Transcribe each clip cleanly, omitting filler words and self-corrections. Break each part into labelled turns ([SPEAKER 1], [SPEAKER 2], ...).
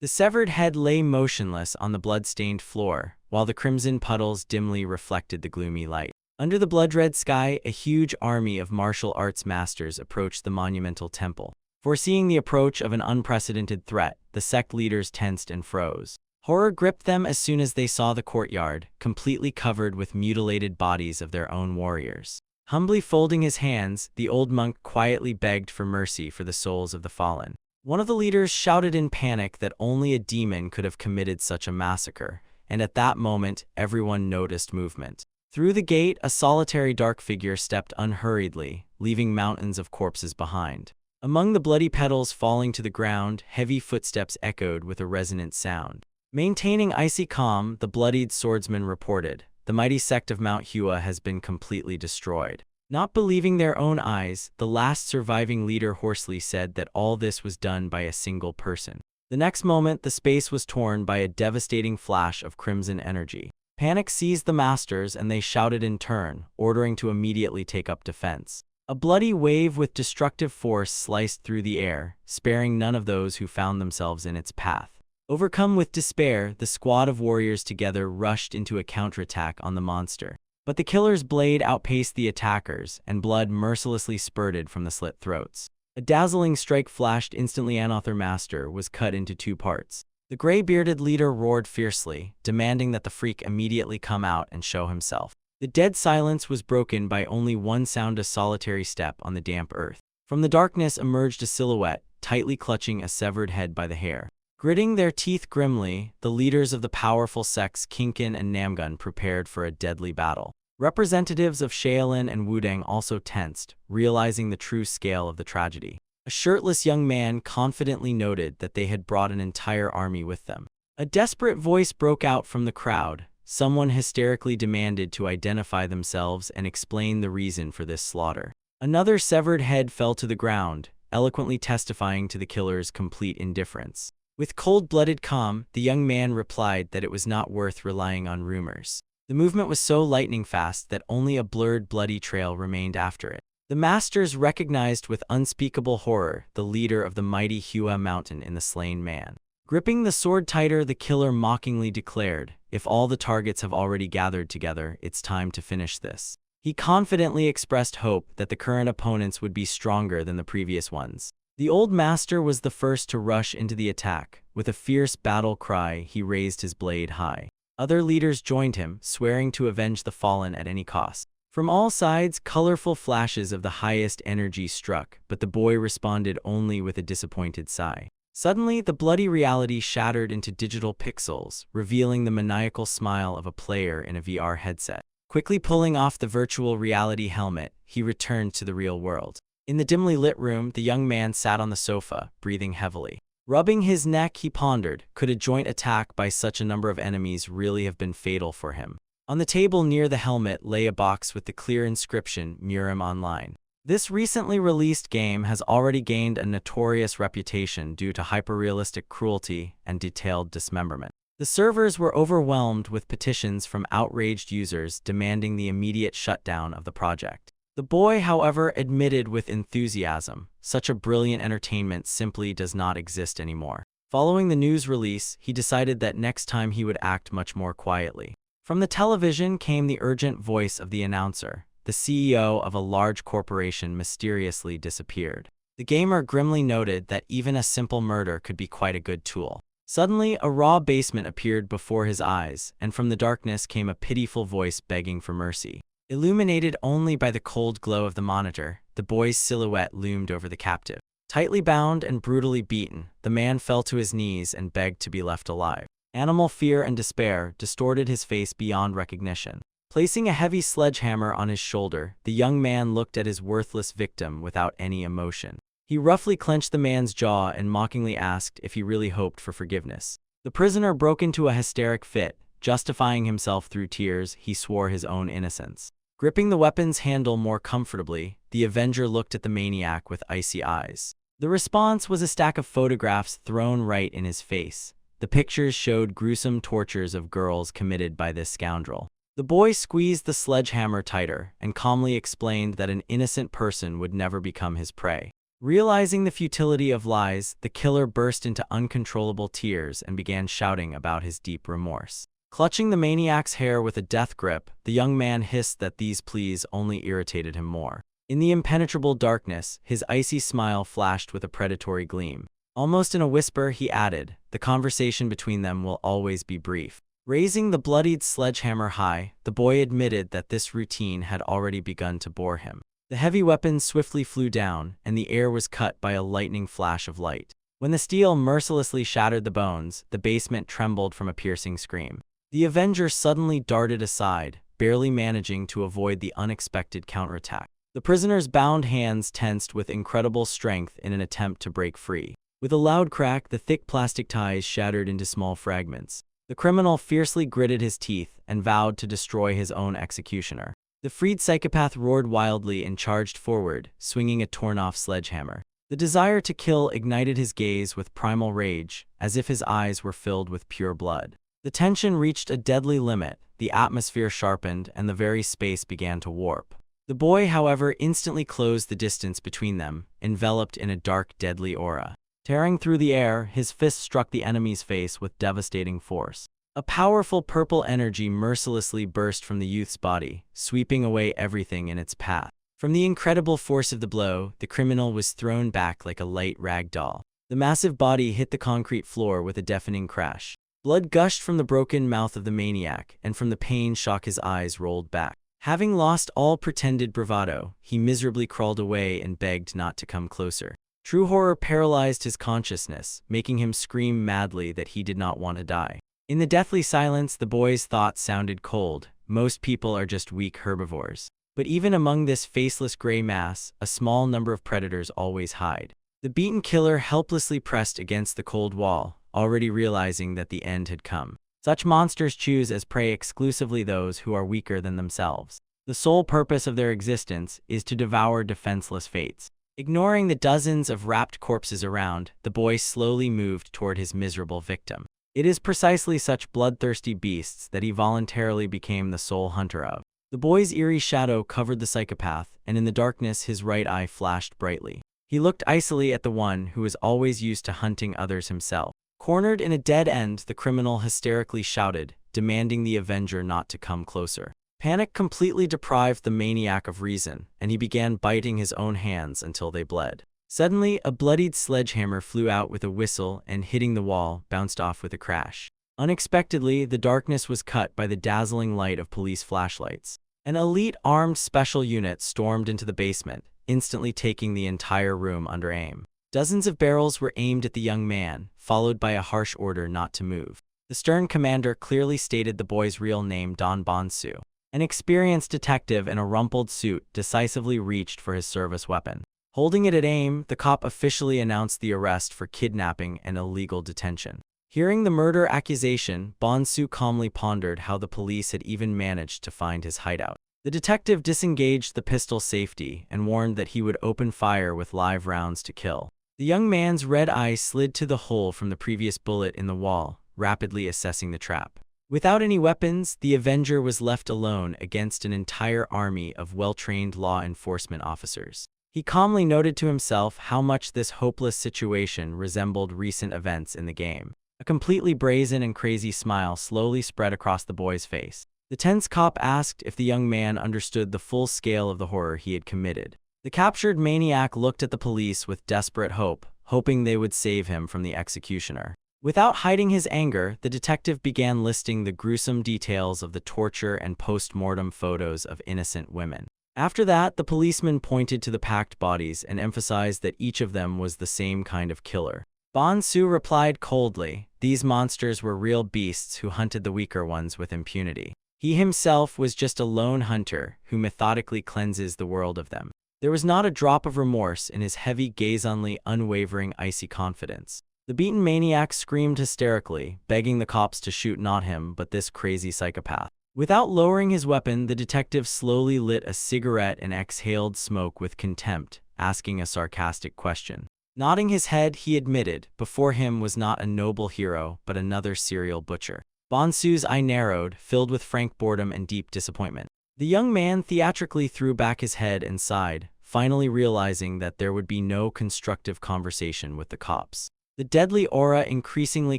[SPEAKER 1] The severed head lay motionless on the blood-stained floor, while the crimson puddles dimly reflected the gloomy light. Under the blood-red sky, a huge army of martial arts masters approached the monumental temple. Foreseeing the approach of an unprecedented threat, the sect leaders tensed and froze. Horror gripped them as soon as they saw the courtyard, completely covered with mutilated bodies of their own warriors. Humbly folding his hands, the old monk quietly begged for mercy for the souls of the fallen. One of the leaders shouted in panic that only a demon could have committed such a massacre, and at that moment, everyone noticed movement. Through the gate, a solitary dark figure stepped unhurriedly, leaving mountains of corpses behind. Among the bloody petals falling to the ground, heavy footsteps echoed with a resonant sound. Maintaining icy calm, the bloodied swordsman reported, "The mighty sect of Mount Hua has been completely destroyed." Not believing their own eyes, the last surviving leader hoarsely said that all this was done by a single person. The next moment, the space was torn by a devastating flash of crimson energy. Panic seized the masters and they shouted in turn, ordering to immediately take up defense. A bloody wave with destructive force sliced through the air, sparing none of those who found themselves in its path. Overcome with despair, the squad of warriors together rushed into a counterattack on the monster. But the killer's blade outpaced the attackers, and blood mercilessly spurted from the slit throats. A dazzling strike flashed instantly. Another master was cut into two parts. The gray-bearded leader roared fiercely, demanding that the freak immediately come out and show himself. The dead silence was broken by only one sound: a solitary step on the damp earth. From the darkness emerged a silhouette, tightly clutching a severed head by the hair. Gritting their teeth grimly, the leaders of the powerful sects Kinkin and Namgun prepared for a deadly battle. Representatives of Shaolin and Wudang also tensed, realizing the true scale of the tragedy. A shirtless young man confidently noted that they had brought an entire army with them. A desperate voice broke out from the crowd. Someone hysterically demanded to identify themselves and explain the reason for this slaughter. Another severed head fell to the ground, eloquently testifying to the killer's complete indifference. With cold-blooded calm, the young man replied that it was not worth relying on rumors. The movement was so lightning fast that only a blurred, bloody trail remained after it. The masters recognized with unspeakable horror the leader of the mighty Hua mountain in the slain man. Gripping the sword tighter, the killer mockingly declared, "If all the targets have already gathered together, it's time to finish this." He confidently expressed hope that the current opponents would be stronger than the previous ones. The old master was the first to rush into the attack. With a fierce battle cry, he raised his blade high. Other leaders joined him, swearing to avenge the fallen at any cost. From all sides, colorful flashes of the highest energy struck, but the boy responded only with a disappointed sigh. Suddenly, the bloody reality shattered into digital pixels, revealing the maniacal smile of a player in a VR headset. Quickly pulling off the virtual reality helmet, he returned to the real world. In the dimly lit room, the young man sat on the sofa, breathing heavily. Rubbing his neck, he pondered, could a joint attack by such a number of enemies really have been fatal for him? On the table near the helmet lay a box with the clear inscription, Murim Online. This recently released game has already gained a notorious reputation due to hyper-realistic cruelty and detailed dismemberment. The servers were overwhelmed with petitions from outraged users demanding the immediate shutdown of the project. The boy, however, admitted with enthusiasm, such a brilliant entertainment simply does not exist anymore. Following the news release, he decided that next time he would act much more quietly. From the television came the urgent voice of the announcer. The CEO of a large corporation mysteriously disappeared. The gamer grimly noted that even a simple murder could be quite a good tool. Suddenly, a raw basement appeared before his eyes, and from the darkness came a pitiful voice begging for mercy. Illuminated only by the cold glow of the monitor, the boy's silhouette loomed over the captive. Tightly bound and brutally beaten, the man fell to his knees and begged to be left alive. Animal fear and despair distorted his face beyond recognition. Placing a heavy sledgehammer on his shoulder, the young man looked at his worthless victim without any emotion. He roughly clenched the man's jaw and mockingly asked if he really hoped for forgiveness. The prisoner broke into a hysteric fit. Justifying himself through tears, he swore his own innocence. Gripping the weapon's handle more comfortably, the Avenger looked at the maniac with icy eyes. The response was a stack of photographs thrown right in his face. The pictures showed gruesome tortures of girls committed by this scoundrel. The boy squeezed the sledgehammer tighter and calmly explained that an innocent person would never become his prey. Realizing the futility of lies, the killer burst into uncontrollable tears and began shouting about his deep remorse. Clutching the maniac's hair with a death grip, the young man hissed that these pleas only irritated him more. In the impenetrable darkness, his icy smile flashed with a predatory gleam. Almost in a whisper, he added, "The conversation between them will always be brief." Raising the bloodied sledgehammer high, the boy admitted that this routine had already begun to bore him. The heavy weapon swiftly flew down, and the air was cut by a lightning flash of light. When the steel mercilessly shattered the bones, the basement trembled from a piercing scream. The Avenger suddenly darted aside, barely managing to avoid the unexpected counterattack. The prisoner's bound hands tensed with incredible strength in an attempt to break free. With a loud crack, the thick plastic ties shattered into small fragments. The criminal fiercely gritted his teeth and vowed to destroy his own executioner. The freed psychopath roared wildly and charged forward, swinging a torn-off sledgehammer. The desire to kill ignited his gaze with primal rage, as if his eyes were filled with pure blood. The tension reached a deadly limit, the atmosphere sharpened, and the very space began to warp. The boy, however, instantly closed the distance between them, enveloped in a dark, deadly aura. Tearing through the air, his fist struck the enemy's face with devastating force. A powerful purple energy mercilessly burst from the youth's body, sweeping away everything in its path. From the incredible force of the blow, the criminal was thrown back like a light rag doll. The massive body hit the concrete floor with a deafening crash. Blood gushed from the broken mouth of the maniac, and from the pain shock his eyes rolled back. Having lost all pretended bravado, he miserably crawled away and begged not to come closer. True horror paralyzed his consciousness, making him scream madly that he did not want to die. In the deathly silence, the boy's thoughts sounded cold. Most people are just weak herbivores. But even among this faceless gray mass, a small number of predators always hide. The beaten killer helplessly pressed against the cold wall, already realizing that the end had come. Such monsters choose as prey exclusively those who are weaker than themselves. The sole purpose of their existence is to devour defenseless fates. Ignoring the dozens of wrapped corpses around, the boy slowly moved toward his miserable victim. It is precisely such bloodthirsty beasts that he voluntarily became the sole hunter of. The boy's eerie shadow covered the psychopath, and in the darkness his right eye flashed brightly. He looked icily at the one who was always used to hunting others himself. Cornered in a dead end, the criminal hysterically shouted, demanding the Avenger not to come closer. Panic completely deprived the maniac of reason, and he began biting his own hands until they bled. Suddenly, a bloodied sledgehammer flew out with a whistle and, hitting the wall, bounced off with a crash. Unexpectedly, the darkness was cut by the dazzling light of police flashlights. An elite armed special unit stormed into the basement, instantly taking the entire room under aim. Dozens of barrels were aimed at the young man, followed by a harsh order not to move. The stern commander clearly stated the boy's real name, Don Bonsu. An experienced detective in a rumpled suit decisively reached for his service weapon. Holding it at aim, the cop officially announced the arrest for kidnapping and illegal detention. Hearing the murder accusation, Bonsu calmly pondered how the police had even managed to find his hideout. The detective disengaged the pistol's safety and warned that he would open fire with live rounds to kill. The young man's red eye slid to the hole from the previous bullet in the wall, rapidly assessing the trap. Without any weapons, the Avenger was left alone against an entire army of well-trained law enforcement officers. He calmly noted to himself how much this hopeless situation resembled recent events in the game. A completely brazen and crazy smile slowly spread across the boy's face. The tense cop asked if the young man understood the full scale of the horror he had committed. The captured maniac looked at the police with desperate hope, hoping they would save him from the executioner. Without hiding his anger, the detective began listing the gruesome details of the torture and post-mortem photos of innocent women. After that, the policeman pointed to the packed bodies and emphasized that each of them was the same kind of killer. Bonsu replied coldly, "These monsters were real beasts who hunted the weaker ones with impunity. He himself was just a lone hunter who methodically cleanses the world of them." There was not a drop of remorse in his heavy, gaze-only, unwavering, icy confidence. The beaten maniac screamed hysterically, begging the cops to shoot not him but this crazy psychopath. Without lowering his weapon, the detective slowly lit a cigarette and exhaled smoke with contempt, asking a sarcastic question. Nodding his head, he admitted, before him was not a noble hero but another serial butcher. Bonsu's eye narrowed, filled with frank boredom and deep disappointment. The young man theatrically threw back his head and sighed, finally realizing that there would be no constructive conversation with the cops. The deadly aura increasingly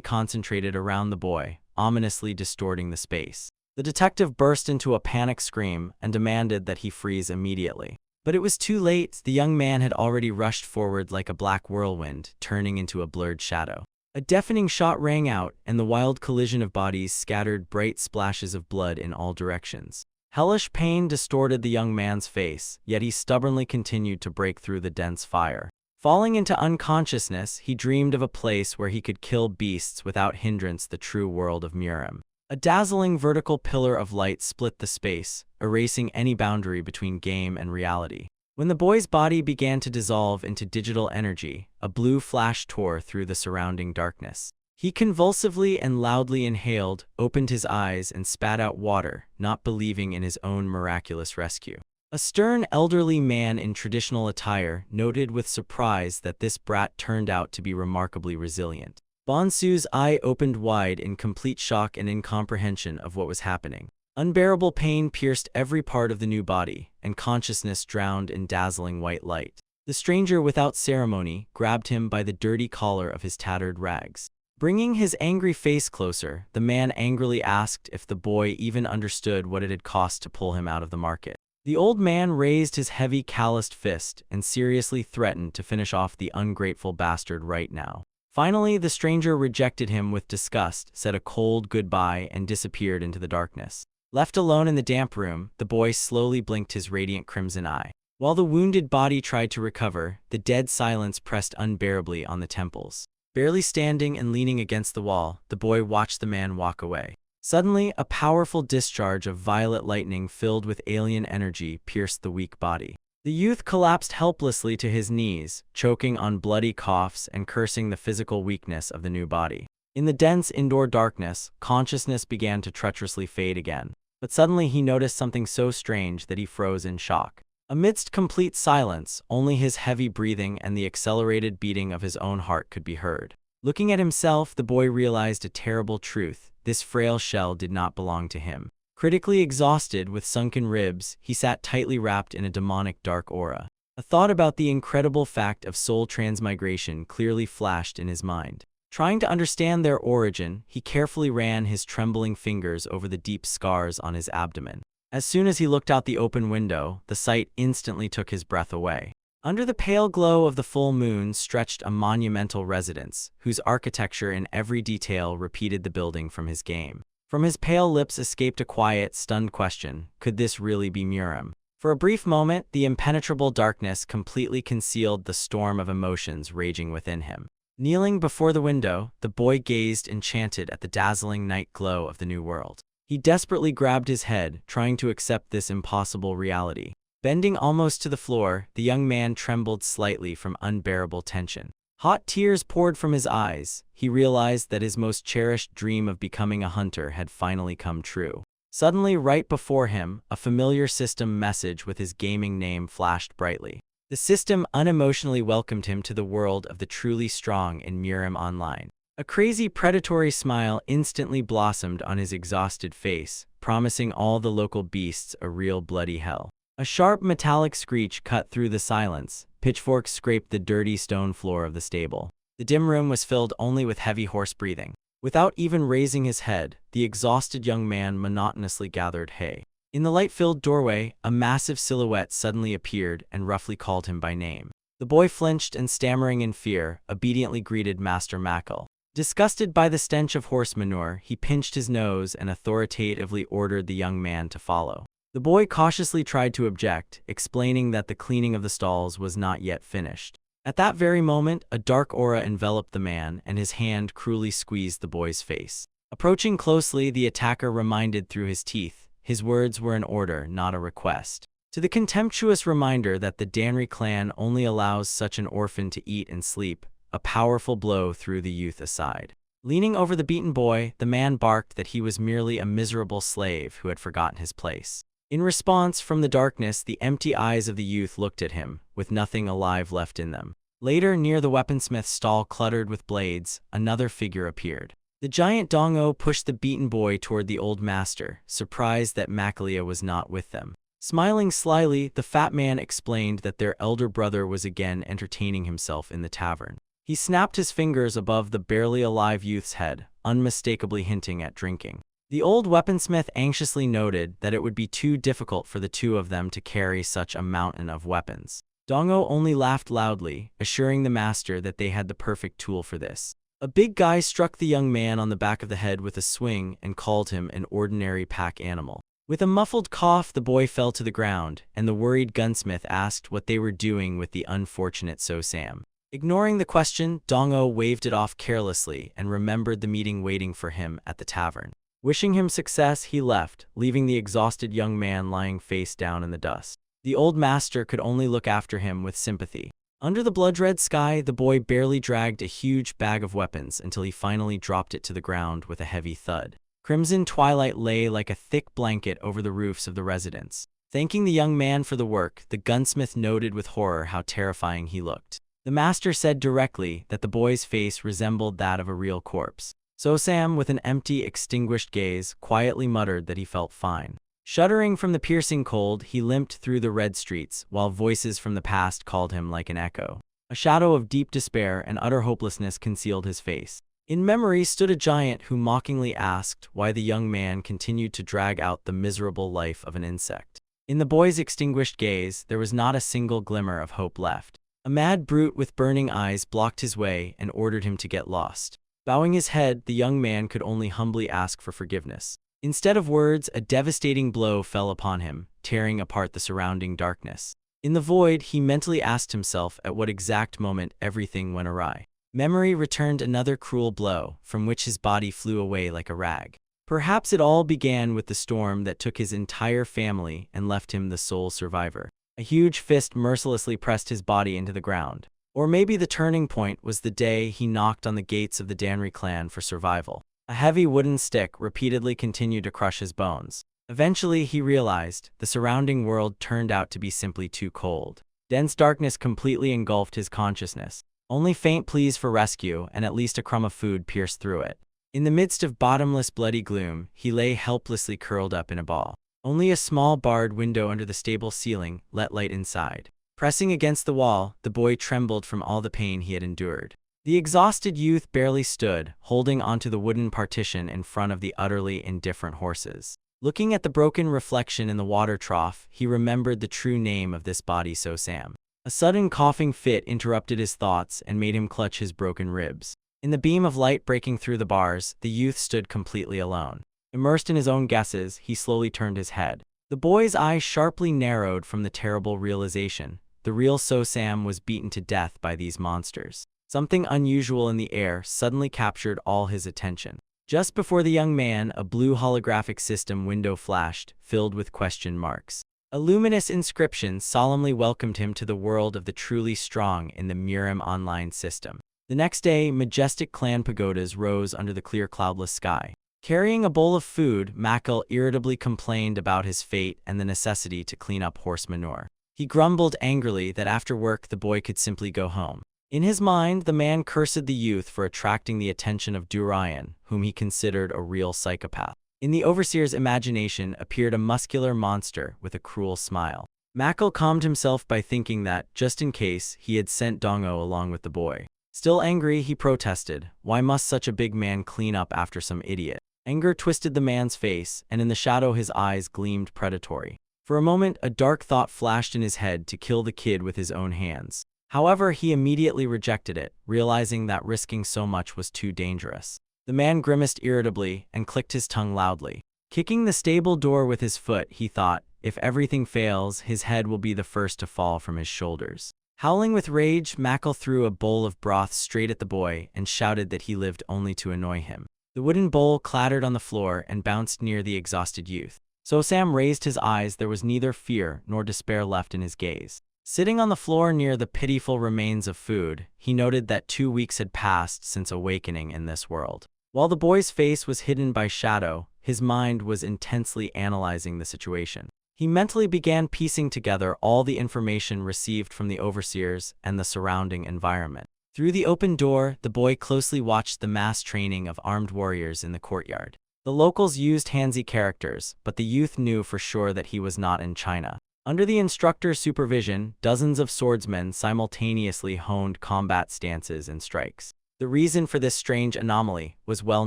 [SPEAKER 1] concentrated around the boy, ominously distorting the space. The detective burst into a panic scream and demanded that he freeze immediately. But it was too late. The young man had already rushed forward like a black whirlwind, turning into a blurred shadow. A deafening shot rang out, and the wild collision of bodies scattered bright splashes of blood in all directions. Hellish pain distorted the young man's face, yet he stubbornly continued to break through the dense fire. Falling into unconsciousness, he dreamed of a place where he could kill beasts without hindrance, the true world of Murim. A dazzling vertical pillar of light split the space, erasing any boundary between game and reality. When the boy's body began to dissolve into digital energy, a blue flash tore through the surrounding darkness. He convulsively and loudly inhaled, opened his eyes, and spat out water, not believing in his own miraculous rescue. A stern elderly man in traditional attire noted with surprise that this brat turned out to be remarkably resilient. Bonsu's eye opened wide in complete shock and incomprehension of what was happening. Unbearable pain pierced every part of the new body, and consciousness drowned in dazzling white light. The stranger, without ceremony, grabbed him by the dirty collar of his tattered rags. Bringing his angry face closer, the man angrily asked if the boy even understood what it had cost to pull him out of the market. The old man raised his heavy, calloused fist and seriously threatened to finish off the ungrateful bastard right now. Finally, the stranger rejected him with disgust, said a cold goodbye, and disappeared into the darkness. Left alone in the damp room, the boy slowly blinked his radiant crimson eye. While the wounded body tried to recover, the dead silence pressed unbearably on the temples. Barely standing and leaning against the wall, the boy watched the man walk away. Suddenly, a powerful discharge of violet lightning filled with alien energy pierced the weak body. The youth collapsed helplessly to his knees, choking on bloody coughs and cursing the physical weakness of the new body. In the dense indoor darkness, consciousness began to treacherously fade again. But suddenly he noticed something so strange that he froze in shock. Amidst complete silence, only his heavy breathing and the accelerated beating of his own heart could be heard. Looking at himself, the boy realized a terrible truth. This frail shell did not belong to him. Critically exhausted, with sunken ribs, he sat tightly wrapped in a demonic dark aura. A thought about the incredible fact of soul transmigration clearly flashed in his mind. Trying to understand their origin, he carefully ran his trembling fingers over the deep scars on his abdomen. As soon as he looked out the open window, the sight instantly took his breath away. Under the pale glow of the full moon stretched a monumental residence, whose architecture in every detail repeated the building from his game. From his pale lips escaped a quiet, stunned question: could this really be Murim? For a brief moment, the impenetrable darkness completely concealed the storm of emotions raging within him. Kneeling before the window, the boy gazed enchanted at the dazzling night glow of the new world. He desperately grabbed his head, trying to accept this impossible reality. Bending almost to the floor, the young man trembled slightly from unbearable tension. Hot tears poured from his eyes. He realized that his most cherished dream of becoming a hunter had finally come true. Suddenly, right before him, a familiar system message with his gaming name flashed brightly. The system unemotionally welcomed him to the world of the truly strong in Murim Online. A crazy predatory smile instantly blossomed on his exhausted face, promising all the local beasts a real bloody hell. A sharp metallic screech cut through the silence. Pitchforks scraped the dirty stone floor of the stable. The dim room was filled only with heavy horse breathing. Without even raising his head, the exhausted young man monotonously gathered hay. In the light-filled doorway, a massive silhouette suddenly appeared and roughly called him by name. The boy flinched and, stammering in fear, obediently greeted Master Mackle. Disgusted by the stench of horse manure, he pinched his nose and authoritatively ordered the young man to follow. The boy cautiously tried to object, explaining that the cleaning of the stalls was not yet finished. At that very moment, a dark aura enveloped the man, and his hand cruelly squeezed the boy's face. Approaching closely, the attacker reminded through his teeth. His words were an order, not a request. To the contemptuous reminder that the Danri clan only allows such an orphan to eat and sleep, a powerful blow threw the youth aside. Leaning over the beaten boy, the man barked that he was merely a miserable slave who had forgotten his place. In response, from the darkness, the empty eyes of the youth looked at him, with nothing alive left in them. Later, near the weaponsmith's stall cluttered with blades, another figure appeared. The giant Dongo pushed the beaten boy toward the old master, surprised that Makalia was not with them. Smiling slyly, the fat man explained that their elder brother was again entertaining himself in the tavern. He snapped his fingers above the barely alive youth's head, unmistakably hinting at drinking. The old weaponsmith anxiously noted that it would be too difficult for the two of them to carry such a mountain of weapons. Dongo only laughed loudly, assuring the master that they had the perfect tool for this. A big guy struck the young man on the back of the head with a swing and called him an ordinary pack animal. With a muffled cough, the boy fell to the ground, and the worried gunsmith asked what they were doing with the unfortunate So-Sam. Ignoring the question, Dongo waved it off carelessly and remembered the meeting waiting for him at the tavern. Wishing him success, he left, leaving the exhausted young man lying face down in the dust. The old master could only look after him with sympathy. Under the blood-red sky, the boy barely dragged a huge bag of weapons until he finally dropped it to the ground with a heavy thud. Crimson twilight lay like a thick blanket over the roofs of the residence. Thanking the young man for the work, the gunsmith noted with horror how terrifying he looked. The master said directly that the boy's face resembled that of a real corpse. So-Sam, with an empty, extinguished gaze, quietly muttered that he felt fine. Shuddering from the piercing cold, he limped through the red streets, while voices from the past called him like an echo. A shadow of deep despair and utter hopelessness concealed his face. In memory stood a giant who mockingly asked why the young man continued to drag out the miserable life of an insect. In the boy's extinguished gaze, there was not a single glimmer of hope left. A mad brute with burning eyes blocked his way and ordered him to get lost. Bowing his head, the young man could only humbly ask for forgiveness. Instead of words, a devastating blow fell upon him, tearing apart the surrounding darkness. In the void, he mentally asked himself at what exact moment everything went awry. Memory returned another cruel blow, from which his body flew away like a rag. Perhaps it all began with the storm that took his entire family and left him the sole survivor. A huge fist mercilessly pressed his body into the ground. Or maybe the turning point was the day he knocked on the gates of the Danri clan for survival. A heavy wooden stick repeatedly continued to crush his bones. Eventually, he realized the surrounding world turned out to be simply too cold. Dense darkness completely engulfed his consciousness. Only faint pleas for rescue and at least a crumb of food pierced through it. In the midst of bottomless bloody gloom, he lay helplessly curled up in a ball. Only a small barred window under the stable ceiling let light inside. Pressing against the wall, the boy trembled from all the pain he had endured. The exhausted youth barely stood, holding onto the wooden partition in front of the utterly indifferent horses. Looking at the broken reflection in the water trough, he remembered the true name of this body, So-Sam. A sudden coughing fit interrupted his thoughts and made him clutch his broken ribs. In the beam of light breaking through the bars, the youth stood completely alone. Immersed in his own guesses, he slowly turned his head. The boy's eyes sharply narrowed from the terrible realization. The real So-Sam was beaten to death by these monsters. Something unusual in the air suddenly captured all his attention. Just before the young man, a blue holographic system window flashed, filled with question marks. A luminous inscription solemnly welcomed him to the world of the truly strong in the Murim online system. The next day, majestic clan pagodas rose under the clear cloudless sky. Carrying a bowl of food, Makal irritably complained about his fate and the necessity to clean up horse manure. He grumbled angrily that after work the boy could simply go home. In his mind, the man cursed the youth for attracting the attention of Durian, whom he considered a real psychopath. In the overseer's imagination appeared a muscular monster with a cruel smile. Makal calmed himself by thinking that, just in case, he had sent Dongo along with the boy. Still angry, he protested, "Why must such a big man clean up after some idiot?" Anger twisted the man's face, and in the shadow his eyes gleamed predatory. For a moment, a dark thought flashed in his head to kill the kid with his own hands. However, he immediately rejected it, realizing that risking so much was too dangerous. The man grimaced irritably and clicked his tongue loudly. Kicking the stable door with his foot, he thought, if everything fails, his head will be the first to fall from his shoulders. Howling with rage, Makal threw a bowl of broth straight at the boy and shouted that he lived only to annoy him. The wooden bowl clattered on the floor and bounced near the exhausted youth. So-Sam raised his eyes. There was neither fear nor despair left in his gaze. Sitting on the floor near the pitiful remains of food, he noted that 2 weeks had passed since awakening in this world. While the boy's face was hidden by shadow, his mind was intensely analyzing the situation. He mentally began piecing together all the information received from the overseers and the surrounding environment. Through the open door, the boy closely watched the mass training of armed warriors in the courtyard. The locals used Hanzi characters, but the youth knew for sure that he was not in China. Under the instructor's supervision, dozens of swordsmen simultaneously honed combat stances and strikes. The reason for this strange anomaly was well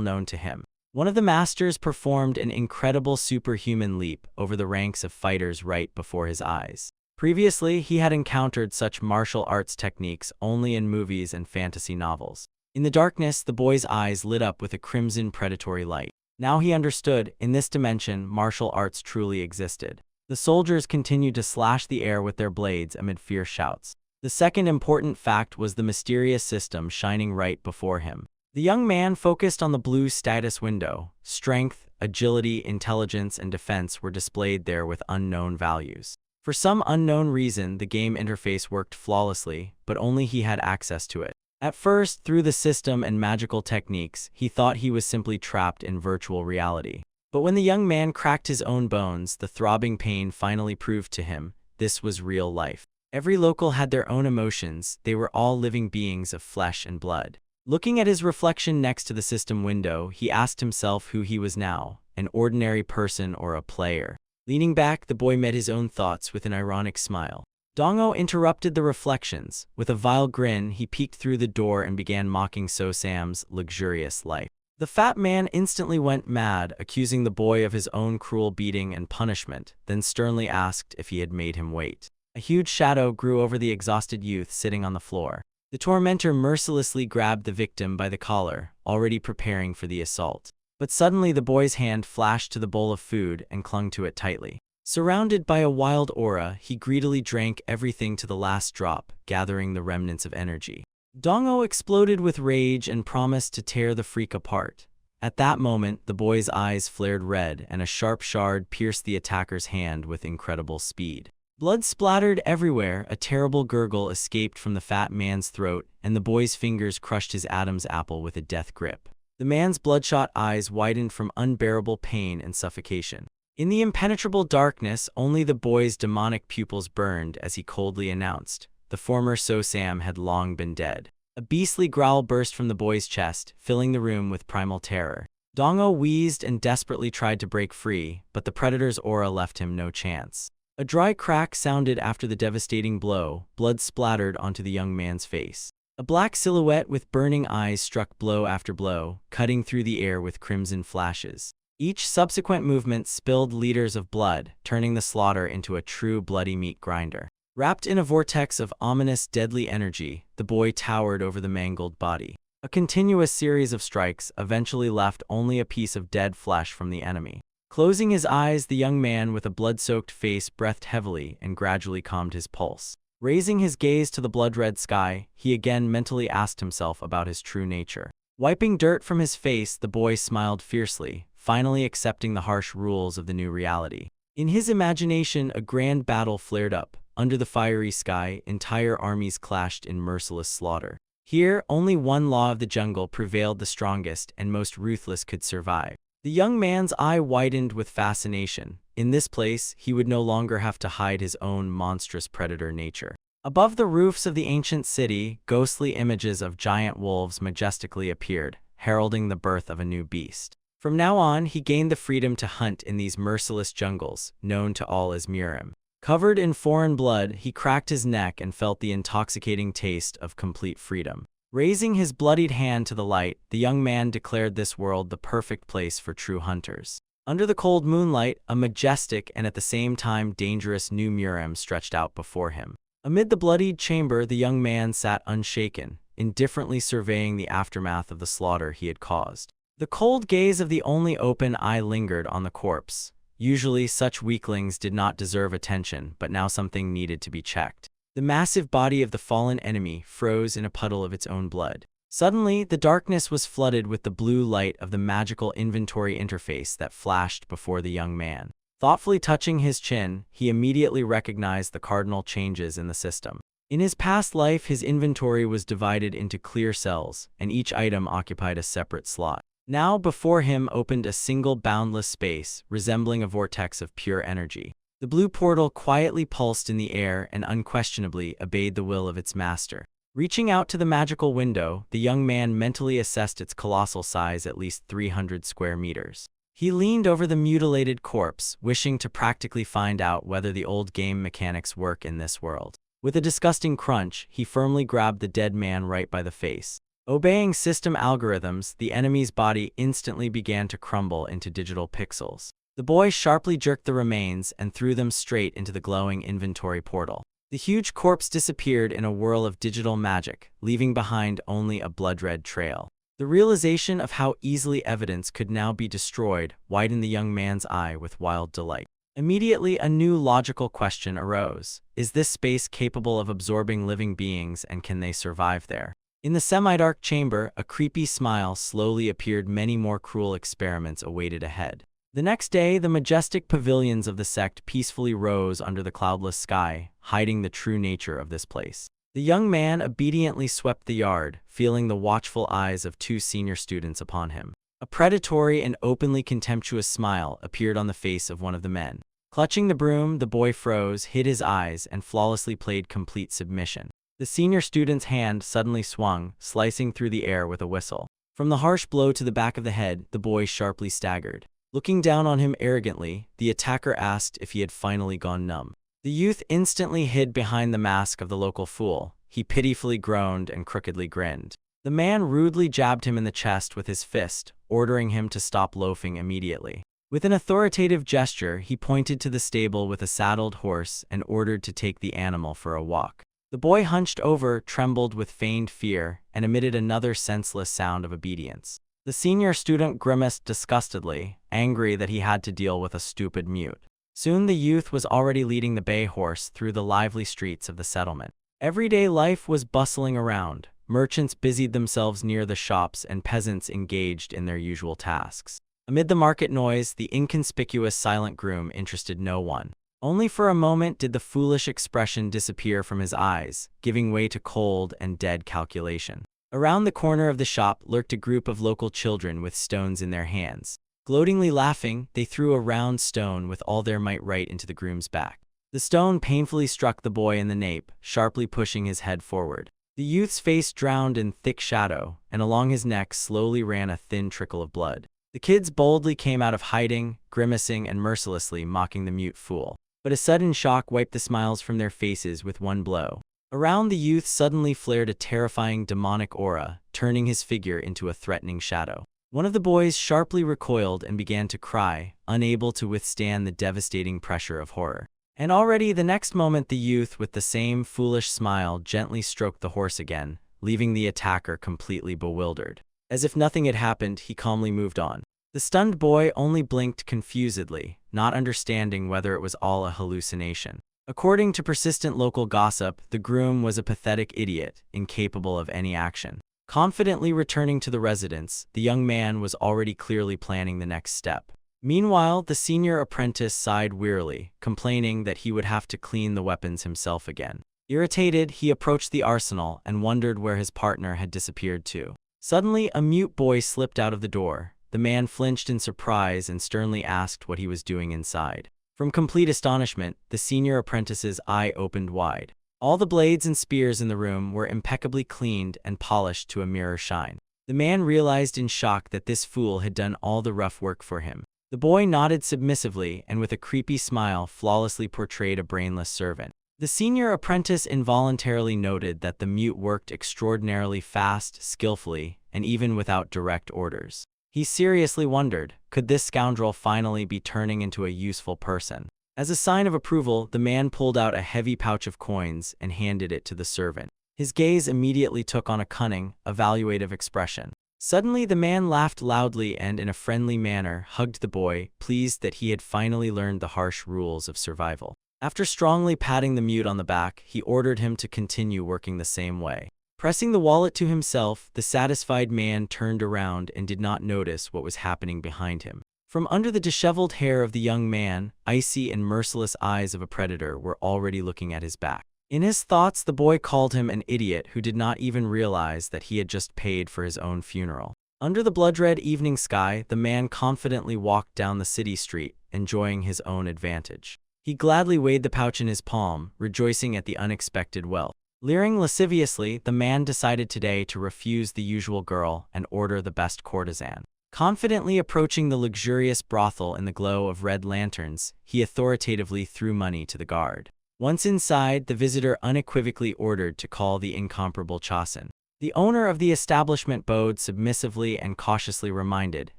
[SPEAKER 1] known to him. One of the masters performed an incredible superhuman leap over the ranks of fighters right before his eyes. Previously, he had encountered such martial arts techniques only in movies and fantasy novels. In the darkness, the boy's eyes lit up with a crimson predatory light. Now he understood, in this dimension, martial arts truly existed. The soldiers continued to slash the air with their blades amid fierce shouts. The second important fact was the mysterious system shining right before him. The young man focused on the blue status window. Strength, agility, intelligence, and defense were displayed there with unknown values. For some unknown reason, the game interface worked flawlessly, but only he had access to it. At first, through the system and magical techniques, he thought he was simply trapped in virtual reality. But when the young man cracked his own bones, the throbbing pain finally proved to him this was real life. Every local had their own emotions. They were all living beings of flesh and blood. Looking at his reflection next to the system window, he asked himself who he was now, an ordinary person or a player. Leaning back, the boy met his own thoughts with an ironic smile. Dongo interrupted the reflections. With a vile grin, he peeked through the door and began mocking So Sam's luxurious life. The fat man instantly went mad, accusing the boy of his own cruel beating and punishment, then sternly asked if he had made him wait. A huge shadow grew over the exhausted youth sitting on the floor. The tormentor mercilessly grabbed the victim by the collar, already preparing for the assault. But suddenly the boy's hand flashed to the bowl of food and clung to it tightly. Surrounded by a wild aura, he greedily drank everything to the last drop, gathering the remnants of energy. Dongo exploded with rage and promised to tear the freak apart. At that moment, the boy's eyes flared red and a sharp shard pierced the attacker's hand with incredible speed. Blood splattered everywhere, a terrible gurgle escaped from the fat man's throat, and the boy's fingers crushed his Adam's apple with a death grip. The man's bloodshot eyes widened from unbearable pain and suffocation. In the impenetrable darkness, only the boy's demonic pupils burned as he coldly announced, the former So Sam had long been dead. A beastly growl burst from the boy's chest, filling the room with primal terror. Dongo wheezed and desperately tried to break free, but the predator's aura left him no chance. A dry crack sounded after the devastating blow, blood splattered onto the young man's face. A black silhouette with burning eyes struck blow after blow, cutting through the air with crimson flashes. Each subsequent movement spilled liters of blood, turning the slaughter into a true bloody meat grinder. Wrapped in a vortex of ominous, deadly energy, the boy towered over the mangled body. A continuous series of strikes eventually left only a piece of dead flesh from the enemy. Closing his eyes, the young man with a blood-soaked face breathed heavily and gradually calmed his pulse. Raising his gaze to the blood-red sky, he again mentally asked himself about his true nature. Wiping dirt from his face, the boy smiled fiercely, finally accepting the harsh rules of the new reality. In his imagination, a grand battle flared up. Under the fiery sky, entire armies clashed in merciless slaughter. Here, only one law of the jungle prevailed: the strongest and most ruthless could survive. The young man's eye widened with fascination. In this place, he would no longer have to hide his own monstrous predator nature. Above the roofs of the ancient city, ghostly images of giant wolves majestically appeared, heralding the birth of a new beast. From now on, he gained the freedom to hunt in these merciless jungles, known to all as Murim. Covered in foreign blood, he cracked his neck and felt the intoxicating taste of complete freedom. Raising his bloodied hand to the light, the young man declared this world the perfect place for true hunters. Under the cold moonlight, a majestic and at the same time dangerous new Murim stretched out before him. Amid the bloodied chamber, the young man sat unshaken, indifferently surveying the aftermath of the slaughter he had caused. The cold gaze of the only open eye lingered on the corpse. Usually, such weaklings did not deserve attention, but now something needed to be checked. The massive body of the fallen enemy froze in a puddle of its own blood. Suddenly, the darkness was flooded with the blue light of the magical inventory interface that flashed before the young man. Thoughtfully touching his chin, he immediately recognized the cardinal changes in the system. In his past life, his inventory was divided into clear cells, and each item occupied a separate slot. Now, before him opened a single boundless space, resembling a vortex of pure energy. The blue portal quietly pulsed in the air and unquestionably obeyed the will of its master. Reaching out to the magical window, the young man mentally assessed its colossal size at least 300 square meters. He leaned over the mutilated corpse, wishing to practically find out whether the old game mechanics work in this world. With a disgusting crunch, he firmly grabbed the dead man right by the face. Obeying system algorithms, the enemy's body instantly began to crumble into digital pixels. The boy sharply jerked the remains and threw them straight into the glowing inventory portal. The huge corpse disappeared in a whirl of digital magic, leaving behind only a blood-red trail. The realization of how easily evidence could now be destroyed widened the young man's eye with wild delight. Immediately, a new logical question arose. Is this space capable of absorbing living beings, and can they survive there? In the semi-dark chamber, a creepy smile slowly appeared. Many more cruel experiments awaited ahead. The next day, the majestic pavilions of the sect peacefully rose under the cloudless sky, hiding the true nature of this place. The young man obediently swept the yard, feeling the watchful eyes of 2 senior students upon him. A predatory and openly contemptuous smile appeared on the face of one of the men. Clutching the broom, the boy froze, hid his eyes, and flawlessly played complete submission. The senior student's hand suddenly swung, slicing through the air with a whistle. From the harsh blow to the back of the head, the boy sharply staggered. Looking down on him arrogantly, the attacker asked if he had finally gone numb. The youth instantly hid behind the mask of the local fool. He pitifully groaned and crookedly grinned. The man rudely jabbed him in the chest with his fist, ordering him to stop loafing immediately. With an authoritative gesture, he pointed to the stable with a saddled horse and ordered to take the animal for a walk. The boy hunched over, trembled with feigned fear, and emitted another senseless sound of obedience. The senior student grimaced disgustedly, angry that he had to deal with a stupid mute. Soon the youth was already leading the bay horse through the lively streets of the settlement. Everyday life was bustling around. Merchants busied themselves near the shops and peasants engaged in their usual tasks. Amid the market noise, the inconspicuous silent groom interested no one. Only for a moment did the foolish expression disappear from his eyes, giving way to cold and dead calculation. Around the corner of the shop lurked a group of local children with stones in their hands. Gloatingly laughing, they threw a round stone with all their might right into the groom's back. The stone painfully struck the boy in the nape, sharply pushing his head forward. The youth's face drowned in thick shadow, and along his neck slowly ran a thin trickle of blood. The kids boldly came out of hiding, grimacing and mercilessly mocking the mute fool. But a sudden shock wiped the smiles from their faces with one blow. Around the youth suddenly flared a terrifying demonic aura, turning his figure into a threatening shadow. One of the boys sharply recoiled and began to cry, unable to withstand the devastating pressure of horror. And already the next moment the youth, with the same foolish smile, gently stroked the horse again, leaving the attacker completely bewildered. As if nothing had happened, he calmly moved on. The stunned boy only blinked confusedly, not understanding whether it was all a hallucination. According to persistent local gossip, the groom was a pathetic idiot, incapable of any action. Confidently returning to the residence, the young man was already clearly planning the next step. Meanwhile, the senior apprentice sighed wearily, complaining that he would have to clean the weapons himself again. Irritated, he approached the arsenal and wondered where his partner had disappeared to. Suddenly, a mute boy slipped out of the door. The man flinched in surprise and sternly asked what he was doing inside. From complete astonishment, the senior apprentice's eye opened wide. All the blades and spears in the room were impeccably cleaned and polished to a mirror shine. The man realized in shock that this fool had done all the rough work for him. The boy nodded submissively and with a creepy smile flawlessly portrayed a brainless servant. The senior apprentice involuntarily noted that the mute worked extraordinarily fast, skillfully, and even without direct orders. He seriously wondered, could this scoundrel finally be turning into a useful person? As a sign of approval, the man pulled out a heavy pouch of coins and handed it to the servant. His gaze immediately took on a cunning, evaluative expression. Suddenly, the man laughed loudly and in a friendly manner hugged the boy, pleased that he had finally learned the harsh rules of survival. After strongly patting the mute on the back, he ordered him to continue working the same way. Pressing the wallet to himself, the satisfied man turned around and did not notice what was happening behind him. From under the disheveled hair of the young man, icy and merciless eyes of a predator were already looking at his back. In his thoughts, the boy called him an idiot who did not even realize that he had just paid for his own funeral. Under the blood-red evening sky, the man confidently walked down the city street, enjoying his own advantage. He gladly weighed the pouch in his palm, rejoicing at the unexpected wealth. Leering lasciviously, the man decided today to refuse the usual girl and order the best courtesan. Confidently approaching the luxurious brothel in the glow of red lanterns, he authoritatively threw money to the guard. Once inside, the visitor unequivocally ordered to call the incomparable Chasen. The owner of the establishment bowed submissively and cautiously reminded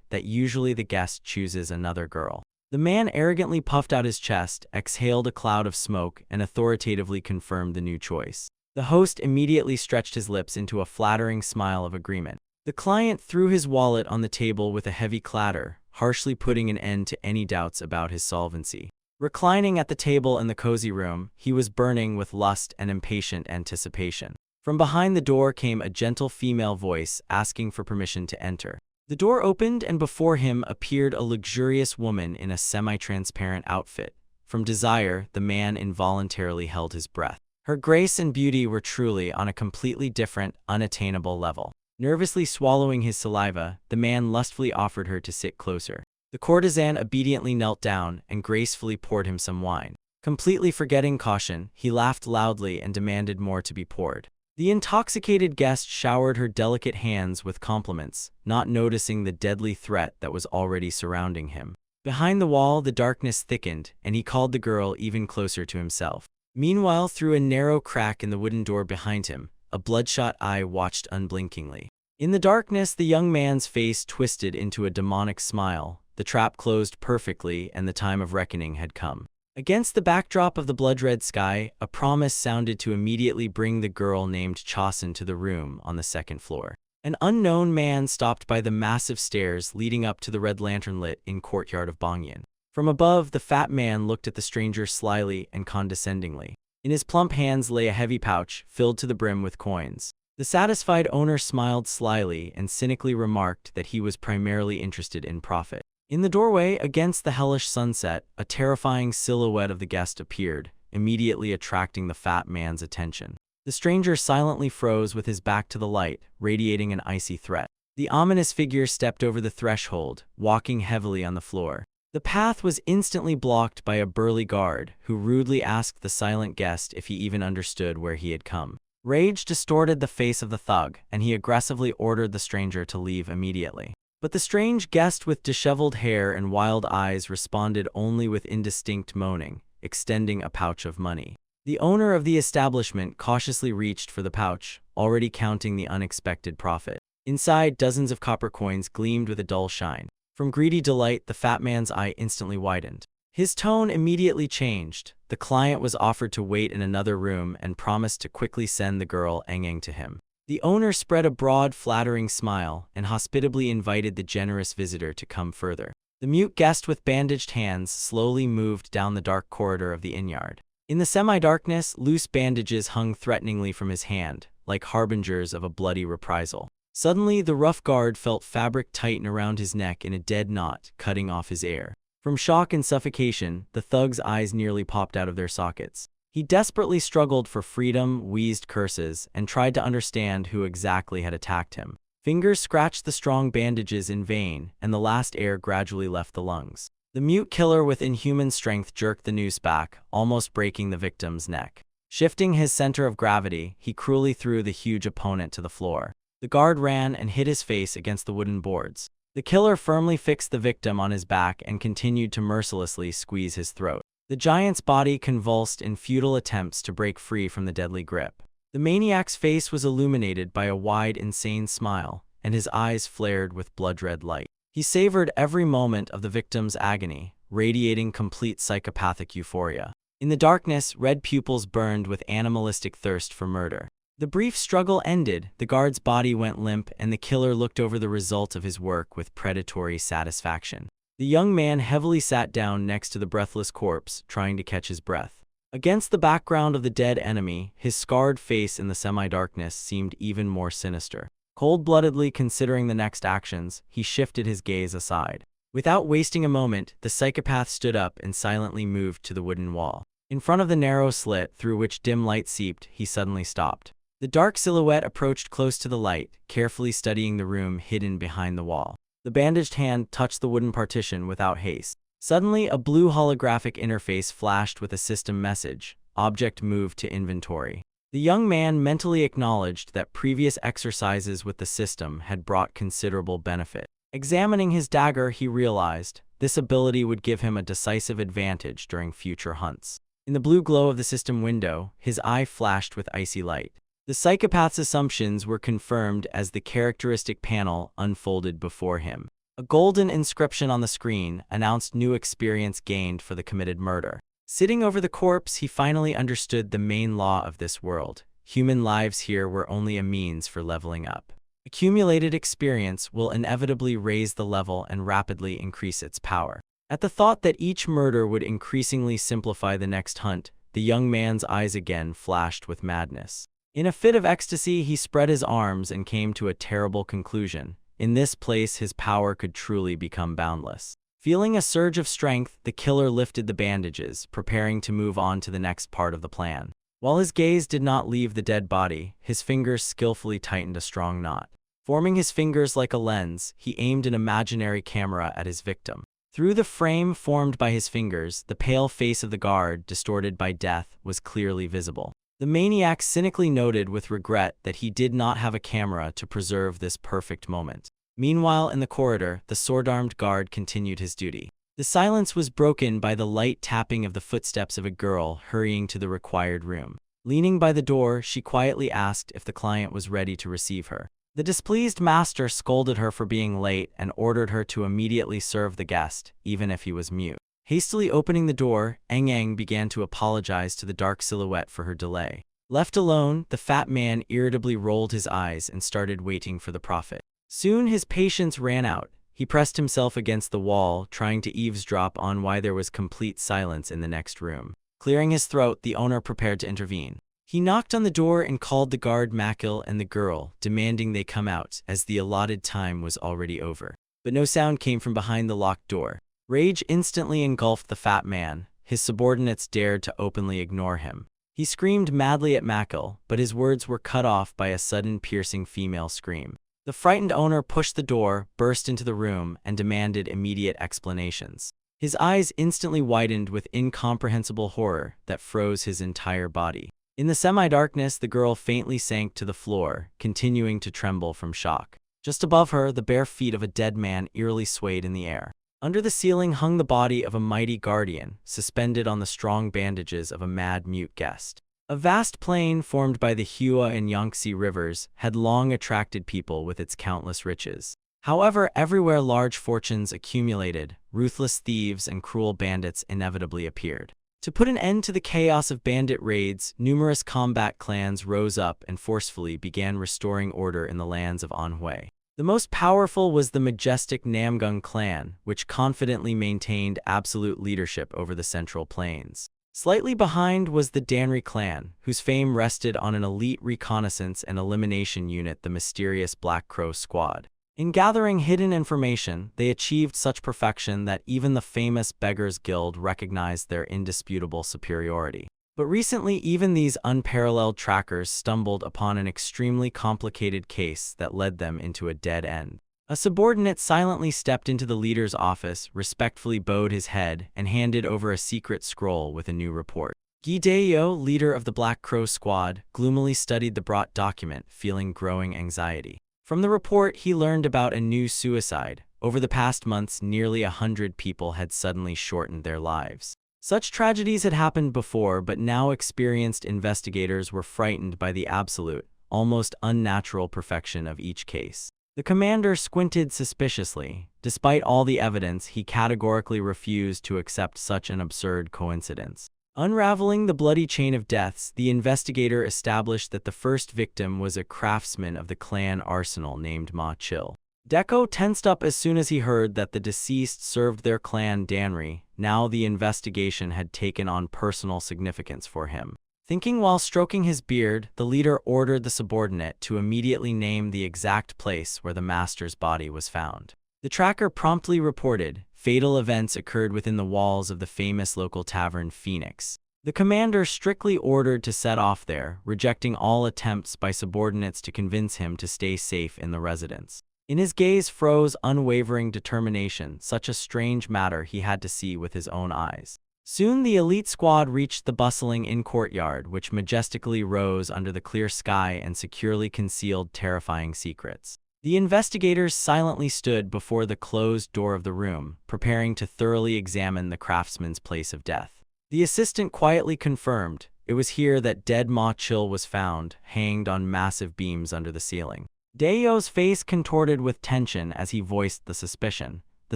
[SPEAKER 1] that usually the guest chooses another girl. The man arrogantly puffed out his chest, exhaled a cloud of smoke, and authoritatively confirmed the new choice. The host immediately stretched his lips into a flattering smile of agreement. The client threw his wallet on the table with a heavy clatter, harshly putting an end to any doubts about his solvency. Reclining at the table in the cozy room, he was burning with lust and impatient anticipation. From behind the door came a gentle female voice asking for permission to enter. The door opened and before him appeared a luxurious woman in a semi-transparent outfit. From desire, the man involuntarily held his breath. Her grace and beauty were truly on a completely different, unattainable level. Nervously swallowing his saliva, the man lustfully offered her to sit closer. The courtesan obediently knelt down and gracefully poured him some wine. Completely forgetting caution, he laughed loudly and demanded more to be poured. The intoxicated guest showered her delicate hands with compliments, not noticing the deadly threat that was already surrounding him. Behind the wall, the darkness thickened, and he called the girl even closer to himself. Meanwhile, through a narrow crack in the wooden door behind him, a bloodshot eye watched unblinkingly. In the darkness, the young man's face twisted into a demonic smile. The trap closed perfectly, and the time of reckoning had come. Against the backdrop of the blood-red sky, a promise sounded to immediately bring the girl named Chasen to the room on the second floor. An unknown man stopped by the massive stairs leading up to the red lantern-lit courtyard of Bangyan. From above, the fat man looked at the stranger slyly and condescendingly. In his plump hands lay a heavy pouch, filled to the brim with coins. The satisfied owner smiled slyly and cynically remarked that he was primarily interested in profit. In the doorway, against the hellish sunset, a terrifying silhouette of the guest appeared, immediately attracting the fat man's attention. The stranger silently froze with his back to the light, radiating an icy threat. The ominous figure stepped over the threshold, walking heavily on the floor. The path was instantly blocked by a burly guard, who rudely asked the silent guest if he even understood where he had come. Rage distorted the face of the thug, and he aggressively ordered the stranger to leave immediately. But the strange guest with disheveled hair and wild eyes responded only with indistinct moaning, extending a pouch of money. The owner of the establishment cautiously reached for the pouch, already counting the unexpected profit. Inside, dozens of copper coins gleamed with a dull shine. From greedy delight, the fat man's eye instantly widened. His tone immediately changed. The client was offered to wait in another room and promised to quickly send the girl Engeng to him. The owner spread a broad, flattering smile and hospitably invited the generous visitor to come further. The mute guest with bandaged hands slowly moved down the dark corridor of the inn-yard. In the semi-darkness, loose bandages hung threateningly from his hand, like harbingers of a bloody reprisal. Suddenly, the rough guard felt fabric tighten around his neck in a dead knot, cutting off his air. From shock and suffocation, the thug's eyes nearly popped out of their sockets. He desperately struggled for freedom, wheezed curses, and tried to understand who exactly had attacked him. Fingers scratched the strong bandages in vain, and the last air gradually left the lungs. The mute killer with inhuman strength jerked the noose back, almost breaking the victim's neck. Shifting his center of gravity, he cruelly threw the huge opponent to the floor. The guard ran and hit his face against the wooden boards. The killer firmly fixed the victim on his back and continued to mercilessly squeeze his throat. The giant's body convulsed in futile attempts to break free from the deadly grip. The maniac's face was illuminated by a wide, insane smile, and his eyes flared with blood-red light. He savored every moment of the victim's agony, radiating complete psychopathic euphoria. In the darkness, red pupils burned with animalistic thirst for murder. The brief struggle ended, the guard's body went limp, and the killer looked over the result of his work with predatory satisfaction. The young man heavily sat down next to the breathless corpse, trying to catch his breath. Against the background of the dead enemy, his scarred face in the semi-darkness seemed even more sinister. Cold-bloodedly considering the next actions, he shifted his gaze aside. Without wasting a moment, the psychopath stood up and silently moved to the wooden wall. In front of the narrow slit through which dim light seeped, he suddenly stopped. The dark silhouette approached close to the light, carefully studying the room hidden behind the wall. The bandaged hand touched the wooden partition without haste. Suddenly, a blue holographic interface flashed with a system message. Object moved to inventory. The young man mentally acknowledged that previous exercises with the system had brought considerable benefit. Examining his dagger, he realized this ability would give him a decisive advantage during future hunts. In the blue glow of the system window, his eye flashed with icy light. The psychopath's assumptions were confirmed as the characteristic panel unfolded before him. A golden inscription on the screen announced new experience gained for the committed murder. Sitting over the corpse, he finally understood the main law of this world. Human lives here were only a means for leveling up. Accumulated experience will inevitably raise the level and rapidly increase its power. At the thought that each murder would increasingly simplify the next hunt, the young man's eyes again flashed with madness. In a fit of ecstasy, he spread his arms and came to a terrible conclusion. In this place, his power could truly become boundless. Feeling a surge of strength, the killer lifted the bandages, preparing to move on to the next part of the plan. While his gaze did not leave the dead body, his fingers skillfully tightened a strong knot. Forming his fingers like a lens, he aimed an imaginary camera at his victim. Through the frame formed by his fingers, the pale face of the guard, distorted by death, was clearly visible. The maniac cynically noted with regret that he did not have a camera to preserve this perfect moment. Meanwhile, in the corridor, the sword-armed guard continued his duty. The silence was broken by the light tapping of the footsteps of a girl hurrying to the required room. Leaning by the door, she quietly asked if the client was ready to receive her. The displeased master scolded her for being late and ordered her to immediately serve the guest, even if he was mute. Hastily opening the door, Eng began to apologize to the dark silhouette for her delay. Left alone, the fat man irritably rolled his eyes and started waiting for the prophet. Soon his patience ran out. He pressed himself against the wall, trying to eavesdrop on why there was complete silence in the next room. Clearing his throat, the owner prepared to intervene. He knocked on the door and called the guard Makil and the girl, demanding they come out, as the allotted time was already over. But no sound came from behind the locked door. Rage instantly engulfed the fat man. His subordinates dared to openly ignore him. He screamed madly at Makil, but his words were cut off by a sudden piercing female scream. The frightened owner pushed the door, burst into the room, and demanded immediate explanations. His eyes instantly widened with incomprehensible horror that froze his entire body. In the semi-darkness, the girl faintly sank to the floor, continuing to tremble from shock. Just above her, the bare feet of a dead man eerily swayed in the air. Under the ceiling hung the body of a mighty guardian, suspended on the strong bandages of a mad mute guest. A vast plain formed by the Hua and Yangtze rivers had long attracted people with its countless riches. However, everywhere large fortunes accumulated, ruthless thieves and cruel bandits inevitably appeared. To put an end to the chaos of bandit raids, numerous combat clans rose up and forcefully began restoring order in the lands of Anhui. The most powerful was the majestic Namgung clan, which confidently maintained absolute leadership over the Central Plains. Slightly behind was the Danri clan, whose fame rested on an elite reconnaissance and elimination unit, the mysterious Black Crow Squad. In gathering hidden information, they achieved such perfection that even the famous Beggars Guild recognized their indisputable superiority. But recently, even these unparalleled trackers stumbled upon an extremely complicated case that led them into a dead end. A subordinate silently stepped into the leader's office, respectfully bowed his head, and handed over a secret scroll with a new report. Gi Daeo, leader of the Black Crow Squad, gloomily studied the brought document, feeling growing anxiety. From the report, he learned about a new suicide. Over the past months, nearly 100 people had suddenly shortened their lives. Such tragedies had happened before, but now experienced investigators were frightened by the absolute, almost unnatural perfection of each case. The commander squinted suspiciously. Despite all the evidence, he categorically refused to accept such an absurd coincidence. Unraveling the bloody chain of deaths, the investigator established that the first victim was a craftsman of the clan arsenal named Ma Chil. Deko tensed up as soon as he heard that the deceased served their clan Danri. Now the investigation had taken on personal significance for him. Thinking while stroking his beard, the leader ordered the subordinate to immediately name the exact place where the master's body was found. The tracker promptly reported, fatal events occurred within the walls of the famous local tavern Phoenix. The commander strictly ordered to set off there, rejecting all attempts by subordinates to convince him to stay safe in the residence. In his gaze froze unwavering determination, such a strange matter he had to see with his own eyes. Soon the elite squad reached the bustling inn courtyard, which majestically rose under the clear sky and securely concealed terrifying secrets. The investigators silently stood before the closed door of the room, preparing to thoroughly examine the craftsman's place of death. The assistant quietly confirmed, it was here that dead Ma Chil was found, hanged on massive beams under the ceiling. Daeyo's face contorted with tension as he voiced the suspicion. The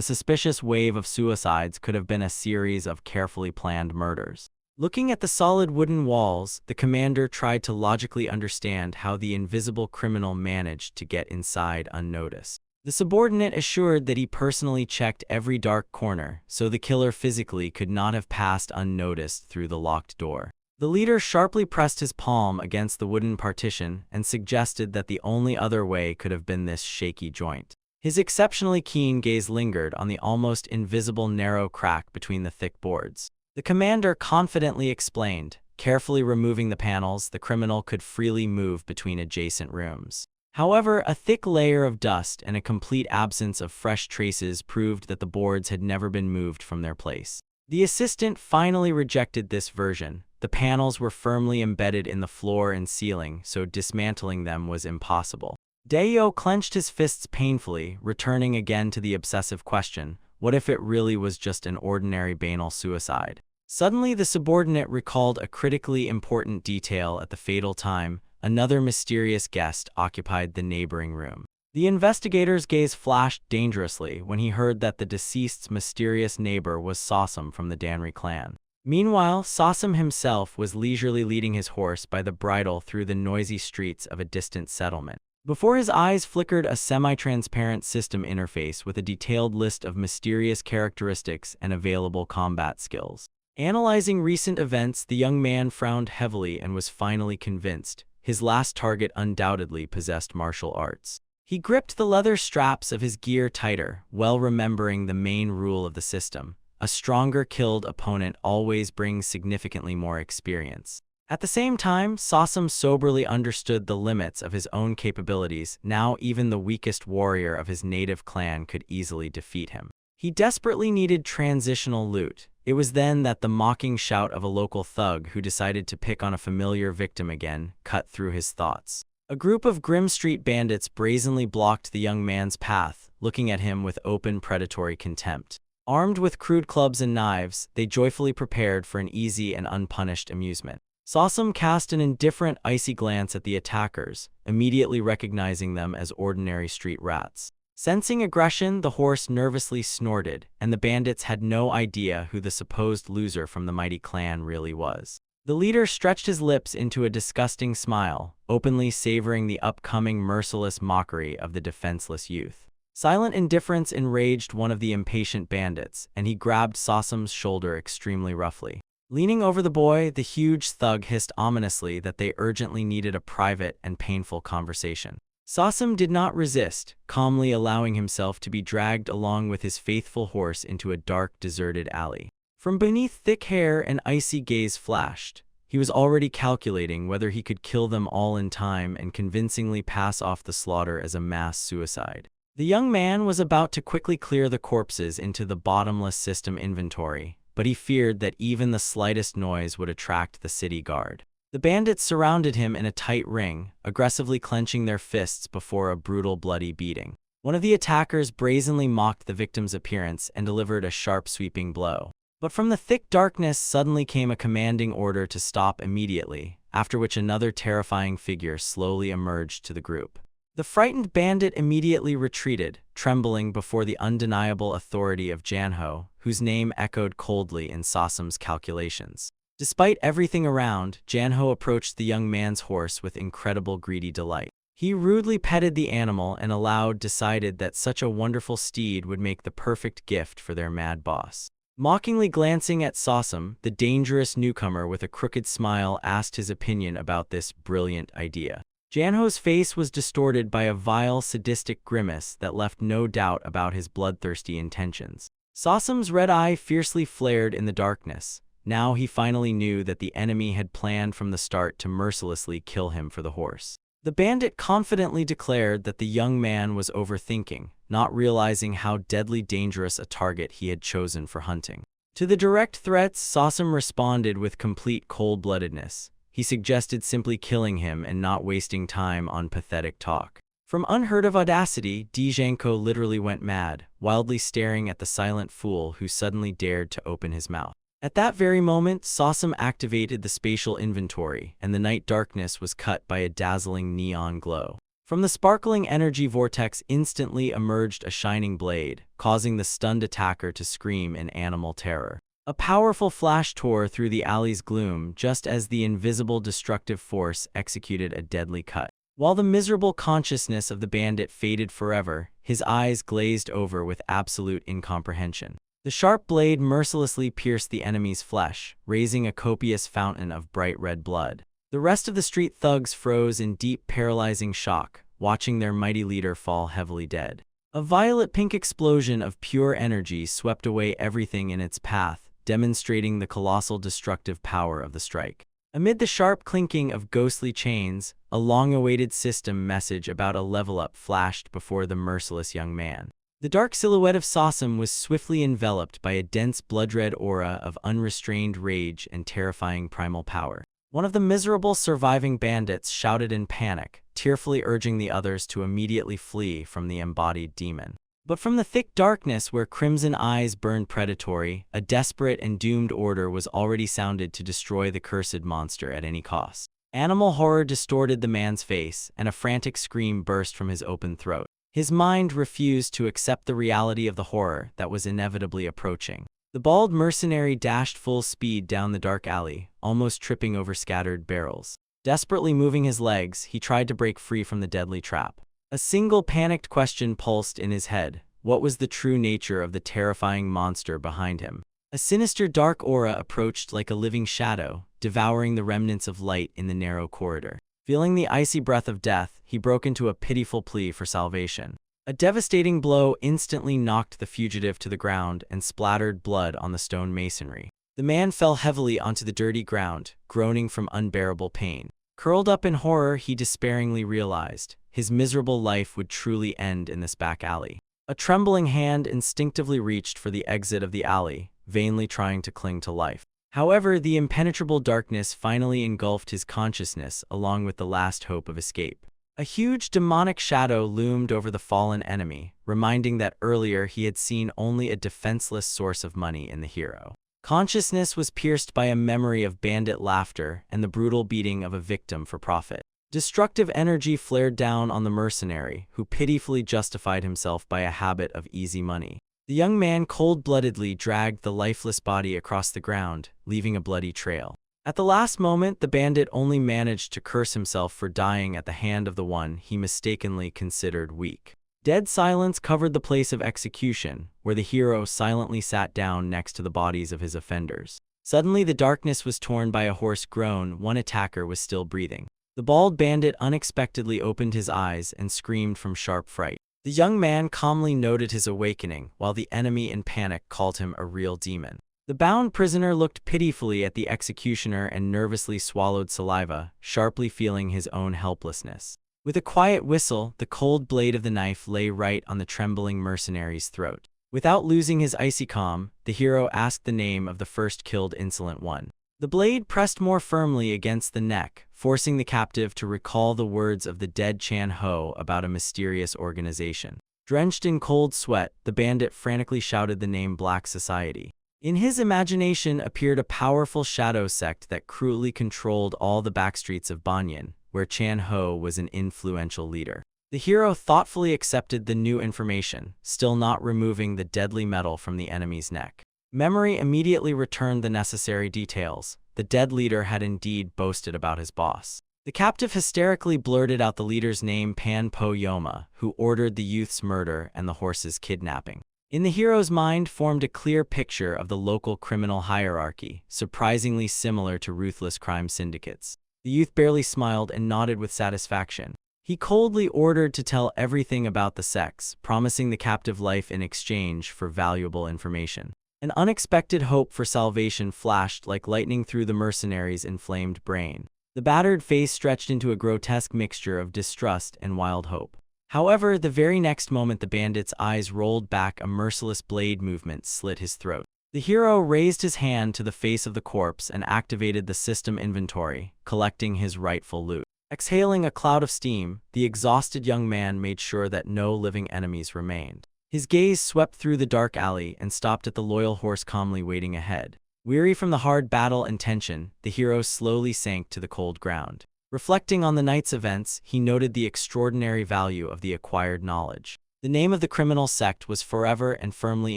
[SPEAKER 1] suspicious wave of suicides could have been a series of carefully planned murders. Looking at the solid wooden walls, the commander tried to logically understand how the invisible criminal managed to get inside unnoticed. The subordinate assured that he personally checked every dark corner, so the killer physically could not have passed unnoticed through the locked door. The leader sharply pressed his palm against the wooden partition and suggested that the only other way could have been this shaky joint. His exceptionally keen gaze lingered on the almost invisible narrow crack between the thick boards. The commander confidently explained, carefully removing the panels, the criminal could freely move between adjacent rooms. However, a thick layer of dust and a complete absence of fresh traces proved that the boards had never been moved from their place. The assistant finally rejected this version. The panels were firmly embedded in the floor and ceiling, so dismantling them was impossible. Daeyo clenched his fists painfully, returning again to the obsessive question, what if it really was just an ordinary banal suicide? Suddenly, the subordinate recalled a critically important detail at the fatal time. Another mysterious guest occupied the neighboring room. The investigator's gaze flashed dangerously when he heard that the deceased's mysterious neighbor was Sosum from the Danri clan. Meanwhile, Sosum himself was leisurely leading his horse by the bridle through the noisy streets of a distant settlement. Before his eyes flickered a semi-transparent system interface with a detailed list of mysterious characteristics and available combat skills. Analyzing recent events, the young man frowned heavily and was finally convinced. His last target undoubtedly possessed martial arts. He gripped the leather straps of his gear tighter, well remembering the main rule of the system. A stronger killed opponent always brings significantly more experience. At the same time, Sosum soberly understood the limits of his own capabilities. Now even the weakest warrior of his native clan could easily defeat him. He desperately needed transitional loot. It was then that the mocking shout of a local thug who decided to pick on a familiar victim again cut through his thoughts. A group of Grim Street bandits brazenly blocked the young man's path, looking at him with open predatory contempt. Armed with crude clubs and knives, they joyfully prepared for an easy and unpunished amusement. Sosum cast an indifferent, icy glance at the attackers, immediately recognizing them as ordinary street rats. Sensing aggression, the horse nervously snorted, and the bandits had no idea who the supposed loser from the mighty clan really was. The leader stretched his lips into a disgusting smile, openly savoring the upcoming merciless mockery of the defenseless youth. Silent indifference enraged one of the impatient bandits, and he grabbed Sosum's shoulder extremely roughly. Leaning over the boy, the huge thug hissed ominously that they urgently needed a private and painful conversation. Sosum did not resist, calmly allowing himself to be dragged along with his faithful horse into a dark, deserted alley. From beneath thick hair, an icy gaze flashed. He was already calculating whether he could kill them all in time and convincingly pass off the slaughter as a mass suicide. The young man was about to quickly clear the corpses into the bottomless system inventory, but he feared that even the slightest noise would attract the city guard. The bandits surrounded him in a tight ring, aggressively clenching their fists before a brutal, bloody beating. One of the attackers brazenly mocked the victim's appearance and delivered a sharp, sweeping blow. But from the thick darkness suddenly came a commanding order to stop immediately, after which another terrifying figure slowly emerged to the group. The frightened bandit immediately retreated, trembling before the undeniable authority of Janho, whose name echoed coldly in Sosum's calculations. Despite everything around, Janho approached the young man's horse with incredible greedy delight. He rudely petted the animal and aloud decided that such a wonderful steed would make the perfect gift for their mad boss. Mockingly glancing at Sosum, the dangerous newcomer with a crooked smile asked his opinion about this brilliant idea. Janho's face was distorted by a vile, sadistic grimace that left no doubt about his bloodthirsty intentions. Sosum's red eye fiercely flared in the darkness. Now he finally knew that the enemy had planned from the start to mercilessly kill him for the horse. The bandit confidently declared that the young man was overthinking, not realizing how deadly dangerous a target he had chosen for hunting. To the direct threats, Sosum responded with complete cold-bloodedness. He suggested simply killing him and not wasting time on pathetic talk. From unheard of audacity, Dzhanko literally went mad, wildly staring at the silent fool who suddenly dared to open his mouth. At that very moment, Sosum activated the spatial inventory, and the night darkness was cut by a dazzling neon glow. From the sparkling energy vortex instantly emerged a shining blade, causing the stunned attacker to scream in animal terror. A powerful flash tore through the alley's gloom just as the invisible destructive force executed a deadly cut. While the miserable consciousness of the bandit faded forever, his eyes glazed over with absolute incomprehension. The sharp blade mercilessly pierced the enemy's flesh, raising a copious fountain of bright red blood. The rest of the street thugs froze in deep, paralyzing shock, watching their mighty leader fall heavily dead. A violet-pink explosion of pure energy swept away everything in its path, demonstrating the colossal destructive power of the strike. Amid the sharp clinking of ghostly chains, a long-awaited system message about a level-up flashed before the merciless young man. The dark silhouette of Sosum was swiftly enveloped by a dense blood-red aura of unrestrained rage and terrifying primal power. One of the miserable surviving bandits shouted in panic, tearfully urging the others to immediately flee from the embodied demon. But from the thick darkness where crimson eyes burned predatory, a desperate and doomed order was already sounded to destroy the cursed monster at any cost. Animal horror distorted the man's face, and a frantic scream burst from his open throat. His mind refused to accept the reality of the horror that was inevitably approaching. The bald mercenary dashed full speed down the dark alley, almost tripping over scattered barrels. Desperately moving his legs, he tried to break free from the deadly trap. A single panicked question pulsed in his head. What was the true nature of the terrifying monster behind him? A sinister dark aura approached like a living shadow, devouring the remnants of light in the narrow corridor. Feeling the icy breath of death, he broke into a pitiful plea for salvation. A devastating blow instantly knocked the fugitive to the ground and splattered blood on the stone masonry. The man fell heavily onto the dirty ground, groaning from unbearable pain. Curled up in horror, he despairingly realized his miserable life would truly end in this back alley. A trembling hand instinctively reached for the exit of the alley, vainly trying to cling to life. However, the impenetrable darkness finally engulfed his consciousness along with the last hope of escape. A huge demonic shadow loomed over the fallen enemy, reminding that earlier he had seen only a defenseless source of money in the hero. Consciousness was pierced by a memory of bandit laughter and the brutal beating of a victim for profit. Destructive energy flared down on the mercenary, who pitifully justified himself by a habit of easy money. The young man cold-bloodedly dragged the lifeless body across the ground, leaving a bloody trail. At the last moment, the bandit only managed to curse himself for dying at the hand of the one he mistakenly considered weak. Dead silence covered the place of execution, where the hero silently sat down next to the bodies of his offenders. Suddenly, the darkness was torn by a hoarse groan. One attacker was still breathing. The bald bandit unexpectedly opened his eyes and screamed from sharp fright. The young man calmly noted his awakening, while the enemy in panic called him a real demon. The bound prisoner looked pitifully at the executioner and nervously swallowed saliva, sharply feeling his own helplessness. With a quiet whistle, the cold blade of the knife lay right on the trembling mercenary's throat. Without losing his icy calm, the hero asked the name of the first killed insolent one. The blade pressed more firmly against the neck, forcing the captive to recall the words of the dead Chan Ho about a mysterious organization. Drenched in cold sweat, the bandit frantically shouted the name Black Society. In his imagination appeared a powerful shadow sect that cruelly controlled all the backstreets of Banyan, where Chan Ho was an influential leader. The hero thoughtfully accepted the new information, still not removing the deadly metal from the enemy's neck. Memory immediately returned the necessary details. The dead leader had indeed boasted about his boss. The captive hysterically blurted out the leader's name, Pan Po Yoma, who ordered the youth's murder and the horse's kidnapping. In the hero's mind formed a clear picture of the local criminal hierarchy, surprisingly similar to ruthless crime syndicates. The youth barely smiled and nodded with satisfaction. He coldly ordered to tell everything about the sects, promising the captive life in exchange for valuable information. An unexpected hope for salvation flashed like lightning through the mercenary's inflamed brain. The battered face stretched into a grotesque mixture of distrust and wild hope. However, the very next moment the bandit's eyes rolled back, a merciless blade movement slit his throat. The hero raised his hand to the face of the corpse and activated the system inventory, collecting his rightful loot. Exhaling a cloud of steam, the exhausted young man made sure that no living enemies remained. His gaze swept through the dark alley and stopped at the loyal horse calmly waiting ahead. Weary from the hard battle and tension, the hero slowly sank to the cold ground. Reflecting on the night's events, he noted the extraordinary value of the acquired knowledge. The name of the criminal sect was forever and firmly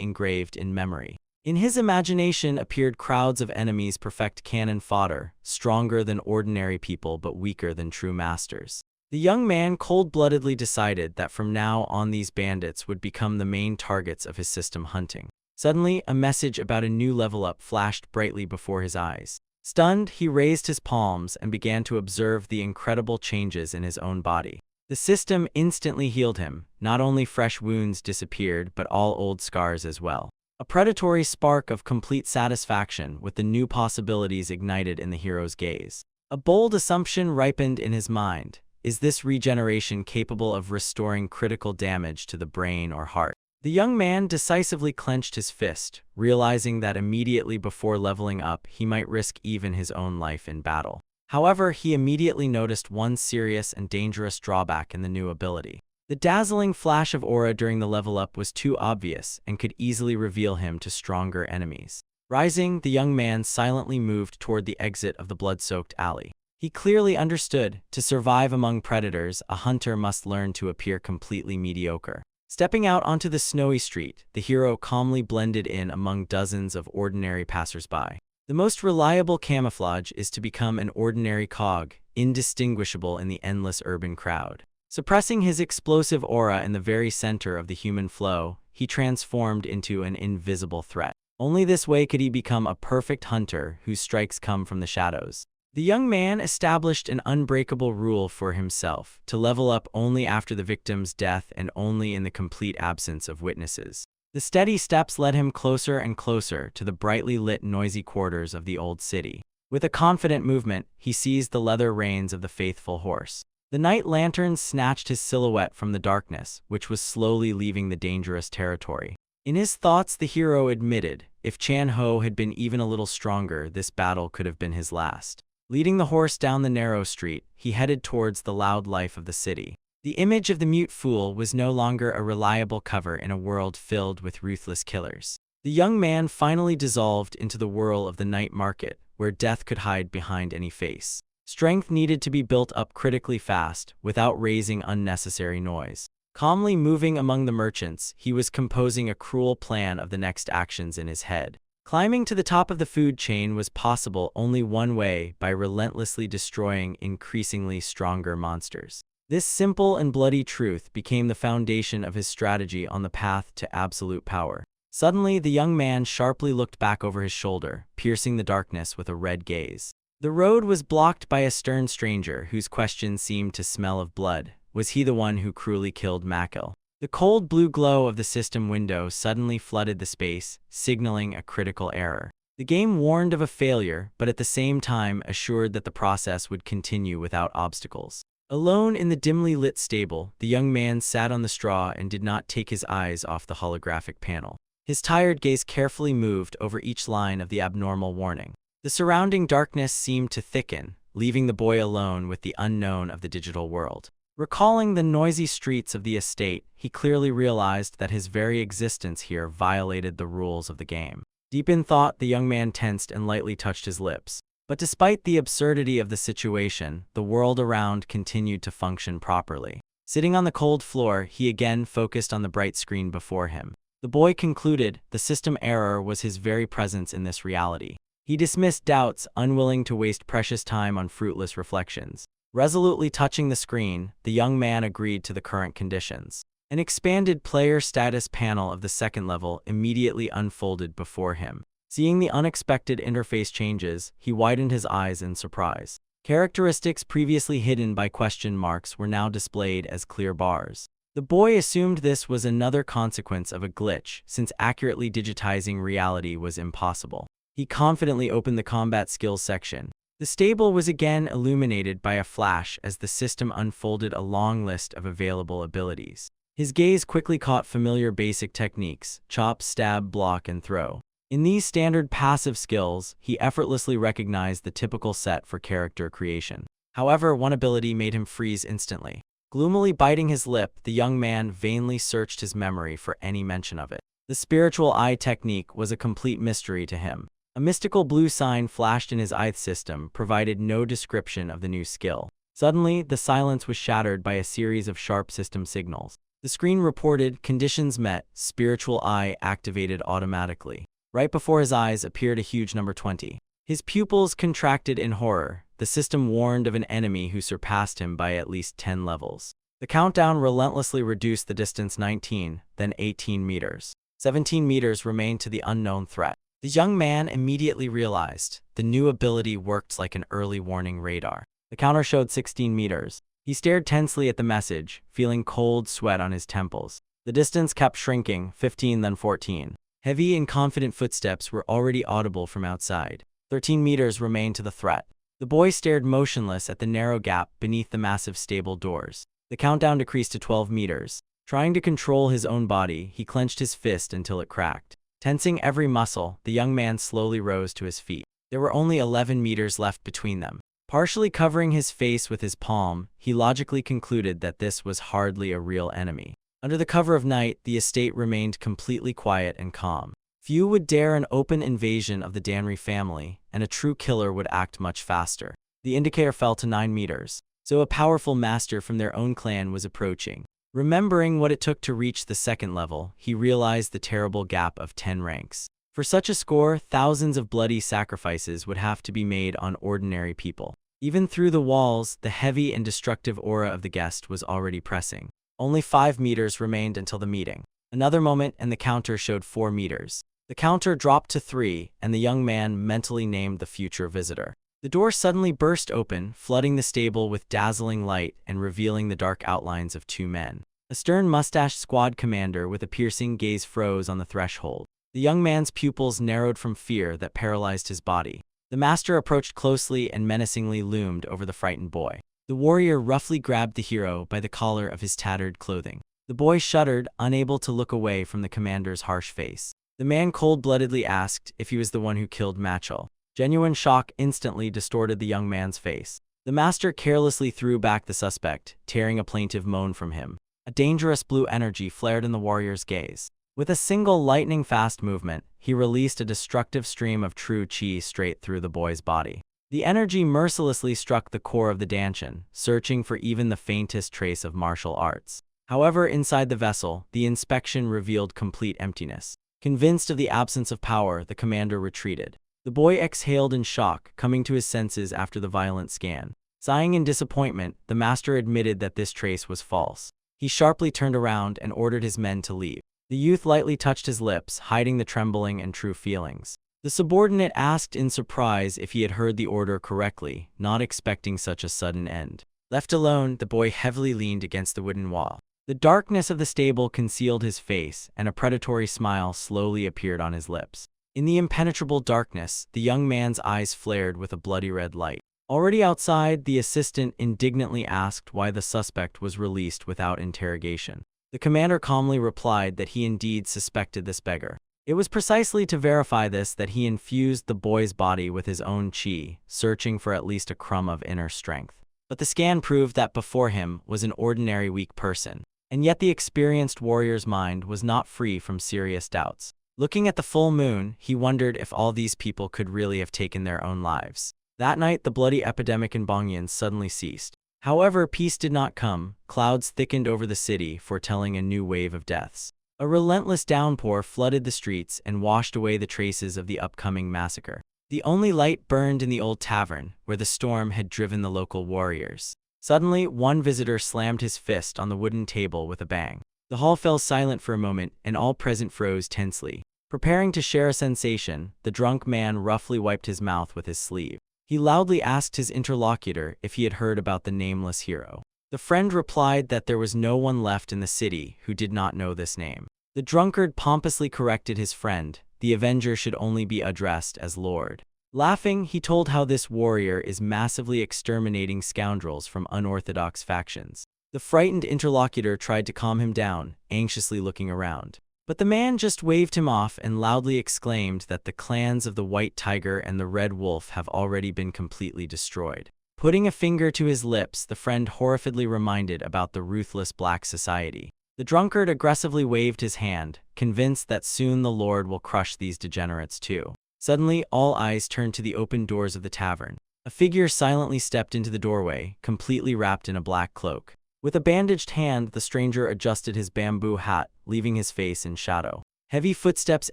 [SPEAKER 1] engraved in memory. In his imagination appeared crowds of enemies perfect cannon fodder, stronger than ordinary people but weaker than true masters. The young man cold-bloodedly decided that from now on these bandits would become the main targets of his system hunting. Suddenly, a message about a new level-up flashed brightly before his eyes. Stunned, he raised his palms and began to observe the incredible changes in his own body. The system instantly healed him. Not only fresh wounds disappeared, but all old scars as well. A predatory spark of complete satisfaction with the new possibilities ignited in the hero's gaze. A bold assumption ripened in his mind. Is this regeneration capable of restoring critical damage to the brain or heart? The young man decisively clenched his fist, realizing that immediately before leveling up he might risk even his own life in battle. However, he immediately noticed one serious and dangerous drawback in the new ability. The dazzling flash of aura during the level up was too obvious and could easily reveal him to stronger enemies. Rising, the young man silently moved toward the exit of the blood-soaked alley. He clearly understood, to survive among predators, a hunter must learn to appear completely mediocre. Stepping out onto the snowy street, the hero calmly blended in among dozens of ordinary passersby. The most reliable camouflage is to become an ordinary cog, indistinguishable in the endless urban crowd. Suppressing his explosive aura in the very center of the human flow, he transformed into an invisible threat. Only this way could he become a perfect hunter whose strikes come from the shadows. The young man established an unbreakable rule for himself, to level up only after the victim's death and only in the complete absence of witnesses. The steady steps led him closer and closer to the brightly lit, noisy quarters of the old city. With a confident movement, he seized the leather reins of the faithful horse. The night lanterns snatched his silhouette from the darkness, which was slowly leaving the dangerous territory. In his thoughts, the hero admitted, if Chan Ho had been even a little stronger, this battle could have been his last. Leading the horse down the narrow street, he headed towards the loud life of the city. The image of the mute fool was no longer a reliable cover in a world filled with ruthless killers. The young man finally dissolved into the whirl of the night market, where death could hide behind any face. Strength needed to be built up critically fast, without raising unnecessary noise. Calmly moving among the merchants, he was composing a cruel plan of the next actions in his head. Climbing to the top of the food chain was possible only one way, by relentlessly destroying increasingly stronger monsters. This simple and bloody truth became the foundation of his strategy on the path to absolute power. Suddenly, the young man sharply looked back over his shoulder, piercing the darkness with a red gaze. The road was blocked by a stern stranger whose question seemed to smell of blood. Was he the one who cruelly killed Makil? The cold blue glow of the system window suddenly flooded the space, signaling a critical error. The game warned of a failure, but at the same time assured that the process would continue without obstacles. Alone in the dimly lit stable, the young man sat on the straw and did not take his eyes off the holographic panel. His tired gaze carefully moved over each line of the abnormal warning. The surrounding darkness seemed to thicken, leaving the boy alone with the unknown of the digital world. Recalling the noisy streets of the estate, he clearly realized that his very existence here violated the rules of the game. Deep in thought, the young man tensed and lightly touched his lips. But despite the absurdity of the situation, the world around continued to function properly. Sitting on the cold floor, he again focused on the bright screen before him. The boy concluded the system error was his very presence in this reality. He dismissed doubts, unwilling to waste precious time on fruitless reflections. Resolutely touching the screen, the young man agreed to the current conditions. An expanded player status panel of the second level immediately unfolded before him. Seeing the unexpected interface changes, he widened his eyes in surprise. Characteristics previously hidden by question marks were now displayed as clear bars. The boy assumed this was another consequence of a glitch, since accurately digitizing reality was impossible. He confidently opened the combat skills section. The stable was again illuminated by a flash as the system unfolded a long list of available abilities. His gaze quickly caught familiar basic techniques: chop, stab, block, and throw. In these standard passive skills, he effortlessly recognized the typical set for character creation. However, one ability made him freeze instantly. Gloomily biting his lip, the young man vainly searched his memory for any mention of it. The spiritual eye technique was a complete mystery to him. A mystical blue sign flashed in his eye system provided no description of the new skill. Suddenly, the silence was shattered by a series of sharp system signals. The screen reported, "Conditions met, spiritual eye activated automatically." Right before his eyes appeared a huge number 20. His pupils contracted in horror. The system warned of an enemy who surpassed him by at least 10 levels. The countdown relentlessly reduced the distance 19, then 18 meters. 17 meters remained to the unknown threat. The young man immediately realized the new ability worked like an early warning radar. The counter showed 16 meters. He stared tensely at the message, feeling cold sweat on his temples. The distance kept shrinking, 15 then 14. Heavy and confident footsteps were already audible from outside. 13 meters remained to the threat. The boy stared motionless at the narrow gap beneath the massive stable doors. The countdown decreased to 12 meters. Trying to control his own body, he clenched his fist until it cracked. Tensing every muscle, the young man slowly rose to his feet. There were only 11 meters left between them. Partially covering his face with his palm, he logically concluded that this was hardly a real enemy. Under the cover of night, the estate remained completely quiet and calm. Few would dare an open invasion of the Danry family, and a true killer would act much faster. The indicator fell to 9 meters, so a powerful master from their own clan was approaching. Remembering what it took to reach the second level, he realized the terrible gap of 10 ranks. For such a score, thousands of bloody sacrifices would have to be made on ordinary people. Even through the walls, the heavy and destructive aura of the guest was already pressing. Only 5 meters remained until the meeting. Another moment and the counter showed 4 meters. The counter dropped to 3, and the young man mentally named the future visitor. The door suddenly burst open, flooding the stable with dazzling light and revealing the dark outlines of 2 men. A stern-mustached squad commander with a piercing gaze froze on the threshold. The young man's pupils narrowed from fear that paralyzed his body. The master approached closely and menacingly loomed over the frightened boy. The warrior roughly grabbed the hero by the collar of his tattered clothing. The boy shuddered, unable to look away from the commander's harsh face. The man cold-bloodedly asked if he was the one who killed Machel. Genuine shock instantly distorted the young man's face. The master carelessly threw back the suspect, tearing a plaintive moan from him. A dangerous blue energy flared in the warrior's gaze. With a single lightning-fast movement, he released a destructive stream of true chi straight through the boy's body. The energy mercilessly struck the core of the Danshin, searching for even the faintest trace of martial arts. However, inside the vessel, the inspection revealed complete emptiness. Convinced of the absence of power, the commander retreated. The boy exhaled in shock, coming to his senses after the violent scan. Sighing in disappointment, the master admitted that this trace was false. He sharply turned around and ordered his men to leave. The youth lightly touched his lips, hiding the trembling and true feelings. The subordinate asked in surprise if he had heard the order correctly, not expecting such a sudden end. Left alone, the boy heavily leaned against the wooden wall. The darkness of the stable concealed his face, and a predatory smile slowly appeared on his lips. In the impenetrable darkness, the young man's eyes flared with a bloody red light. Already outside, the assistant indignantly asked why the suspect was released without interrogation. The commander calmly replied that he indeed suspected this beggar. It was precisely to verify this that he infused the boy's body with his own chi, searching for at least a crumb of inner strength. But the scan proved that before him was an ordinary weak person. And yet the experienced warrior's mind was not free from serious doubts. Looking at the full moon, he wondered if all these people could really have taken their own lives. That night, the bloody epidemic in Bongyan suddenly ceased. However, peace did not come. Clouds thickened over the city, foretelling a new wave of deaths. A relentless downpour flooded the streets and washed away the traces of the upcoming massacre. The only light burned in the old tavern, where the storm had driven the local warriors. Suddenly, one visitor slammed his fist on the wooden table with a bang. The hall fell silent for a moment, and all present froze tensely. Preparing to share a sensation, the drunk man roughly wiped his mouth with his sleeve. He loudly asked his interlocutor if he had heard about the nameless hero. The friend replied that there was no one left in the city who did not know this name. The drunkard pompously corrected his friend. The avenger should only be addressed as Lord. Laughing, he told how this warrior is massively exterminating scoundrels from unorthodox factions. The frightened interlocutor tried to calm him down, anxiously looking around. But the man just waved him off and loudly exclaimed that the clans of the White Tiger and the Red Wolf have already been completely destroyed. Putting a finger to his lips, the friend horrifiedly reminded about the ruthless black society. The drunkard aggressively waved his hand, convinced that soon the Lord will crush these degenerates too. Suddenly, all eyes turned to the open doors of the tavern. A figure silently stepped into the doorway, completely wrapped in a black cloak. With a bandaged hand, the stranger adjusted his bamboo hat, leaving his face in shadow. Heavy footsteps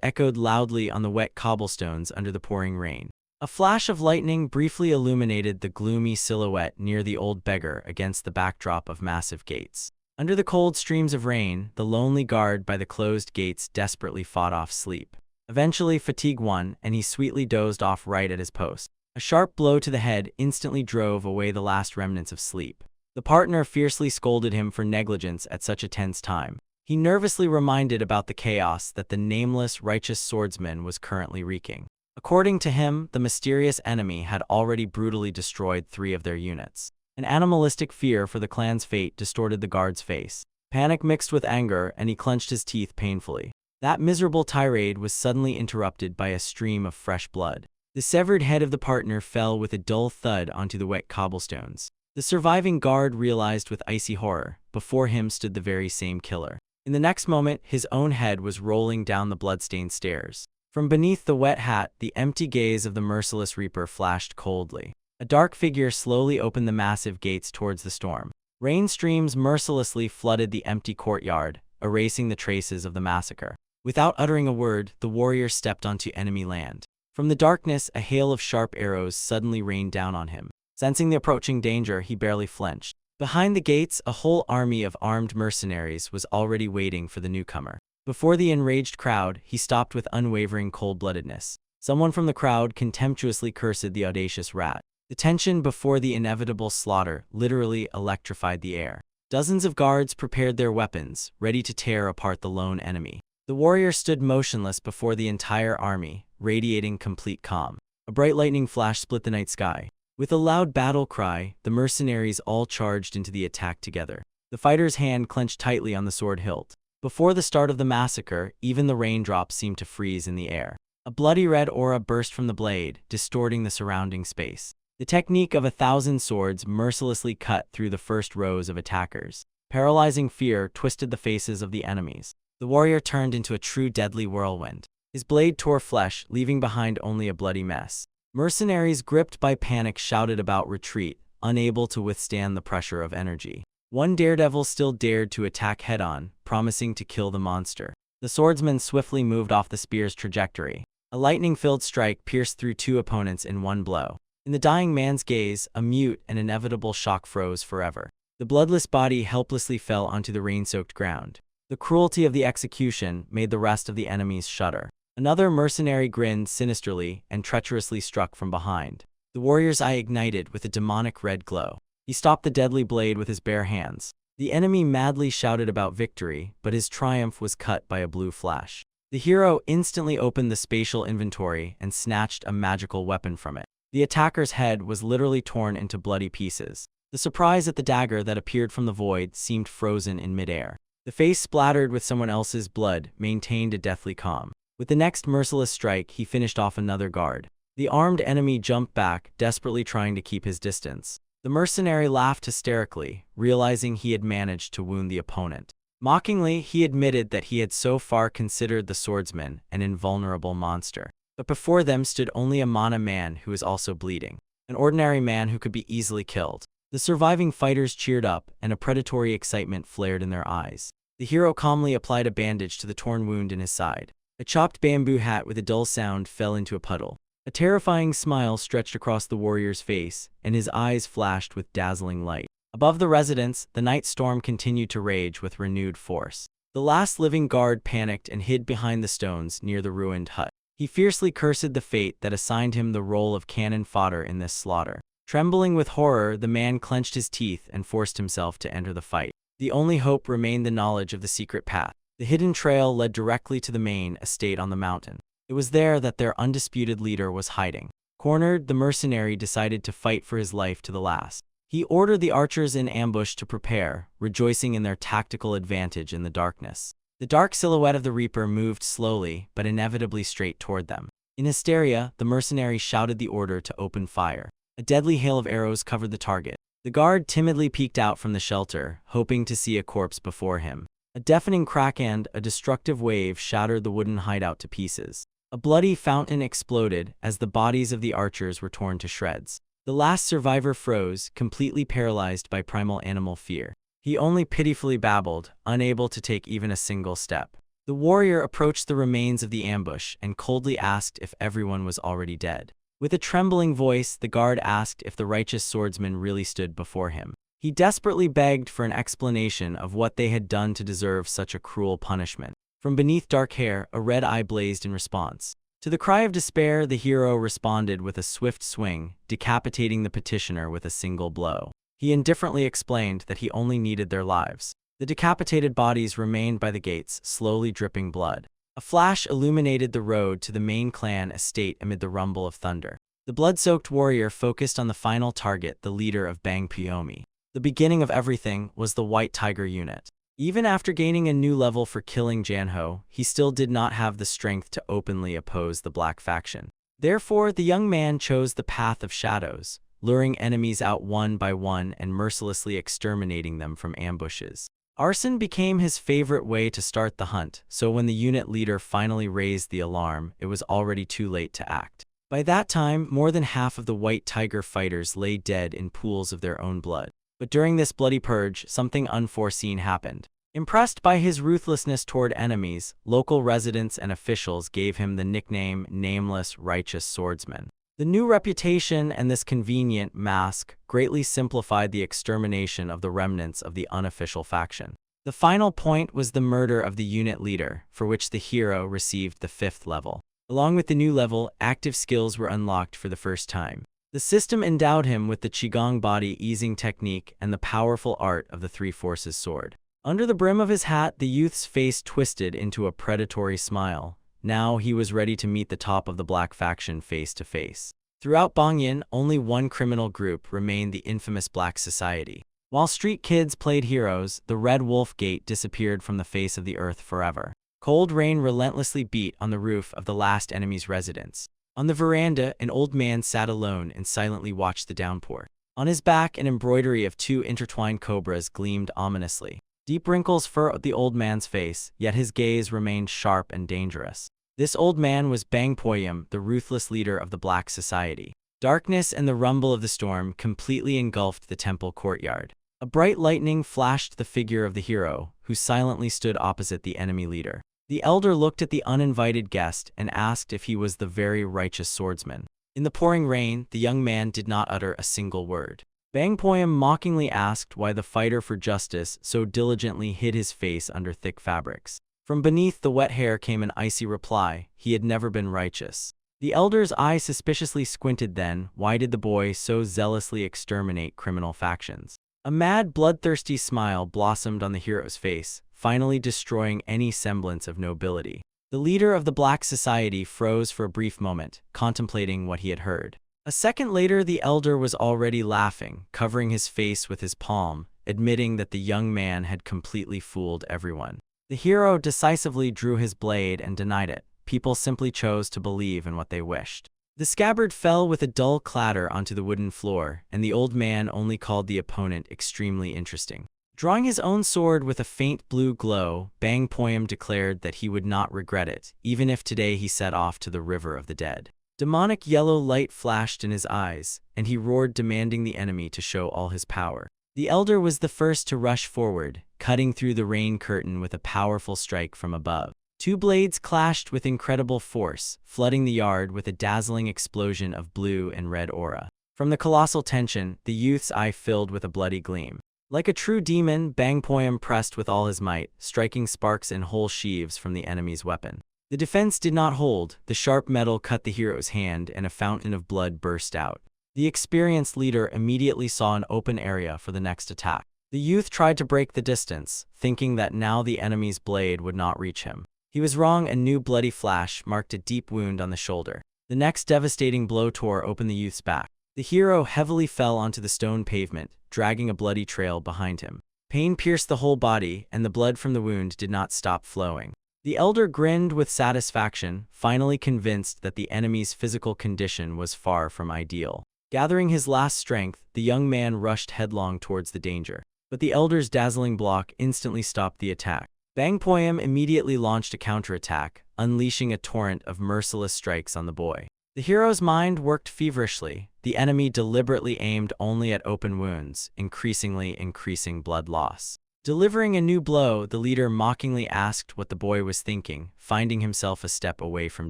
[SPEAKER 1] echoed loudly on the wet cobblestones under the pouring rain. A flash of lightning briefly illuminated the gloomy silhouette near the old beggar against the backdrop of massive gates. Under the cold streams of rain, the lonely guard by the closed gates desperately fought off sleep. Eventually, fatigue won, and he sweetly dozed off right at his post. A sharp blow to the head instantly drove away the last remnants of sleep. The partner fiercely scolded him for negligence at such a tense time. He nervously reminded about the chaos that the nameless, righteous swordsman was currently wreaking. According to him, the mysterious enemy had already brutally destroyed 3 of their units. An animalistic fear for the clan's fate distorted the guard's face. Panic mixed with anger, and he clenched his teeth painfully. That miserable tirade was suddenly interrupted by a stream of fresh blood. The severed head of the partner fell with a dull thud onto the wet cobblestones. The surviving guard realized with icy horror, before him stood the very same killer. In the next moment, his own head was rolling down the bloodstained stairs. From beneath the wet hat, the empty gaze of the merciless reaper flashed coldly. A dark figure slowly opened the massive gates towards the storm. Rain streams mercilessly flooded the empty courtyard, erasing the traces of the massacre. Without uttering a word, the warrior stepped onto enemy land. From the darkness, a hail of sharp arrows suddenly rained down on him. Sensing the approaching danger, he barely flinched. Behind the gates, a whole army of armed mercenaries was already waiting for the newcomer. Before the enraged crowd, he stopped with unwavering cold-bloodedness. Someone from the crowd contemptuously cursed the audacious rat. The tension before the inevitable slaughter literally electrified the air. Dozens of guards prepared their weapons, ready to tear apart the lone enemy. The warrior stood motionless before the entire army, radiating complete calm. A bright lightning flash split the night sky. With a loud battle cry, the mercenaries all charged into the attack together. The fighter's hand clenched tightly on the sword hilt. Before the start of the massacre, even the raindrops seemed to freeze in the air. A bloody red aura burst from the blade, distorting the surrounding space. The technique of 1,000 swords mercilessly cut through the first rows of attackers. Paralyzing fear twisted the faces of the enemies. The warrior turned into a true deadly whirlwind. His blade tore flesh, leaving behind only a bloody mess. Mercenaries gripped by panic shouted about retreat, unable to withstand the pressure of energy. One daredevil still dared to attack head-on, promising to kill the monster. The swordsman swiftly moved off the spear's trajectory. A lightning-filled strike pierced through 2 opponents in one blow. In the dying man's gaze, a mute and inevitable shock froze forever. The bloodless body helplessly fell onto the rain-soaked ground. The cruelty of the execution made the rest of the enemies shudder. Another mercenary grinned sinisterly and treacherously struck from behind. The warrior's eye ignited with a demonic red glow. He stopped the deadly blade with his bare hands. The enemy madly shouted about victory, but his triumph was cut by a blue flash. The hero instantly opened the spatial inventory and snatched a magical weapon from it. The attacker's head was literally torn into bloody pieces. The surprise at the dagger that appeared from the void seemed frozen in midair. The face splattered with someone else's blood maintained a deathly calm. With the next merciless strike, he finished off another guard. The armed enemy jumped back, desperately trying to keep his distance. The mercenary laughed hysterically, realizing he had managed to wound the opponent. Mockingly, he admitted that he had so far considered the swordsman an invulnerable monster. But before them stood only a mana man who was also bleeding. An ordinary man who could be easily killed. The surviving fighters cheered up, and a predatory excitement flared in their eyes. The hero calmly applied a bandage to the torn wound in his side. A chopped bamboo hat with a dull sound fell into a puddle. A terrifying smile stretched across the warrior's face, and his eyes flashed with dazzling light. Above the residence, the night storm continued to rage with renewed force. The last living guard panicked and hid behind the stones near the ruined hut. He fiercely cursed the fate that assigned him the role of cannon fodder in this slaughter. Trembling with horror, the man clenched his teeth and forced himself to enter the fight. The only hope remained the knowledge of the secret path. The hidden trail led directly to the main estate on the mountain. It was there that their undisputed leader was hiding. Cornered, the mercenary decided to fight for his life to the last. He ordered the archers in ambush to prepare, rejoicing in their tactical advantage in the darkness. The dark silhouette of the Reaper moved slowly, but inevitably straight toward them. In hysteria, the mercenary shouted the order to open fire. A deadly hail of arrows covered the target. The guard timidly peeked out from the shelter, hoping to see a corpse before him. A deafening crack and a destructive wave shattered the wooden hideout to pieces. A bloody fountain exploded as the bodies of the archers were torn to shreds. The last survivor froze, completely paralyzed by primal animal fear. He only pitifully babbled, unable to take even a single step. The warrior approached the remains of the ambush and coldly asked if everyone was already dead. With a trembling voice, the guard asked if the righteous swordsman really stood before him. He desperately begged for an explanation of what they had done to deserve such a cruel punishment. From beneath dark hair, a red eye blazed in response. To the cry of despair, the hero responded with a swift swing, decapitating the petitioner with a single blow. He indifferently explained that he only needed their lives. The decapitated bodies remained by the gates, slowly dripping blood. A flash illuminated the road to the main clan estate amid the rumble of thunder. The blood-soaked warrior focused on the final target, the leader of Bang Pyomi. The beginning of everything was the White Tiger unit. Even after gaining a new level for killing Janho, he still did not have the strength to openly oppose the Black faction. Therefore, the young man chose the path of shadows, luring enemies out one by one and mercilessly exterminating them from ambushes. Arson became his favorite way to start the hunt, so when the unit leader finally raised the alarm, it was already too late to act. By that time, more than half of the White Tiger fighters lay dead in pools of their own blood. But during this bloody purge, something unforeseen happened. Impressed by his ruthlessness toward enemies, local residents and officials gave him the nickname Nameless Righteous Swordsman. The new reputation and this convenient mask greatly simplified the extermination of the remnants of the unofficial faction. The final point was the murder of the unit leader, for which the hero received the 5th level. Along with the new level, active skills were unlocked for the first time. The system endowed him with the Qigong body easing technique and the powerful art of the Three Forces sword. Under the brim of his hat, the youth's face twisted into a predatory smile. Now he was ready to meet the top of the Black faction face to face. Throughout Bangyan, only one criminal group remained, the infamous Black Society. While street kids played heroes, the Red Wolf Gate disappeared from the face of the earth forever. Cold rain relentlessly beat on the roof of the last enemy's residence. On the veranda, an old man sat alone and silently watched the downpour. On his back, an embroidery of 2 intertwined cobras gleamed ominously. Deep wrinkles furrowed the old man's face, yet his gaze remained sharp and dangerous. This old man was Bang Poyam, the ruthless leader of the Black Society. Darkness and the rumble of the storm completely engulfed the temple courtyard. A bright lightning flashed the figure of the hero, who silently stood opposite the enemy leader. The elder looked at the uninvited guest and asked if he was the very righteous swordsman. In the pouring rain, the young man did not utter a single word. Bang Poyam mockingly asked why the fighter for justice so diligently hid his face under thick fabrics. From beneath the wet hair came an icy reply: he had never been righteous. The elder's eye suspiciously squinted. Then, why did the boy so zealously exterminate criminal factions? A mad, bloodthirsty smile blossomed on the hero's face, finally destroying any semblance of nobility. The leader of the Black Society froze for a brief moment, contemplating what he had heard. A second later, the elder was already laughing, covering his face with his palm, admitting that the young man had completely fooled everyone. The hero decisively drew his blade and denied it. People simply chose to believe in what they wished. The scabbard fell with a dull clatter onto the wooden floor, and the old man only called the opponent extremely interesting. Drawing his own sword with a faint blue glow, Bang Poyam declared that he would not regret it, even if today he set off to the river of the dead. Demonic yellow light flashed in his eyes, and he roared, demanding the enemy to show all his power. The elder was the first to rush forward, cutting through the rain curtain with a powerful strike from above. 2 blades clashed with incredible force, flooding the yard with a dazzling explosion of blue and red aura. From the colossal tension, the youth's eye filled with a bloody gleam. Like a true demon, Bang Poyam pressed with all his might, striking sparks and whole sheaves from the enemy's weapon. The defense did not hold. The sharp metal cut the hero's hand, and a fountain of blood burst out. The experienced leader immediately saw an open area for the next attack. The youth tried to break the distance, thinking that now the enemy's blade would not reach him. He was wrong. A new bloody flash marked a deep wound on the shoulder. The next devastating blow tore open the youth's back. The hero heavily fell onto the stone pavement, dragging a bloody trail behind him. Pain pierced the whole body, and the blood from the wound did not stop flowing. The elder grinned with satisfaction, finally convinced that the enemy's physical condition was far from ideal. Gathering his last strength, the young man rushed headlong towards the danger. But the elder's dazzling block instantly stopped the attack. Bang Poyam immediately launched a counterattack, unleashing a torrent of merciless strikes on the boy. The hero's mind worked feverishly. The enemy deliberately aimed only at open wounds, increasing blood loss. Delivering a new blow, the leader mockingly asked what the boy was thinking, finding himself a step away from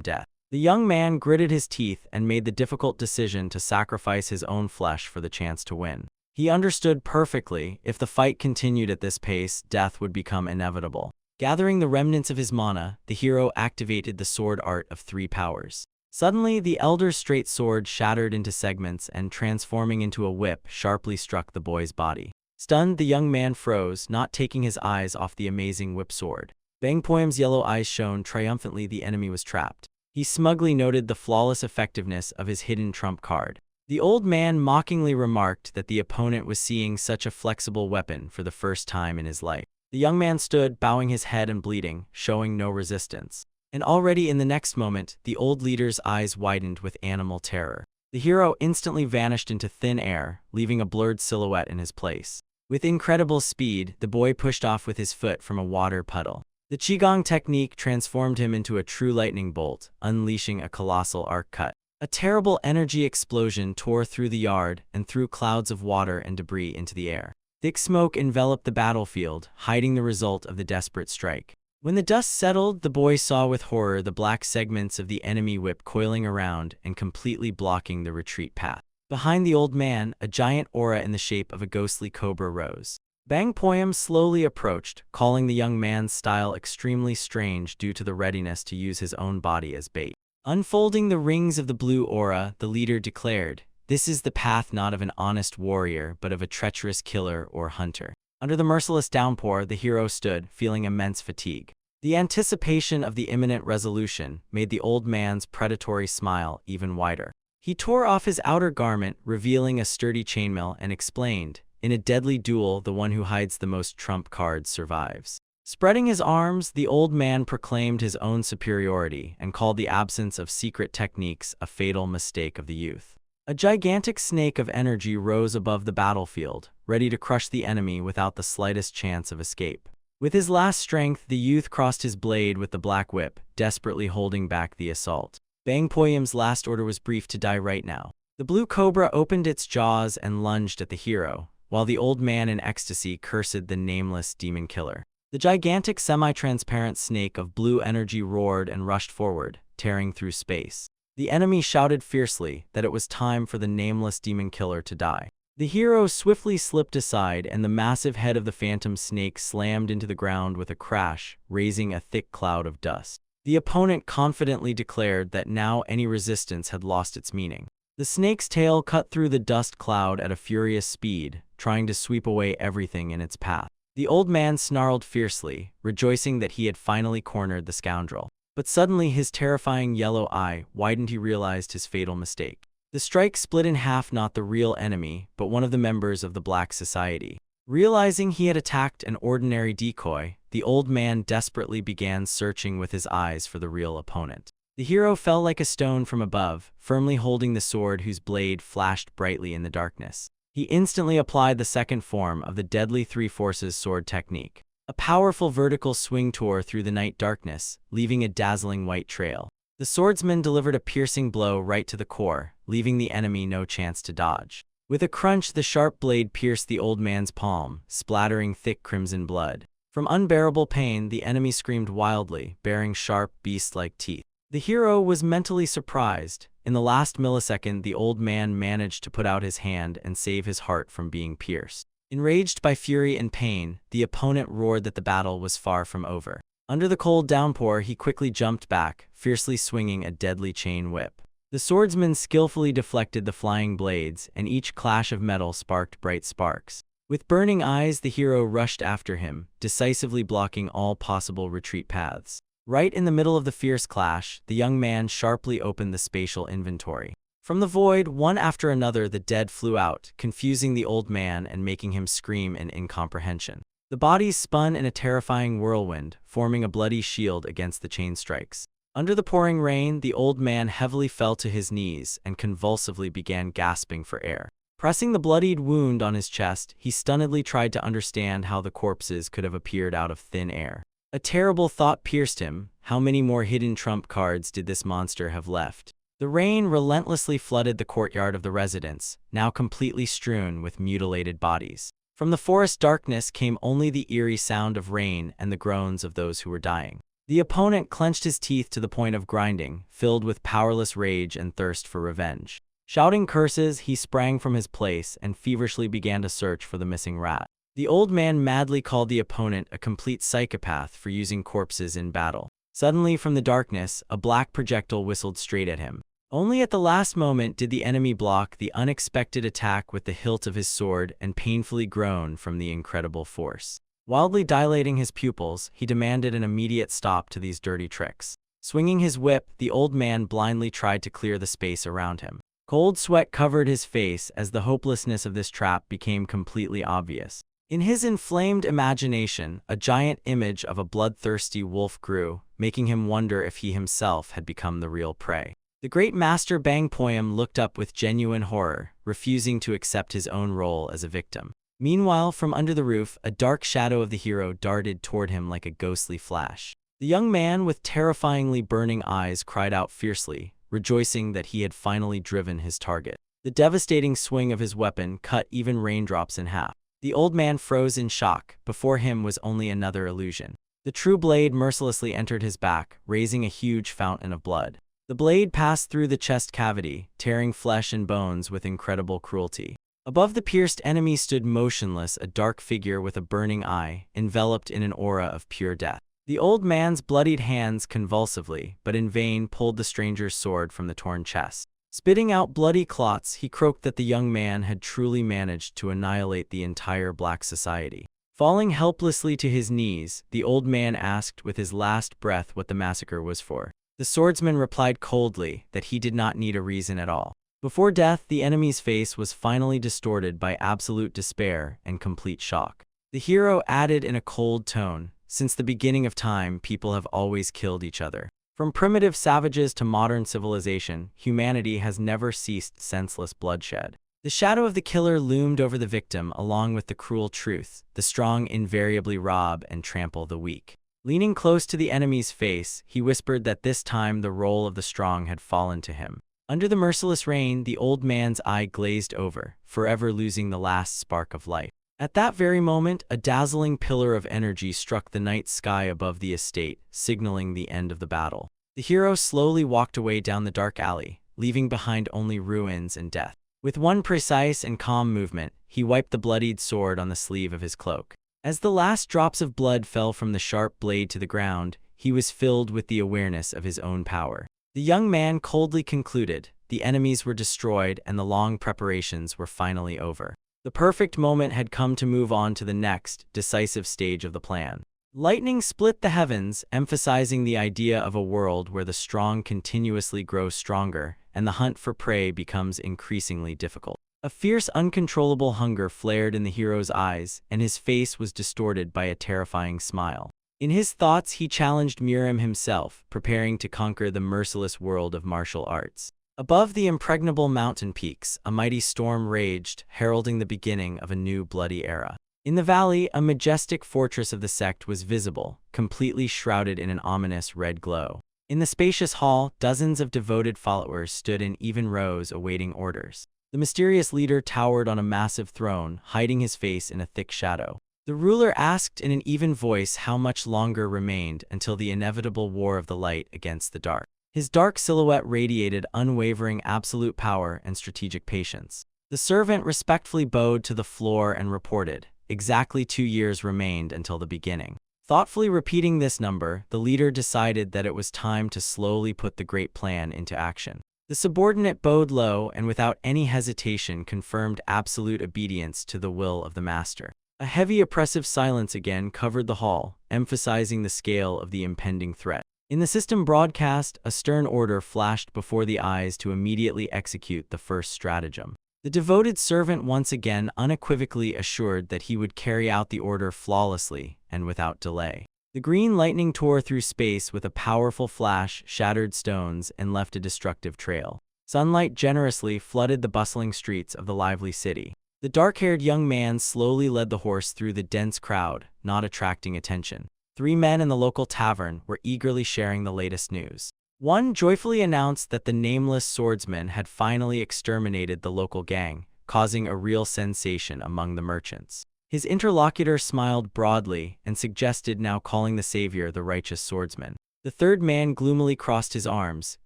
[SPEAKER 1] death. The young man gritted his teeth and made the difficult decision to sacrifice his own flesh for the chance to win. He understood perfectly, if the fight continued at this pace, death would become inevitable. Gathering the remnants of his mana, the hero activated the sword art of 3 powers. Suddenly, the elder's straight sword shattered into segments and, transforming into a whip, sharply struck the boy's body. Stunned, the young man froze, not taking his eyes off the amazing whip sword. Bang Poyam's yellow eyes shone triumphantly. The enemy was trapped. He smugly noted the flawless effectiveness of his hidden trump card. The old man mockingly remarked that the opponent was seeing such a flexible weapon for the first time in his life. The young man stood, bowing his head and bleeding, showing no resistance. And already in the next moment, the old leader's eyes widened with animal terror. The hero instantly vanished into thin air, leaving a blurred silhouette in his place. With incredible speed, the boy pushed off with his foot from a water puddle. The Qigong technique transformed him into a true lightning bolt, unleashing a colossal arc cut. A terrible energy explosion tore through the yard and threw clouds of water and debris into the air. Thick smoke enveloped the battlefield, hiding the result of the desperate strike. When the dust settled, the boy saw with horror the black segments of the enemy whip coiling around and completely blocking the retreat path. Behind the old man, a giant aura in the shape of a ghostly cobra rose. Bang Poyam slowly approached, calling the young man's style extremely strange due to the readiness to use his own body as bait. Unfolding the rings of the blue aura, the leader declared, "This is the path not of an honest warrior, but of a treacherous killer or hunter." Under the merciless downpour, the hero stood, feeling immense fatigue. The anticipation of the imminent resolution made the old man's predatory smile even wider. He tore off his outer garment, revealing a sturdy chainmail, and explained, "In a deadly duel, the one who hides the most trump cards survives." Spreading his arms, the old man proclaimed his own superiority and called the absence of secret techniques a fatal mistake of the youth. A gigantic snake of energy rose above the battlefield, ready to crush the enemy without the slightest chance of escape. With his last strength, the youth crossed his blade with the black whip, desperately holding back the assault. Bang Poyam's last order was brief: to die right now. The blue cobra opened its jaws and lunged at the hero, while the old man in ecstasy cursed the nameless demon killer. The gigantic semi-transparent snake of blue energy roared and rushed forward, tearing through space. The enemy shouted fiercely that it was time for the nameless demon killer to die. The hero swiftly slipped aside, and the massive head of the phantom snake slammed into the ground with a crash, raising a thick cloud of dust. The opponent confidently declared that now any resistance had lost its meaning. The snake's tail cut through the dust cloud at a furious speed, trying to sweep away everything in its path. The old man snarled fiercely, rejoicing that he had finally cornered the scoundrel. But suddenly his terrifying yellow eye widened. He realized his fatal mistake. The strike split in half not the real enemy, but one of the members of the Black Society. Realizing he had attacked an ordinary decoy, the old man desperately began searching with his eyes for the real opponent. The hero fell like a stone from above, firmly holding the sword whose blade flashed brightly in the darkness. He instantly applied the second form of the deadly Three Forces sword technique. A powerful vertical swing tore through the night darkness, leaving a dazzling white trail. The swordsman delivered a piercing blow right to the core, leaving the enemy no chance to dodge. With a crunch, the sharp blade pierced the old man's palm, splattering thick crimson blood. From unbearable pain, the enemy screamed wildly, bearing sharp, beast-like teeth. The hero was mentally surprised. In the last millisecond, the old man managed to put out his hand and save his heart from being pierced. Enraged by fury and pain, the opponent roared that the battle was far from over. Under the cold downpour, he quickly jumped back, fiercely swinging a deadly chain whip. The swordsman skillfully deflected the flying blades, and each clash of metal sparked bright sparks. With burning eyes, the hero rushed after him, decisively blocking all possible retreat paths. Right in the middle of the fierce clash, the young man sharply opened the spatial inventory. From the void, one after another, the dead flew out, confusing the old man and making him scream in incomprehension. The bodies spun in a terrifying whirlwind, forming a bloody shield against the chain strikes. Under the pouring rain, the old man heavily fell to his knees and convulsively began gasping for air. Pressing the bloodied wound on his chest, he stunnedly tried to understand how the corpses could have appeared out of thin air. A terrible thought pierced him. How many more hidden trump cards did this monster have left? The rain relentlessly flooded the courtyard of the residence, now completely strewn with mutilated bodies. From the forest darkness came only the eerie sound of rain and the groans of those who were dying. The opponent clenched his teeth to the point of grinding, filled with powerless rage and thirst for revenge. Shouting curses, he sprang from his place and feverishly began to search for the missing rat. The old man madly called the opponent a complete psychopath for using corpses in battle. Suddenly, from the darkness, a black projectile whistled straight at him. Only at the last moment did the enemy block the unexpected attack with the hilt of his sword and painfully groan from the incredible force. Wildly dilating his pupils, he demanded an immediate stop to these dirty tricks. Swinging his whip, the old man blindly tried to clear the space around him. Cold sweat covered his face as the hopelessness of this trap became completely obvious. In his inflamed imagination, a giant image of a bloodthirsty wolf grew, making him wonder if he himself had become the real prey. The great master Bang Poyam looked up with genuine horror, refusing to accept his own role as a victim. Meanwhile, from under the roof, a dark shadow of the hero darted toward him like a ghostly flash. The young man with terrifyingly burning eyes cried out fiercely, rejoicing that he had finally driven his target. The devastating swing of his weapon cut even raindrops in half. The old man froze in shock. Before him was only another illusion. The true blade mercilessly entered his back, raising a huge fountain of blood. The blade passed through the chest cavity, tearing flesh and bones with incredible cruelty. Above the pierced enemy stood motionless a dark figure with a burning eye, enveloped in an aura of pure death. The old man's bloodied hands convulsively, but in vain, pulled the stranger's sword from the torn chest. Spitting out bloody clots, he croaked that the young man had truly managed to annihilate the entire black society. Falling helplessly to his knees, the old man asked with his last breath what the massacre was for. The swordsman replied coldly that he did not need a reason at all. Before death, the enemy's face was finally distorted by absolute despair and complete shock. The hero added in a cold tone, "Since the beginning of time, people have always killed each other. From primitive savages to modern civilization, humanity has never ceased senseless bloodshed." The shadow of the killer loomed over the victim along with the cruel truth: the strong invariably rob and trample the weak. Leaning close to the enemy's face, he whispered that this time the role of the strong had fallen to him. Under the merciless rain, the old man's eye glazed over, forever losing the last spark of life. At that very moment, a dazzling pillar of energy struck the night sky above the estate, signaling the end of the battle. The hero slowly walked away down the dark alley, leaving behind only ruins and death. With one precise and calm movement, he wiped the bloodied sword on the sleeve of his cloak. As the last drops of blood fell from the sharp blade to the ground, he was filled with the awareness of his own power. The young man coldly concluded, the enemies were destroyed and the long preparations were finally over. The perfect moment had come to move on to the next, decisive stage of the plan. Lightning split the heavens, emphasizing the idea of a world where the strong continuously grow stronger and the hunt for prey becomes increasingly difficult. A fierce, uncontrollable hunger flared in the hero's eyes, and his face was distorted by a terrifying smile. In his thoughts, he challenged Murim himself, preparing to conquer the merciless world of martial arts. Above the impregnable mountain peaks, a mighty storm raged, heralding the beginning of a new bloody era. In the valley, a majestic fortress of the sect was visible, completely shrouded in an ominous red glow. In the spacious hall, dozens of devoted followers stood in even rows awaiting orders. The mysterious leader towered on a massive throne, hiding his face in a thick shadow. The ruler asked in an even voice how much longer remained until the inevitable war of the light against the dark. His dark silhouette radiated unwavering absolute power and strategic patience. The servant respectfully bowed to the floor and reported, exactly 2 years remained until the beginning. Thoughtfully repeating this number, the leader decided that it was time to slowly put the great plan into action. The subordinate bowed low and without any hesitation confirmed absolute obedience to the will of the master. A heavy oppressive silence again covered the hall, emphasizing the scale of the impending threat. In the system broadcast, a stern order flashed before the eyes to immediately execute the first stratagem. The devoted servant once again unequivocally assured that he would carry out the order flawlessly and without delay. The green lightning tore through space with a powerful flash, shattered stones, and left a destructive trail. Sunlight generously flooded the bustling streets of the lively city. The dark-haired young man slowly led the horse through the dense crowd, not attracting attention. 3 men in the local tavern were eagerly sharing the latest news. One joyfully announced that the nameless swordsman had finally exterminated the local gang, causing a real sensation among the merchants. His interlocutor smiled broadly and suggested now calling the savior the righteous swordsman. The third man gloomily crossed his arms,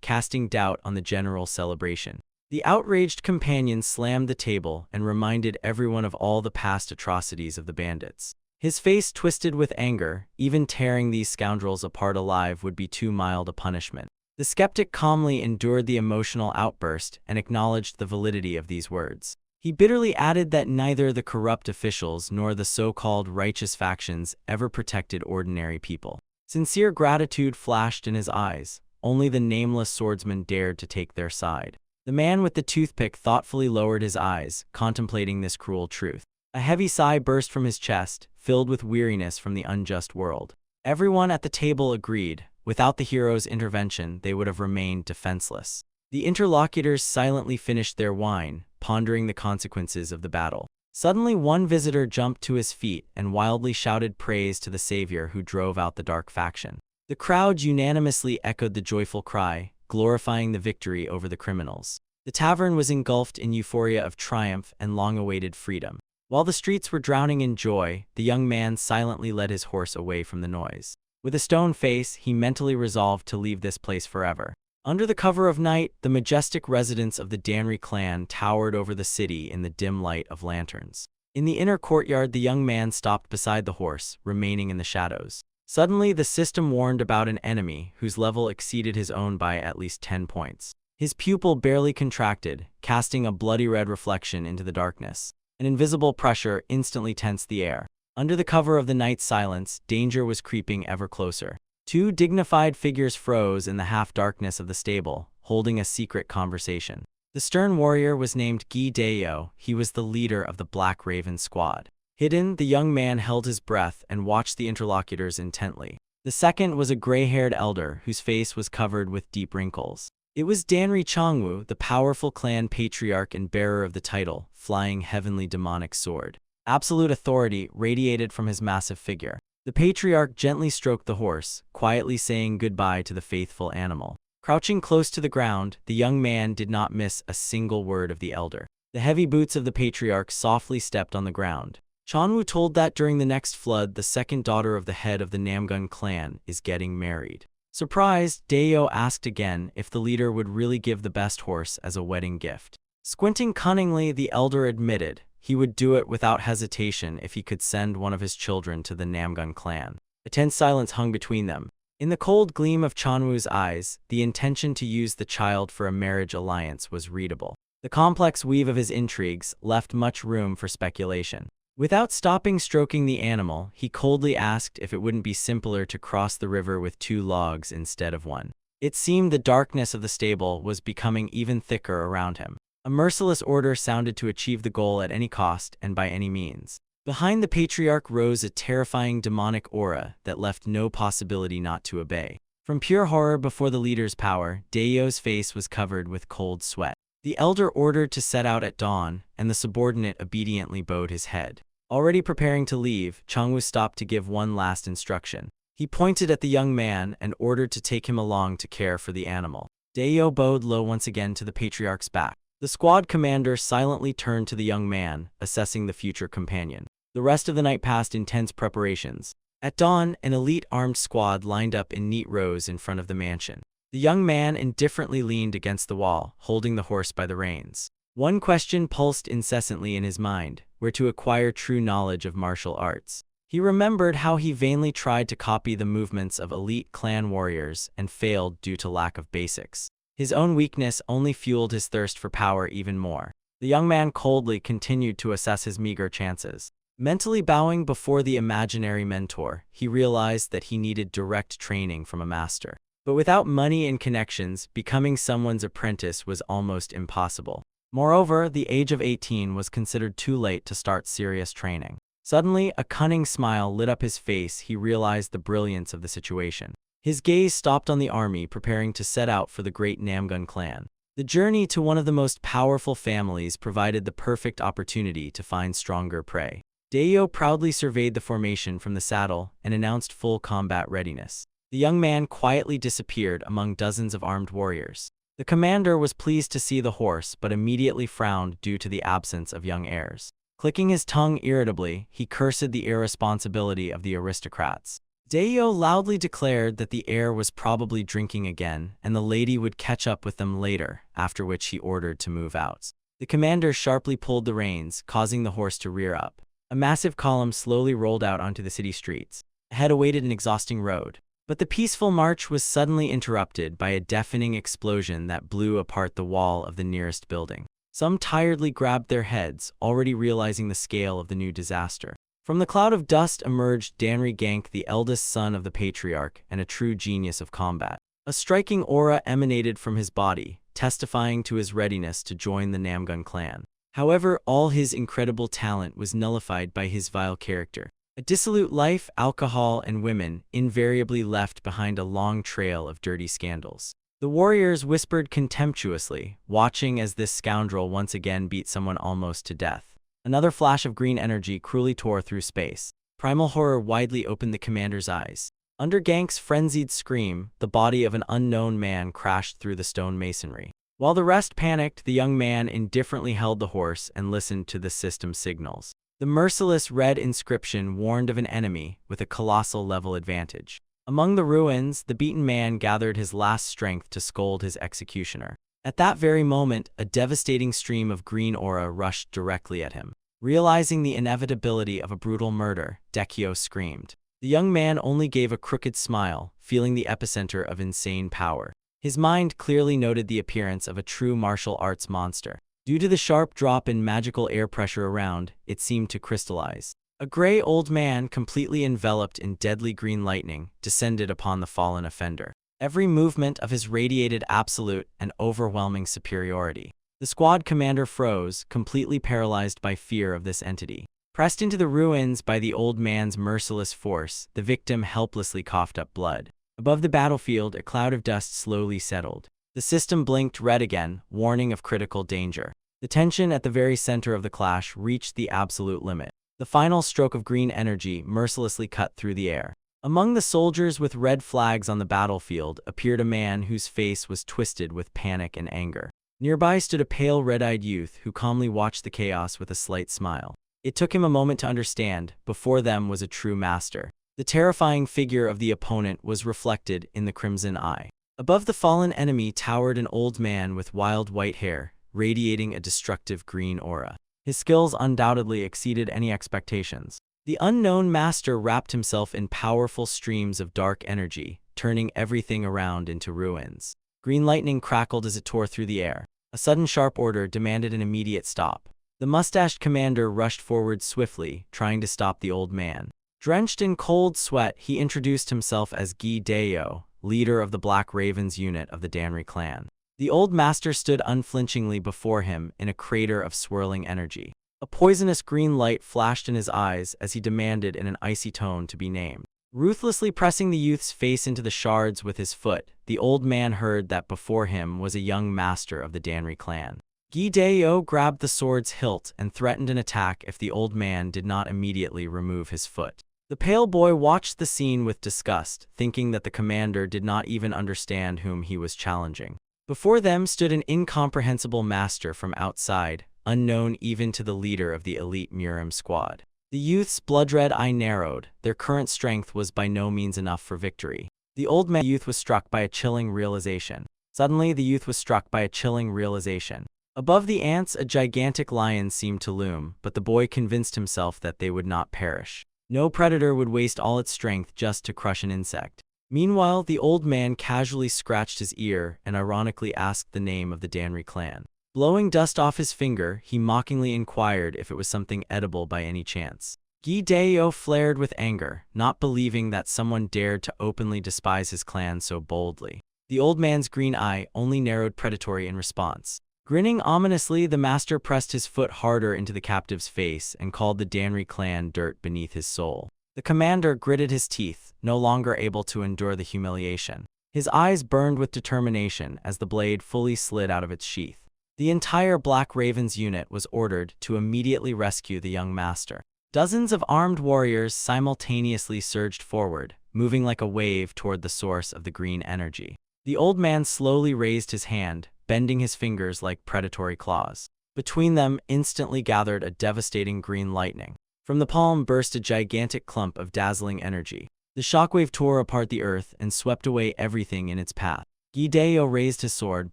[SPEAKER 1] casting doubt on the general celebration. The outraged companion slammed the table and reminded everyone of all the past atrocities of the bandits. His face twisted with anger. Even tearing these scoundrels apart alive would be too mild a punishment. The skeptic calmly endured the emotional outburst and acknowledged the validity of these words. He bitterly added that neither the corrupt officials nor the so-called righteous factions ever protected ordinary people. Sincere gratitude flashed in his eyes. Only the nameless swordsman dared to take their side. The man with the toothpick thoughtfully lowered his eyes, contemplating this cruel truth. A heavy sigh burst from his chest, filled with weariness from the unjust world. Everyone at the table agreed. Without the hero's intervention, they would have remained defenseless. The interlocutors silently finished their wine, pondering the consequences of the battle. Suddenly, one visitor jumped to his feet and wildly shouted praise to the savior who drove out the dark faction. The crowd unanimously echoed the joyful cry, glorifying the victory over the criminals. The tavern was engulfed in euphoria of triumph and long-awaited freedom. While the streets were drowning in joy, the young man silently led his horse away from the noise. With a stone face, he mentally resolved to leave this place forever. Under the cover of night, the majestic residence of the Danri clan towered over the city in the dim light of lanterns. In the inner courtyard, the young man stopped beside the horse, remaining in the shadows. Suddenly, the system warned about an enemy whose level exceeded his own by at least 10 points. His pupil barely contracted, casting a bloody red reflection into the darkness. An invisible pressure instantly tensed the air. Under the cover of the night's silence, danger was creeping ever closer. 2 dignified figures froze in the half-darkness of the stable, holding a secret conversation. The stern warrior was named Gi Dayo. He was the leader of the Black Raven squad. Hidden, the young man held his breath and watched the interlocutors intently. The second was a gray-haired elder whose face was covered with deep wrinkles. It was Danri Changwu, the powerful clan patriarch and bearer of the title, flying heavenly demonic sword. Absolute authority radiated from his massive figure. The patriarch gently stroked the horse, quietly saying goodbye to the faithful animal. Crouching close to the ground, the young man did not miss a single word of the elder. The heavy boots of the patriarch softly stepped on the ground. Chanwu told that during the next flood, the second daughter of the head of the Namgun clan is getting married. Surprised, Dayo asked again if the leader would really give the best horse as a wedding gift. Squinting cunningly, the elder admitted he would do it without hesitation if he could send one of his children to the Namgun clan. A tense silence hung between them. In the cold gleam of Chanwu's eyes, the intention to use the child for a marriage alliance was readable. The complex weave of his intrigues left much room for speculation. Without stopping stroking the animal, he coldly asked if it wouldn't be simpler to cross the river with 2 logs instead of 1. It seemed the darkness of the stable was becoming even thicker around him. A merciless order sounded to achieve the goal at any cost and by any means. Behind the patriarch rose a terrifying demonic aura that left no possibility not to obey. From pure horror before the leader's power, Dayo's face was covered with cold sweat. The elder ordered to set out at dawn, and the subordinate obediently bowed his head. Already preparing to leave, Changwu stopped to give one last instruction. He pointed at the young man and ordered to take him along to care for the animal. Dayo bowed low once again to the patriarch's back. The squad commander silently turned to the young man, assessing the future companion. The rest of the night passed in tense preparations. At dawn, an elite armed squad lined up in neat rows in front of the mansion. The young man indifferently leaned against the wall, holding the horse by the reins. One question pulsed incessantly in his mind: where to acquire true knowledge of martial arts. He remembered how he vainly tried to copy the movements of elite clan warriors and failed due to lack of basics. His own weakness only fueled his thirst for power even more. The young man coldly continued to assess his meager chances. Mentally bowing before the imaginary mentor, he realized that he needed direct training from a master. But without money and connections, becoming someone's apprentice was almost impossible. Moreover, the age of 18 was considered too late to start serious training. Suddenly, a cunning smile lit up his face. He realized the brilliance of the situation. His gaze stopped on the army preparing to set out for the great Namgun clan. The journey to one of the most powerful families provided the perfect opportunity to find stronger prey. Dayo proudly surveyed the formation from the saddle and announced full combat readiness. The young man quietly disappeared among dozens of armed warriors. The commander was pleased to see the horse but immediately frowned due to the absence of young heirs. Clicking his tongue irritably, he cursed the irresponsibility of the aristocrats. Dayo loudly declared that the heir was probably drinking again and the lady would catch up with them later, after which he ordered to move out. The commander sharply pulled the reins, causing the horse to rear up. A massive column slowly rolled out onto the city streets. Ahead awaited an exhausting road. But the peaceful march was suddenly interrupted by a deafening explosion that blew apart the wall of the nearest building. Some tiredly grabbed their heads, already realizing the scale of the new disaster. From the cloud of dust emerged Danri Gank, the eldest son of the patriarch and a true genius of combat. A striking aura emanated from his body, testifying to his readiness to join the Namgun clan. However, all his incredible talent was nullified by his vile character. A dissolute life, alcohol, and women invariably left behind a long trail of dirty scandals. The warriors whispered contemptuously, watching as this scoundrel once again beat someone almost to death. Another flash of green energy cruelly tore through space. Primal horror widely opened the commander's eyes. Under Gank's frenzied scream, the body of an unknown man crashed through the stone masonry. While the rest panicked, the young man indifferently held the horse and listened to the system's signals. The merciless red inscription warned of an enemy with a colossal level advantage. Among the ruins, the beaten man gathered his last strength to scold his executioner. At that very moment, a devastating stream of green aura rushed directly at him. Realizing the inevitability of a brutal murder, Dekio screamed. The young man only gave a crooked smile, feeling the epicenter of insane power. His mind clearly noted the appearance of a true martial arts monster. Due to the sharp drop in magical air pressure around, it seemed to crystallize. A gray old man, completely enveloped in deadly green lightning, descended upon the fallen offender. Every movement of his radiated absolute and overwhelming superiority. The squad commander froze, completely paralyzed by fear of this entity. Pressed into the ruins by the old man's merciless force, the victim helplessly coughed up blood. Above the battlefield, a cloud of dust slowly settled. The system blinked red again, warning of critical danger. The tension at the very center of the clash reached the absolute limit. The final stroke of green energy mercilessly cut through the air. Among the soldiers with red flags on the battlefield appeared a man whose face was twisted with panic and anger. Nearby stood a pale red-eyed youth who calmly watched the chaos with a slight smile. It took him a moment to understand, before them was a true master. The terrifying figure of the opponent was reflected in the crimson eye. Above the fallen enemy towered an old man with wild white hair, radiating a destructive green aura. His skills undoubtedly exceeded any expectations. The unknown master wrapped himself in powerful streams of dark energy, turning everything around into ruins. Green lightning crackled as it tore through the air. A sudden sharp order demanded an immediate stop. The mustached commander rushed forward swiftly, trying to stop the old man. Drenched in cold sweat, he introduced himself as Gi Dayo, leader of the Black Ravens unit of the Danri clan. The old master stood unflinchingly before him in a crater of swirling energy. A poisonous green light flashed in his eyes as he demanded in an icy tone to be named. Ruthlessly pressing the youth's face into the shards with his foot, the old man heard that before him was a young master of the Danri clan. Gi Dayo grabbed the sword's hilt and threatened an attack if the old man did not immediately remove his foot. The pale boy watched the scene with disgust, thinking that the commander did not even understand whom he was challenging. Before them stood an incomprehensible master from outside, unknown even to the leader of the elite Murim squad. The youth's blood-red eye narrowed. Their current strength was by no means enough for victory. The old man youth was struck by a chilling realization. Suddenly, the youth was struck by a chilling realization. Above the ants, a gigantic lion seemed to loom, but the boy convinced himself that they would not perish. No predator would waste all its strength just to crush an insect. Meanwhile, the old man casually scratched his ear and ironically asked the name of the Danri clan. Blowing dust off his finger, he mockingly inquired if it was something edible by any chance. Gi Dayo flared with anger, not believing that someone dared to openly despise his clan so boldly. The old man's green eye only narrowed predatory in response. Grinning ominously, the master pressed his foot harder into the captive's face and called the Danri clan dirt beneath his soul. The commander gritted his teeth, no longer able to endure the humiliation. His eyes burned with determination as the blade fully slid out of its sheath. The entire Black Raven's unit was ordered to immediately rescue the young master. Dozens of armed warriors simultaneously surged forward, moving like a wave toward the source of the green energy. The old man slowly raised his hand, bending his fingers like predatory claws. Between them instantly gathered a devastating green lightning. From the palm burst a gigantic clump of dazzling energy. The shockwave tore apart the earth and swept away everything in its path. Gideo raised his sword,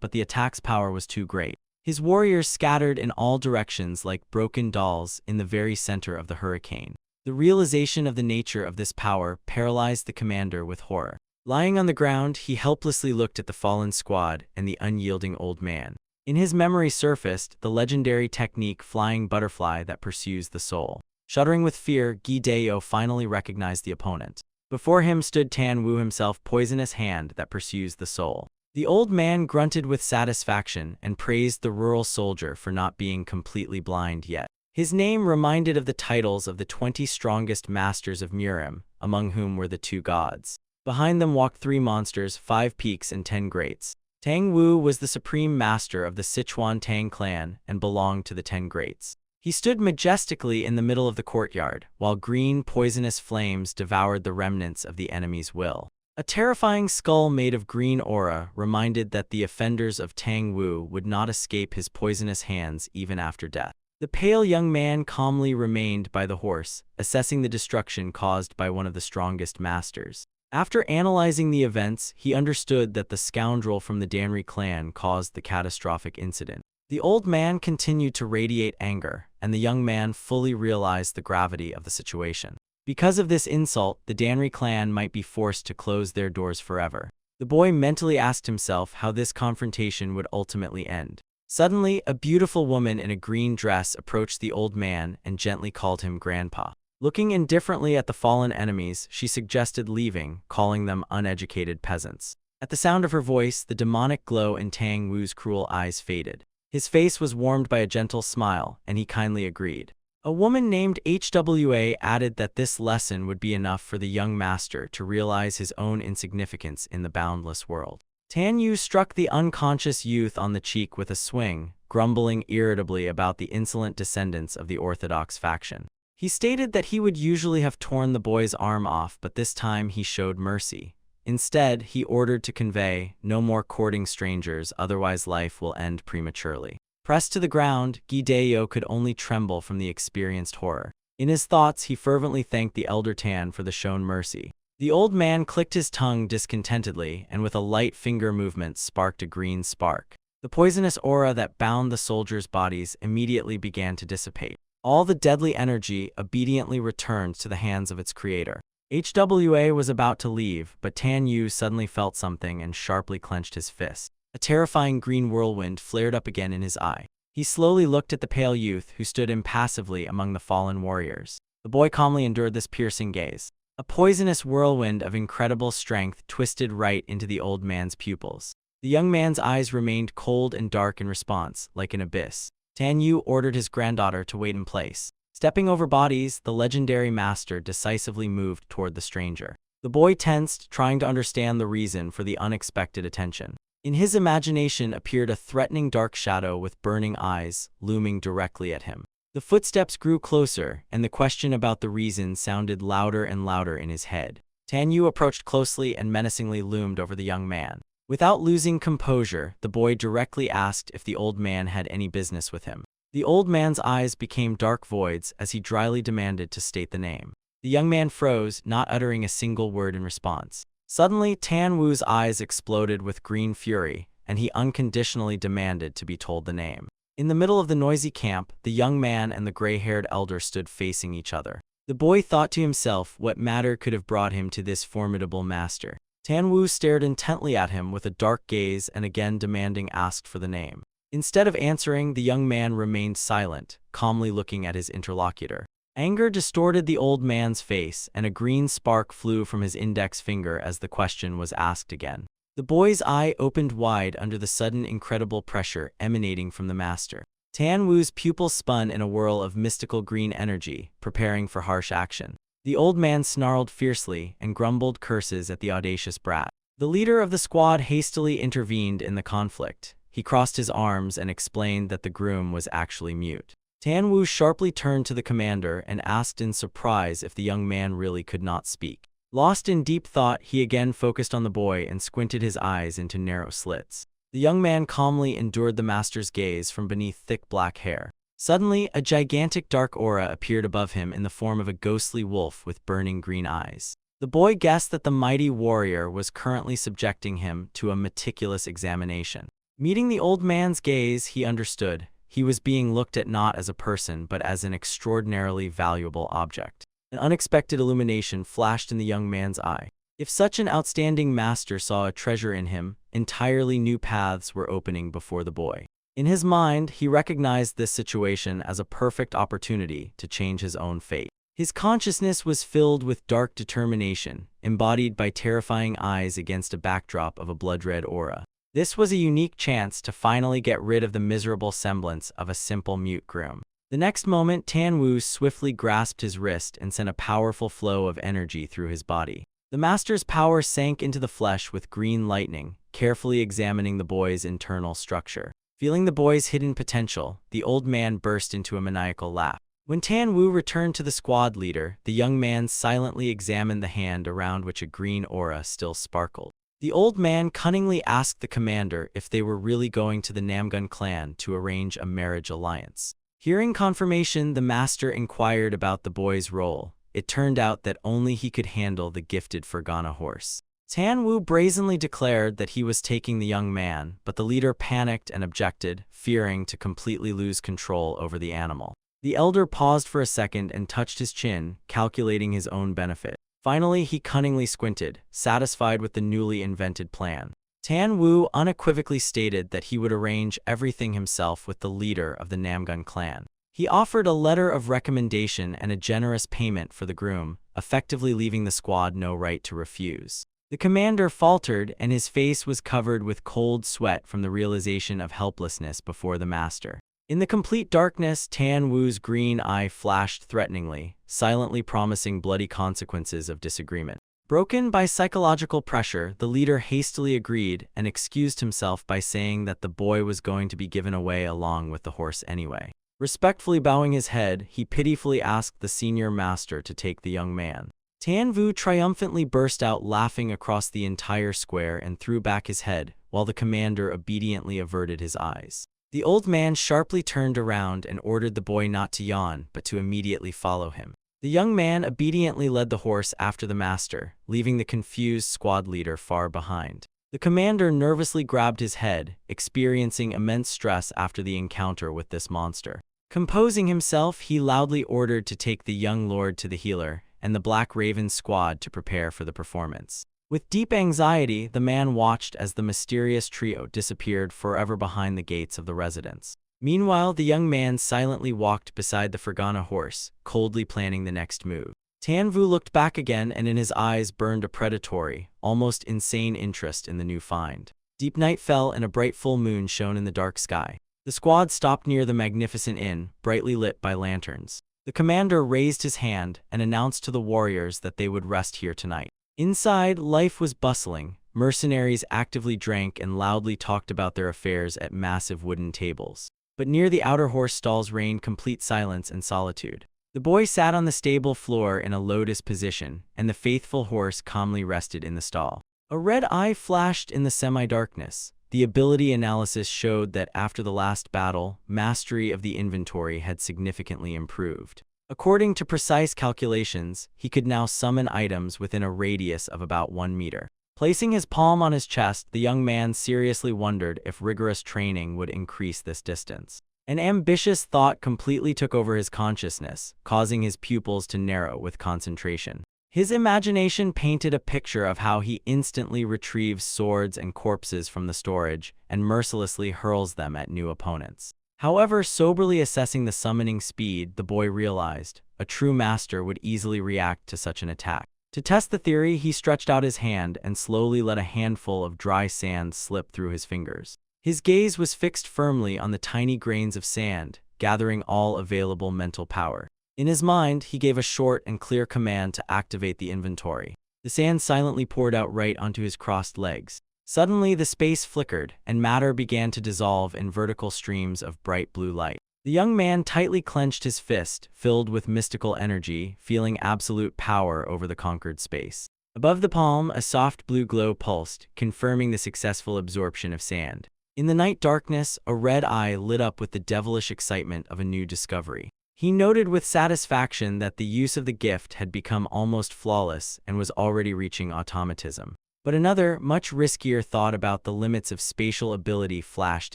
[SPEAKER 1] but the attack's power was too great. His warriors scattered in all directions like broken dolls in the very center of the hurricane. The realization of the nature of this power paralyzed the commander with horror. Lying on the ground, he helplessly looked at the fallen squad and the unyielding old man. In his memory surfaced the legendary technique flying butterfly that pursues the soul. Shuddering with fear, Gideo finally recognized the opponent. Before him stood Tan Wu himself, poisonous hand that pursues the soul. The old man grunted with satisfaction and praised the rural soldier for not being completely blind yet. His name reminded of the titles of the 20 strongest masters of Murim, among whom were the 2 gods. Behind them walked 3 monsters, 5 peaks, and 10 greats. Tang Wu was the supreme master of the Sichuan Tang clan and belonged to the 10 greats. He stood majestically in the middle of the courtyard, while green, poisonous flames devoured the remnants of the enemy's will. A terrifying skull made of green aura reminded that the offenders of Tang Wu would not escape his poisonous hands even after death. The pale young man calmly remained by the horse, assessing the destruction caused by one of the strongest masters. After analyzing the events, he understood that the scoundrel from the Danri clan caused the catastrophic incident. The old man continued to radiate anger, and the young man fully realized the gravity of the situation. Because of this insult, the Danri clan might be forced to close their doors forever. The boy mentally asked himself how this confrontation would ultimately end. Suddenly, a beautiful woman in a green dress approached the old man and gently called him grandpa. Looking indifferently at the fallen enemies, she suggested leaving, calling them uneducated peasants. At the sound of her voice, the demonic glow in Tang Wu's cruel eyes faded. His face was warmed by a gentle smile, and he kindly agreed. A woman named HWA added that this lesson would be enough for the young master to realize his own insignificance in the boundless world. Tan Yu struck the unconscious youth on the cheek with a swing, grumbling irritably about the insolent descendants of the Orthodox faction. He stated that he would usually have torn the boy's arm off, but this time he showed mercy. Instead, he ordered to convey, "No more courting strangers, otherwise life will end prematurely." Pressed to the ground, Gideo could only tremble from the experienced horror. In his thoughts, he fervently thanked the elder Tan for the shown mercy. The old man clicked his tongue discontentedly and with a light finger movement sparked a green spark. The poisonous aura that bound the soldiers' bodies immediately began to dissipate. All the deadly energy obediently returned to the hands of its creator. HWA was about to leave, but Tan Yu suddenly felt something and sharply clenched his fist. A terrifying green whirlwind flared up again in his eye. He slowly looked at the pale youth who stood impassively among the fallen warriors. The boy calmly endured this piercing gaze. A poisonous whirlwind of incredible strength twisted right into the old man's pupils. The young man's eyes remained cold and dark in response, like an abyss. Tan Yu ordered his granddaughter to wait in place. Stepping over bodies, the legendary master decisively moved toward the stranger. The boy tensed, trying to understand the reason for the unexpected attention. In his imagination appeared a threatening dark shadow with burning eyes, looming directly at him. The footsteps grew closer, and the question about the reason sounded louder and louder in his head. Tan Yu approached closely and menacingly loomed over the young man. Without losing composure, the boy directly asked if the old man had any business with him. The old man's eyes became dark voids as he dryly demanded to state the name. The young man froze, not uttering a single word in response. Suddenly, Tan Wu's eyes exploded with green fury, and he unconditionally demanded to be told the name. In the middle of the noisy camp, the young man and the gray-haired elder stood facing each other. The boy thought to himself what matter could have brought him to this formidable master. Tan Wu stared intently at him with a dark gaze and again demanding asked for the name. Instead of answering, the young man remained silent, calmly looking at his interlocutor. Anger distorted the old man's face, and a green spark flew from his index finger as the question was asked again. The boy's eye opened wide under the sudden incredible pressure emanating from the master. Tan Wu's pupils spun in a whirl of mystical green energy, preparing for harsh action. The old man snarled fiercely and grumbled curses at the audacious brat. The leader of the squad hastily intervened in the conflict. He crossed his arms and explained that the groom was actually mute. Tan Wu sharply turned to the commander and asked in surprise if the young man really could not speak. Lost in deep thought, he again focused on the boy and squinted his eyes into narrow slits. The young man calmly endured the master's gaze from beneath thick black hair. Suddenly, a gigantic dark aura appeared above him in the form of a ghostly wolf with burning green eyes. The boy guessed that the mighty warrior was currently subjecting him to a meticulous examination. Meeting the old man's gaze, he understood. He was being looked at not as a person but as an extraordinarily valuable object. An unexpected illumination flashed in the young man's eye. If such an outstanding master saw a treasure in him, entirely new paths were opening before the boy. In his mind, he recognized this situation as a perfect opportunity to change his own fate. His consciousness was filled with dark determination, embodied by terrifying eyes against a backdrop of a blood-red aura. This was a unique chance to finally get rid of the miserable semblance of a simple mute groom. The next moment, Tan Wu swiftly grasped his wrist and sent a powerful flow of energy through his body. The master's power sank into the flesh with green lightning, carefully examining the boy's internal structure. Feeling the boy's hidden potential, the old man burst into a maniacal laugh. When Tan Wu returned to the squad leader, the young man silently examined the hand around which a green aura still sparkled. The old man cunningly asked the commander if they were really going to the Namgun clan to arrange a marriage alliance. Hearing confirmation, the master inquired about the boy's role. It turned out that only he could handle the gifted Fergana horse. Tan Wu brazenly declared that he was taking the young man, but the leader panicked and objected, fearing to completely lose control over the animal. The elder paused for a second and touched his chin, calculating his own benefit. Finally, he cunningly squinted, satisfied with the newly invented plan. Tan Wu unequivocally stated that he would arrange everything himself with the leader of the Namgun clan. He offered a letter of recommendation and a generous payment for the groom, effectively leaving the squad no right to refuse. The commander faltered, and his face was covered with cold sweat from the realization of helplessness before the master. In the complete darkness, Tan Wu's green eye flashed threateningly, silently promising bloody consequences of disagreement. Broken by psychological pressure, the leader hastily agreed and excused himself by saying that the boy was going to be given away along with the horse anyway. Respectfully bowing his head, he pitifully asked the senior master to take the young man. Tan Wu triumphantly burst out laughing across the entire square and threw back his head, while the commander obediently averted his eyes. The old man sharply turned around and ordered the boy not to yawn, but to immediately follow him. The young man obediently led the horse after the master, leaving the confused squad leader far behind. The commander nervously grabbed his head, experiencing immense stress after the encounter with this monster. Composing himself, he loudly ordered to take the young lord to the healer and the Black Raven squad to prepare for the performance. With deep anxiety, the man watched as the mysterious trio disappeared forever behind the gates of the residence. Meanwhile, the young man silently walked beside the Fergana horse, coldly planning the next move. Tan Wu looked back again, and in his eyes burned a predatory, almost insane interest in the new find. Deep night fell and a bright full moon shone in the dark sky. The squad stopped near the magnificent inn, brightly lit by lanterns. The commander raised his hand and announced to the warriors that they would rest here tonight. Inside, life was bustling. Mercenaries actively drank and loudly talked about their affairs at massive wooden tables. But near the outer horse stalls reigned complete silence and solitude. The boy sat on the stable floor in a lotus position, and the faithful horse calmly rested in the stall. A red eye flashed in the semi-darkness. The ability analysis showed that after the last battle, mastery of the inventory had significantly improved. According to precise calculations, he could now summon items within a radius of about 1 meter. Placing his palm on his chest, the young man seriously wondered if rigorous training would increase this distance. An ambitious thought completely took over his consciousness, causing his pupils to narrow with concentration. His imagination painted a picture of how he instantly retrieves swords and corpses from the storage and mercilessly hurls them at new opponents. However, soberly assessing the summoning speed, the boy realized a true master would easily react to such an attack. To test the theory, he stretched out his hand and slowly let a handful of dry sand slip through his fingers. His gaze was fixed firmly on the tiny grains of sand, gathering all available mental power. In his mind, he gave a short and clear command to activate the inventory. The sand silently poured out right onto his crossed legs. Suddenly, the space flickered, and matter began to dissolve in vertical streams of bright blue light. The young man tightly clenched his fist, filled with mystical energy, feeling absolute power over the conquered space. Above the palm, a soft blue glow pulsed, confirming the successful absorption of sand. In the night darkness, a red eye lit up with the devilish excitement of a new discovery. He noted with satisfaction that the use of the gift had become almost flawless and was already reaching automatism. But another, much riskier thought about the limits of spatial ability flashed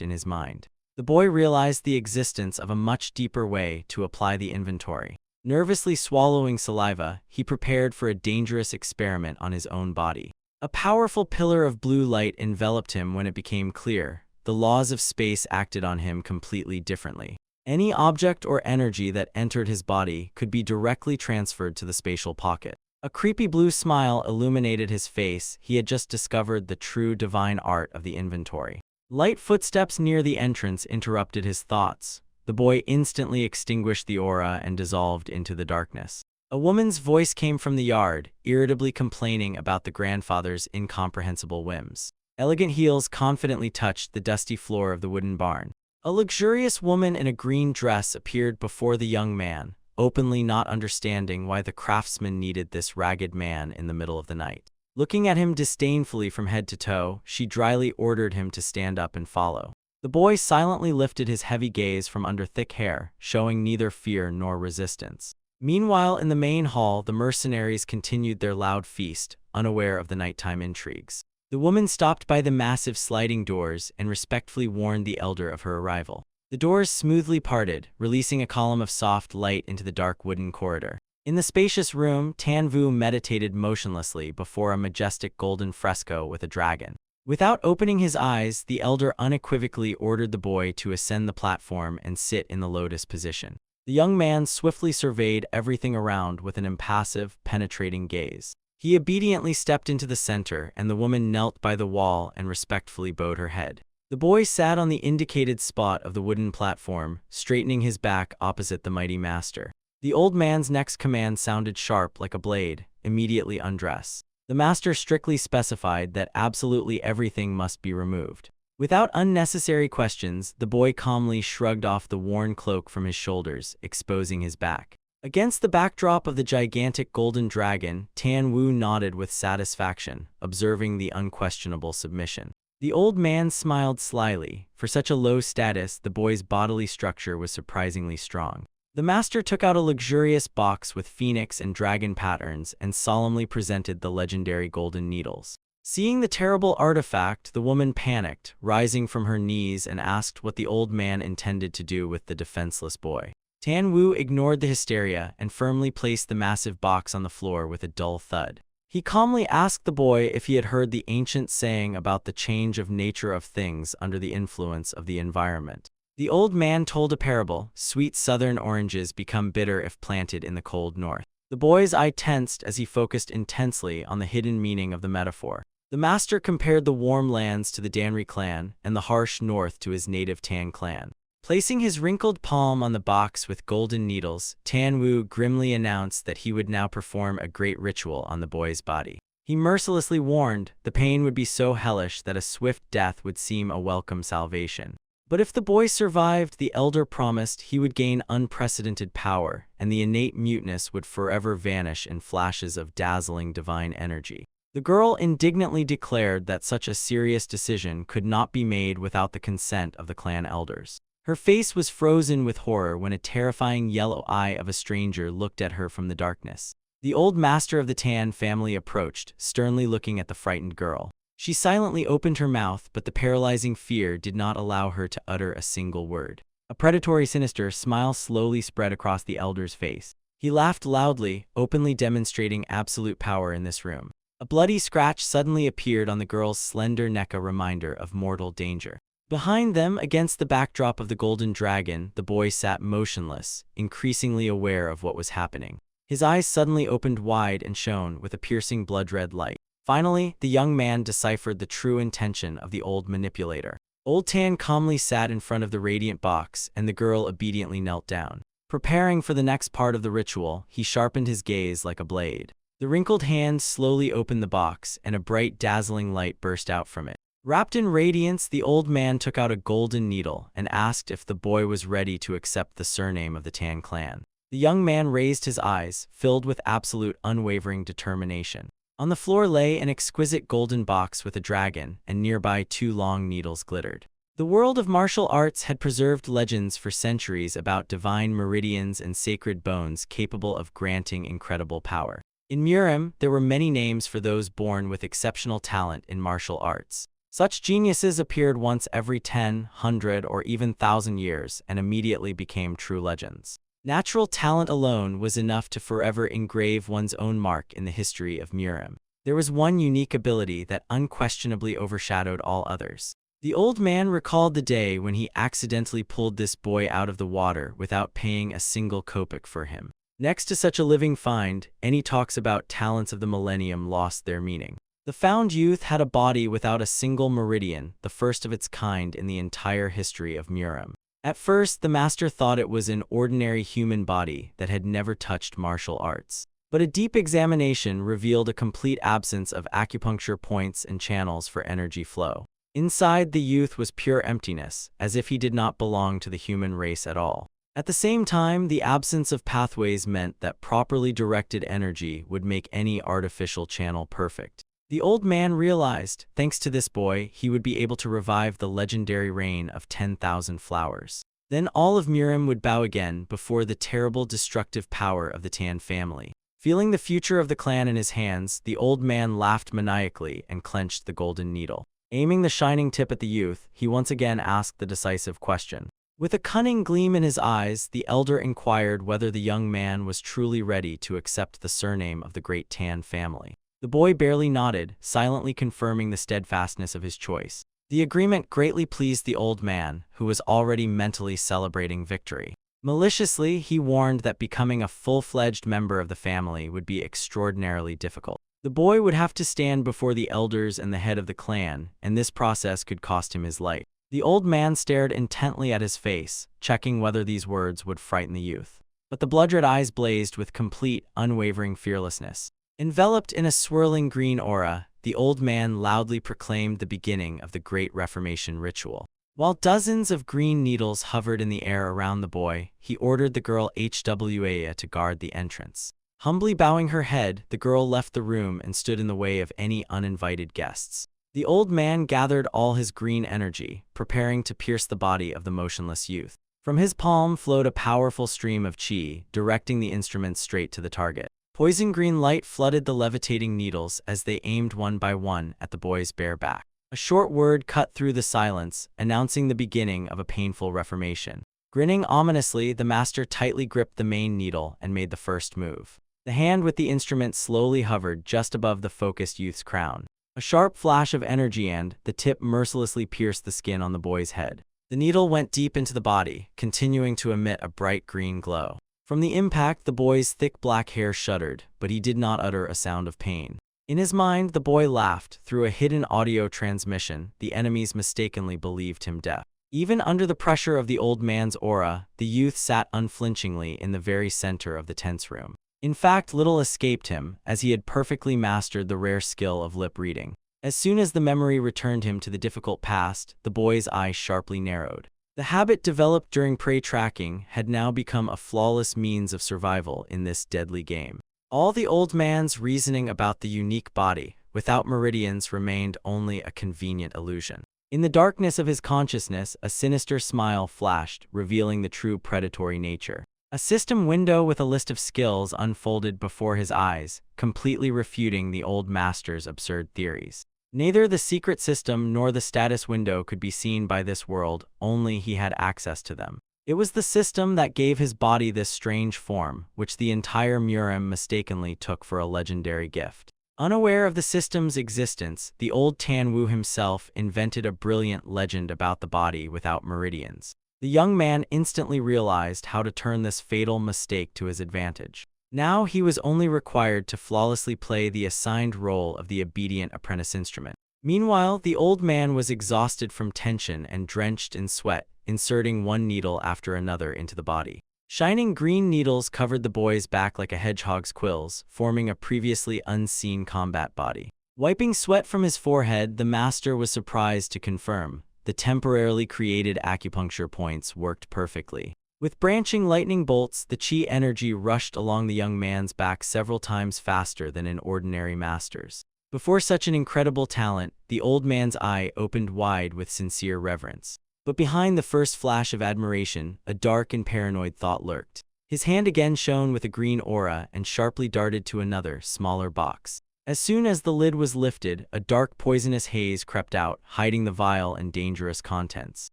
[SPEAKER 1] in his mind. The boy realized the existence of a much deeper way to apply the inventory. Nervously swallowing saliva, he prepared for a dangerous experiment on his own body. A powerful pillar of blue light enveloped him when it became clear. The laws of space acted on him completely differently. Any object or energy that entered his body could be directly transferred to the spatial pocket. A creepy blue smile illuminated his face. He had just discovered the true divine art of the inventory. Light footsteps near the entrance interrupted his thoughts. The boy instantly extinguished the aura and dissolved into the darkness. A woman's voice came from the yard, irritably complaining about the grandfather's incomprehensible whims. Elegant heels confidently touched the dusty floor of the wooden barn. A luxurious woman in a green dress appeared before the young man, openly not understanding why the craftsman needed this ragged man in the middle of the night. Looking at him disdainfully from head to toe, she dryly ordered him to stand up and follow. The boy silently lifted his heavy gaze from under thick hair, showing neither fear nor resistance. Meanwhile, in the main hall, the mercenaries continued their loud feast, unaware of the nighttime intrigues. The woman stopped by the massive sliding doors and respectfully warned the elder of her arrival. The doors smoothly parted, releasing a column of soft light into the dark wooden corridor. In the spacious room, Tanvu meditated motionlessly before a majestic golden fresco with a dragon. Without opening his eyes, the elder unequivocally ordered the boy to ascend the platform and sit in the lotus position. The young man swiftly surveyed everything around with an impassive, penetrating gaze. He obediently stepped into the center, and the woman knelt by the wall and respectfully bowed her head. The boy sat on the indicated spot of the wooden platform, straightening his back opposite the mighty master. The old man's next command sounded sharp like a blade: immediately undress. The master strictly specified that absolutely everything must be removed. Without unnecessary questions, the boy calmly shrugged off the worn cloak from his shoulders, exposing his back. Against the backdrop of the gigantic golden dragon, Tan Wu nodded with satisfaction, observing the unquestionable submission. The old man smiled slyly. For such a low status, the boy's bodily structure was surprisingly strong. The master took out a luxurious box with phoenix and dragon patterns and solemnly presented the legendary golden needles. Seeing the terrible artifact, the woman panicked, rising from her knees, and asked what the old man intended to do with the defenseless boy. Tan Wu ignored the hysteria and firmly placed the massive box on the floor with a dull thud. He calmly asked the boy if he had heard the ancient saying about the change of nature of things under the influence of the environment. The old man told a parable: sweet southern oranges become bitter if planted in the cold north. The boy's eye tensed as he focused intensely on the hidden meaning of the metaphor. The master compared the warm lands to the Danri clan and the harsh north to his native Tan clan. Placing his wrinkled palm on the box with golden needles, Tan Wu grimly announced that he would now perform a great ritual on the boy's body. He mercilessly warned the pain would be so hellish that a swift death would seem a welcome salvation. But if the boy survived, the elder promised he would gain unprecedented power, and the innate muteness would forever vanish in flashes of dazzling divine energy. The girl indignantly declared that such a serious decision could not be made without the consent of the clan elders. Her face was frozen with horror when a terrifying yellow eye of a stranger looked at her from the darkness. The old master of the Tan family approached, sternly looking at the frightened girl. She silently opened her mouth, but the paralyzing fear did not allow her to utter a single word. A predatory, sinister smile slowly spread across the elder's face. He laughed loudly, openly demonstrating absolute power in this room. A bloody scratch suddenly appeared on the girl's slender neck, a reminder of mortal danger. Behind them, against the backdrop of the golden dragon, the boy sat motionless, increasingly aware of what was happening. His eyes suddenly opened wide and shone with a piercing blood-red light. Finally, the young man deciphered the true intention of the old manipulator. Old Tan calmly sat in front of the radiant box, and the girl obediently knelt down. Preparing for the next part of the ritual, he sharpened his gaze like a blade. The wrinkled hand slowly opened the box, and a bright, dazzling light burst out from it. Wrapped in radiance, the old man took out a golden needle and asked if the boy was ready to accept the surname of the Tan clan. The young man raised his eyes, filled with absolute, unwavering determination. On the floor lay an exquisite golden box with a dragon, and nearby 2 long needles glittered. The world of martial arts had preserved legends for centuries about divine meridians and sacred bones capable of granting incredible power. In Murim, there were many names for those born with exceptional talent in martial arts. Such geniuses appeared once every 10, 100, or even 1,000 years and immediately became true legends. Natural talent alone was enough to forever engrave one's own mark in the history of Murim. There was one unique ability that unquestionably overshadowed all others. The old man recalled the day when he accidentally pulled this boy out of the water without paying a single kopeck for him. Next to such a living find, any talks about talents of the millennium lost their meaning. The found youth had a body without a single meridian, the first of its kind in the entire history of Murim. At first, the master thought it was an ordinary human body that had never touched martial arts. But a deep examination revealed a complete absence of acupuncture points and channels for energy flow. Inside the youth was pure emptiness, as if he did not belong to the human race at all. At the same time, the absence of pathways meant that properly directed energy would make any artificial channel perfect. The old man realized, thanks to this boy, he would be able to revive the legendary reign of 10,000 flowers. Then all of Murim would bow again before the terrible destructive power of the Tan family. Feeling the future of the clan in his hands, the old man laughed maniacally and clenched the golden needle. Aiming the shining tip at the youth, he once again asked the decisive question. With a cunning gleam in his eyes, the elder inquired whether the young man was truly ready to accept the surname of the great Tan family. The boy barely nodded, silently confirming the steadfastness of his choice. The agreement greatly pleased the old man, who was already mentally celebrating victory. Maliciously, he warned that becoming a full-fledged member of the family would be extraordinarily difficult. The boy would have to stand before the elders and the head of the clan, and this process could cost him his life. The old man stared intently at his face, checking whether these words would frighten the youth. But the blood-red eyes blazed with complete, unwavering fearlessness. Enveloped in a swirling green aura, the old man loudly proclaimed the beginning of the Great Reformation ritual. While dozens of green needles hovered in the air around the boy, he ordered the girl Hwa to guard the entrance. Humbly bowing her head, the girl left the room and stood in the way of any uninvited guests. The old man gathered all his green energy, preparing to pierce the body of the motionless youth. From his palm flowed a powerful stream of chi, directing the instrument straight to the target. Poison green light flooded the levitating needles as they aimed one by one at the boy's bare back. A short word cut through the silence, announcing the beginning of a painful reformation. Grinning ominously, the master tightly gripped the main needle and made the first move. The hand with the instrument slowly hovered just above the focused youth's crown. A sharp flash of energy and, the tip mercilessly pierced the skin on the boy's head. The needle went deep into the body, continuing to emit a bright green glow. From the impact, the boy's thick black hair shuddered, but he did not utter a sound of pain. In his mind, the boy laughed. Through a hidden audio transmission, the enemies mistakenly believed him deaf. Even under the pressure of the old man's aura, the youth sat unflinchingly in the very center of the tense room. In fact, little escaped him, as he had perfectly mastered the rare skill of lip reading. As soon as the memory returned him to the difficult past, the boy's eyes sharply narrowed. The habit developed during prey tracking had now become a flawless means of survival in this deadly game. All the old man's reasoning about the unique body, without meridians, remained only a convenient illusion. In the darkness of his consciousness, a sinister smile flashed, revealing the true predatory nature. A system window with a list of skills unfolded before his eyes, completely refuting the old master's absurd theories. Neither the secret system nor the status window could be seen by this world, only he had access to them. It was the system that gave his body this strange form, which the entire Murim mistakenly took for a legendary gift. Unaware of the system's existence, the old Tanwu himself invented a brilliant legend about the body without meridians. The young man instantly realized how to turn this fatal mistake to his advantage. Now he was only required to flawlessly play the assigned role of the obedient apprentice instrument. Meanwhile, the old man was exhausted from tension and drenched in sweat, inserting one needle after another into the body. Shining green needles covered the boy's back like a hedgehog's quills, forming a previously unseen combat body. Wiping sweat from his forehead, the master was surprised to confirm the temporarily created acupuncture points worked perfectly. With branching lightning bolts, the chi energy rushed along the young man's back several times faster than in ordinary masters. Before such an incredible talent, the old man's eye opened wide with sincere reverence. But behind the first flash of admiration, a dark and paranoid thought lurked. His hand again shone with a green aura and sharply darted to another, smaller box. As soon as the lid was lifted, a dark poisonous haze crept out, hiding the vile and dangerous contents.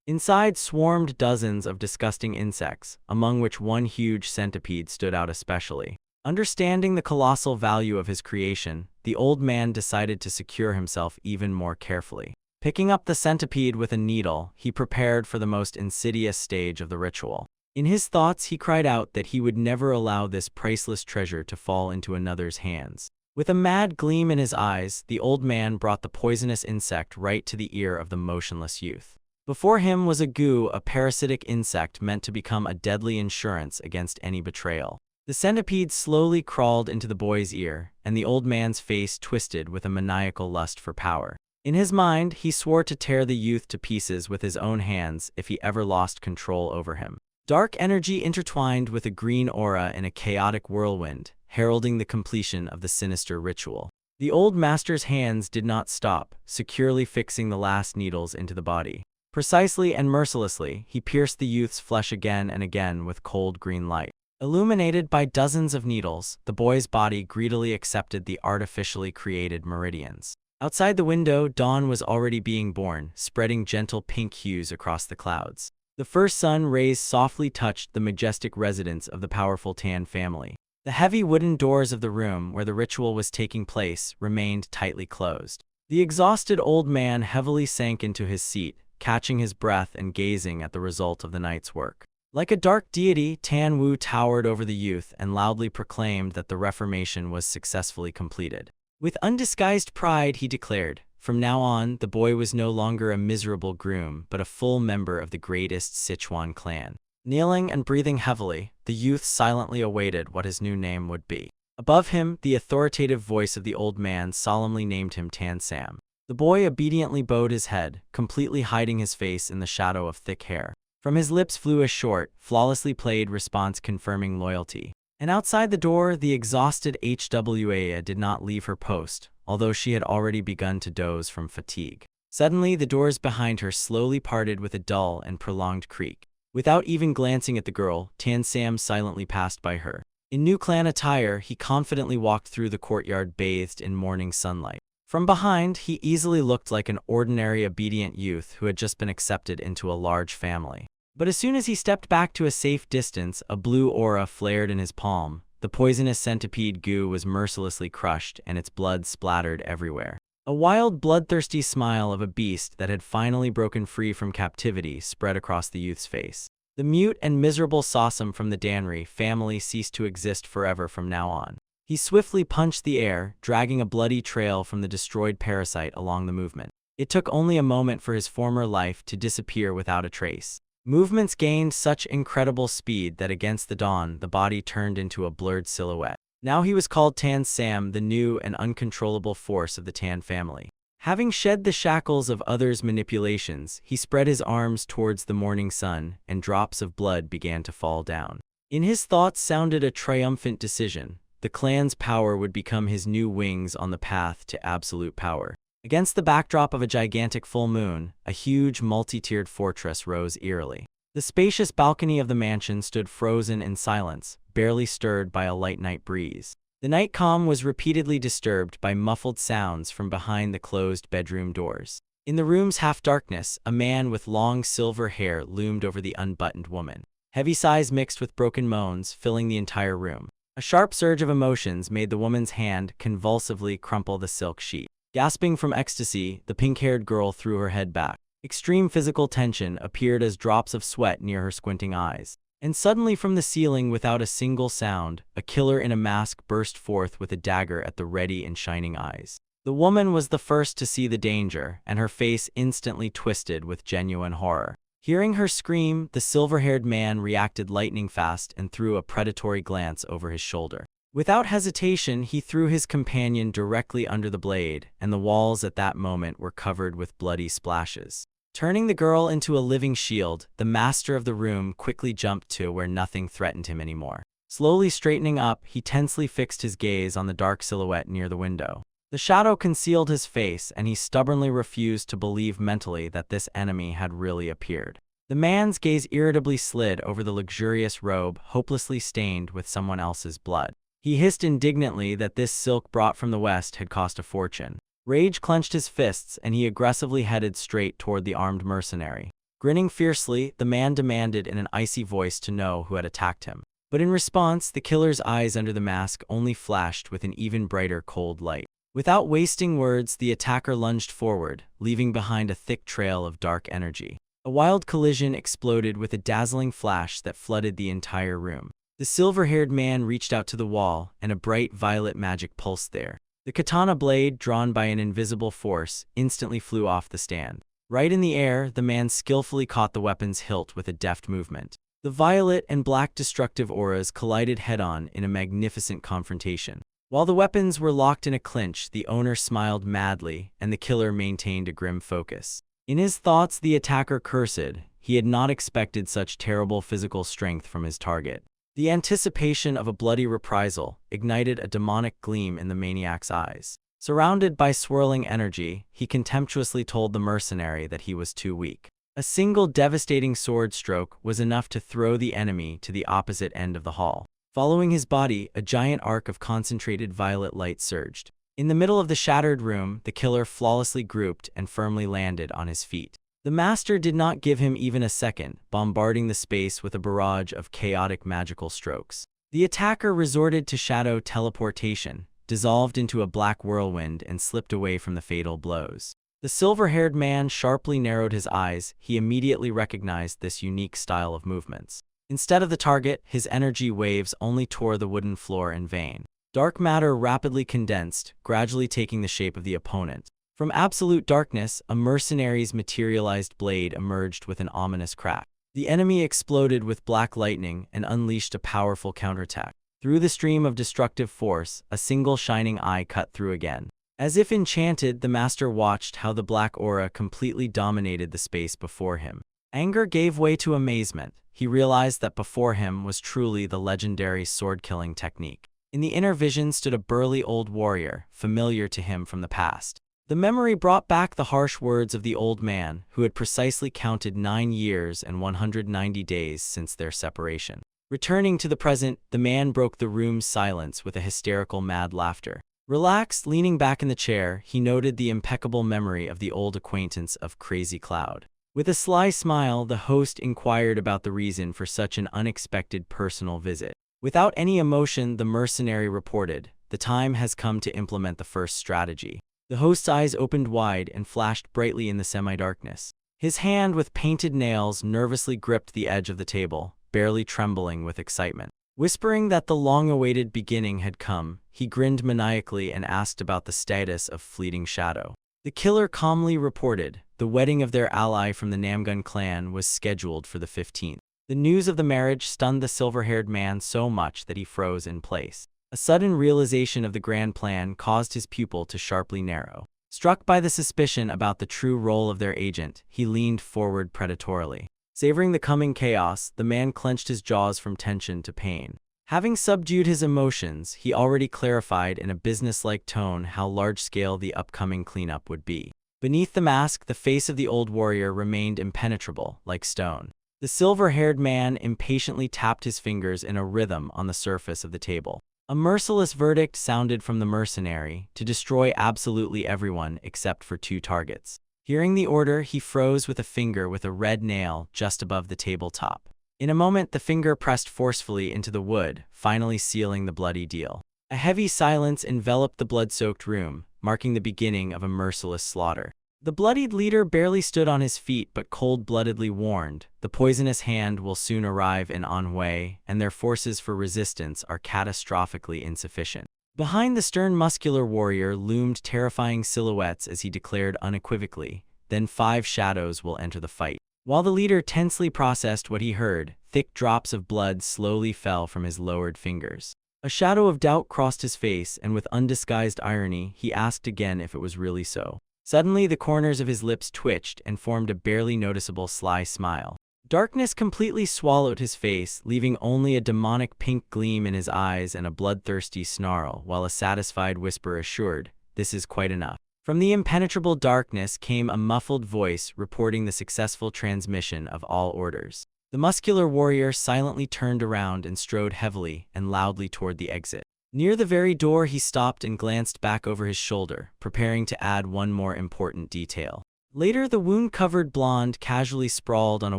[SPEAKER 1] Inside swarmed dozens of disgusting insects, among which one huge centipede stood out especially. Understanding the colossal value of his creation, the old man decided to secure himself even more carefully. Picking up the centipede with a needle, he prepared for the most insidious stage of the ritual. In his thoughts, he cried out that he would never allow this priceless treasure to fall into another's hands. With a mad gleam in his eyes, the old man brought the poisonous insect right to the ear of the motionless youth. Before him was a goo, a parasitic insect meant to become a deadly insurance against any betrayal. The centipede slowly crawled into the boy's ear, and the old man's face twisted with a maniacal lust for power. In his mind, he swore to tear the youth to pieces with his own hands if he ever lost control over him. Dark energy intertwined with a green aura in a chaotic whirlwind, heralding the completion of the sinister ritual. The old master's hands did not stop, securely fixing the last needles into the body. Precisely and mercilessly, he pierced the youth's flesh again and again with cold green light. Illuminated by dozens of needles, the boy's body greedily accepted the artificially created meridians. Outside the window, dawn was already being born, spreading gentle pink hues across the clouds. The first sun rays softly touched the majestic residence of the powerful Tan family. The heavy wooden doors of the room where the ritual was taking place remained tightly closed. The exhausted old man heavily sank into his seat, catching his breath and gazing at the result of the night's work. Like a dark deity, Tan Wu towered over the youth and loudly proclaimed that the reformation was successfully completed. With undisguised pride, he declared, from now on, the boy was no longer a miserable groom, but a full member of the greatest Sichuan clan. Kneeling and breathing heavily, the youth silently awaited what his new name would be. Above him, the authoritative voice of the old man solemnly named him Tan Sam. The boy obediently bowed his head, completely hiding his face in the shadow of thick hair. From his lips flew a short, flawlessly played response confirming loyalty. And outside the door, the exhausted HWA did not leave her post, although she had already begun to doze from fatigue. Suddenly, the doors behind her slowly parted with a dull and prolonged creak. Without even glancing at the girl, Tan Sam silently passed by her. In new clan attire, he confidently walked through the courtyard bathed in morning sunlight. From behind, he easily looked like an ordinary obedient youth who had just been accepted into a large family. But as soon as he stepped back to a safe distance, a blue aura flared in his palm. The poisonous centipede goo was mercilessly crushed and its blood splattered everywhere. A wild, bloodthirsty smile of a beast that had finally broken free from captivity spread across the youth's face. The mute and miserable Sosam from the Danri family ceased to exist forever from now on. He swiftly punched the air, dragging a bloody trail from the destroyed parasite along the movement. It took only a moment for his former life to disappear without a trace. Movements gained such incredible speed that against the dawn, the body turned into a blurred silhouette. Now he was called Tan Sam, the new and uncontrollable force of the Tan family. Having shed the shackles of others' manipulations, he spread his arms towards the morning sun, and drops of blood began to fall down. In his thoughts sounded a triumphant decision. The clan's power would become his new wings on the path to absolute power. Against the backdrop of a gigantic full moon, a huge multi-tiered fortress rose eerily. The spacious balcony of the mansion stood frozen in silence, barely stirred by a light night breeze. The night calm was repeatedly disturbed by muffled sounds from behind the closed bedroom doors. In the room's half-darkness, a man with long silver hair loomed over the unbuttoned woman. Heavy sighs mixed with broken moans, filling the entire room. A sharp surge of emotions made the woman's hand convulsively crumple the silk sheet. Gasping from ecstasy, the pink-haired girl threw her head back. Extreme physical tension appeared as drops of sweat near her squinting eyes. And suddenly from the ceiling, without a single sound, a killer in a mask burst forth with a dagger at the ready and shining eyes. The woman was the first to see the danger, and her face instantly twisted with genuine horror. Hearing her scream, the silver-haired man reacted lightning fast and threw a predatory glance over his shoulder. Without hesitation, he threw his companion directly under the blade, and the walls at that moment were covered with bloody splashes. Turning the girl into a living shield, the master of the room quickly jumped to where nothing threatened him anymore. Slowly straightening up, he tensely fixed his gaze on the dark silhouette near the window. The shadow concealed his face, and he stubbornly refused to believe mentally that this enemy had really appeared. The man's gaze irritably slid over the luxurious robe, hopelessly stained with someone else's blood. He hissed indignantly that this silk brought from the west had cost a fortune. Rage clenched his fists, and he aggressively headed straight toward the armed mercenary. Grinning fiercely, the man demanded in an icy voice to know who had attacked him. But in response, the killer's eyes under the mask only flashed with an even brighter cold light. Without wasting words, the attacker lunged forward, leaving behind a thick trail of dark energy. A wild collision exploded with a dazzling flash that flooded the entire room. The silver-haired man reached out to the wall, and a bright violet magic pulsed there. The katana blade, drawn by an invisible force, instantly flew off the stand. Right in the air, the man skillfully caught the weapon's hilt with a deft movement. The violet and black destructive auras collided head-on in a magnificent confrontation. While the weapons were locked in a clinch, the owner smiled madly, and the killer maintained a grim focus. In his thoughts, the attacker cursed. He had not expected such terrible physical strength from his target. The anticipation of a bloody reprisal ignited a demonic gleam in the maniac's eyes. Surrounded by swirling energy, he contemptuously told the mercenary that he was too weak. A single devastating sword stroke was enough to throw the enemy to the opposite end of the hall. Following his body, a giant arc of concentrated violet light surged. In the middle of the shattered room, the killer flawlessly grouped and firmly landed on his feet. The master did not give him even a second, bombarding the space with a barrage of chaotic magical strokes. The attacker resorted to shadow teleportation, dissolved into a black whirlwind, and slipped away from the fatal blows. The silver-haired man sharply narrowed his eyes. He immediately recognized this unique style of movements. Instead of the target, his energy waves only tore the wooden floor in vain. Dark matter rapidly condensed, gradually taking the shape of the opponent. From absolute darkness, a mercenary's materialized blade emerged with an ominous crack. The enemy exploded with black lightning and unleashed a powerful counterattack. Through the stream of destructive force, a single shining eye cut through again. As if enchanted, the master watched how the black aura completely dominated the space before him. Anger gave way to amazement. He realized that before him was truly the legendary sword-killing technique. In the inner vision stood a burly old warrior, familiar to him from the past. The memory brought back the harsh words of the old man, who had precisely counted 9 years and 190 days since their separation. Returning to the present, the man broke the room's silence with a hysterical mad laughter. Relaxed, leaning back in the chair, he noted the impeccable memory of the old acquaintance of Crazy Cloud. With a sly smile, the host inquired about the reason for such an unexpected personal visit. Without any emotion, the mercenary reported, "The time has come to implement the first strategy." The host's eyes opened wide and flashed brightly in the semi-darkness. His hand with painted nails nervously gripped the edge of the table, barely trembling with excitement. Whispering that the long-awaited beginning had come, he grinned maniacally and asked about the status of Fleeting Shadow. The killer calmly reported, the wedding of their ally from the Namgun clan was scheduled for the 15th. The news of the marriage stunned the silver-haired man so much that he froze in place. A sudden realization of the grand plan caused his pupil to sharply narrow. Struck by the suspicion about the true role of their agent, he leaned forward predatorily. Savoring the coming chaos, the man clenched his jaws from tension to pain. Having subdued his emotions, he already clarified in a businesslike tone how large-scale the upcoming cleanup would be. Beneath the mask, the face of the old warrior remained impenetrable, like stone. The silver-haired man impatiently tapped his fingers in a rhythm on the surface of the table. A merciless verdict sounded from the mercenary, to destroy absolutely everyone except for 2 targets. Hearing the order, he froze with a finger with a red nail just above the tabletop. In a moment, the finger pressed forcefully into the wood, finally sealing the bloody deal. A heavy silence enveloped the blood-soaked room, marking the beginning of a merciless slaughter. The bloodied leader barely stood on his feet but cold-bloodedly warned, "The poisonous hand will soon arrive in Anhui, and their forces for resistance are catastrophically insufficient." Behind the stern muscular warrior loomed terrifying silhouettes as he declared unequivocally, "Then 5 shadows will enter the fight." While the leader tensely processed what he heard, thick drops of blood slowly fell from his lowered fingers. A shadow of doubt crossed his face, and with undisguised irony, he asked again if it was really so. Suddenly, the corners of his lips twitched and formed a barely noticeable sly smile. Darkness completely swallowed his face, leaving only a demonic pink gleam in his eyes and a bloodthirsty snarl, while a satisfied whisper assured, "This is quite enough." From the impenetrable darkness came a muffled voice reporting the successful transmission of all orders. The muscular warrior silently turned around and strode heavily and loudly toward the exit. Near the very door, he stopped and glanced back over his shoulder, preparing to add one more important detail. Later, the wound-covered blonde casually sprawled on a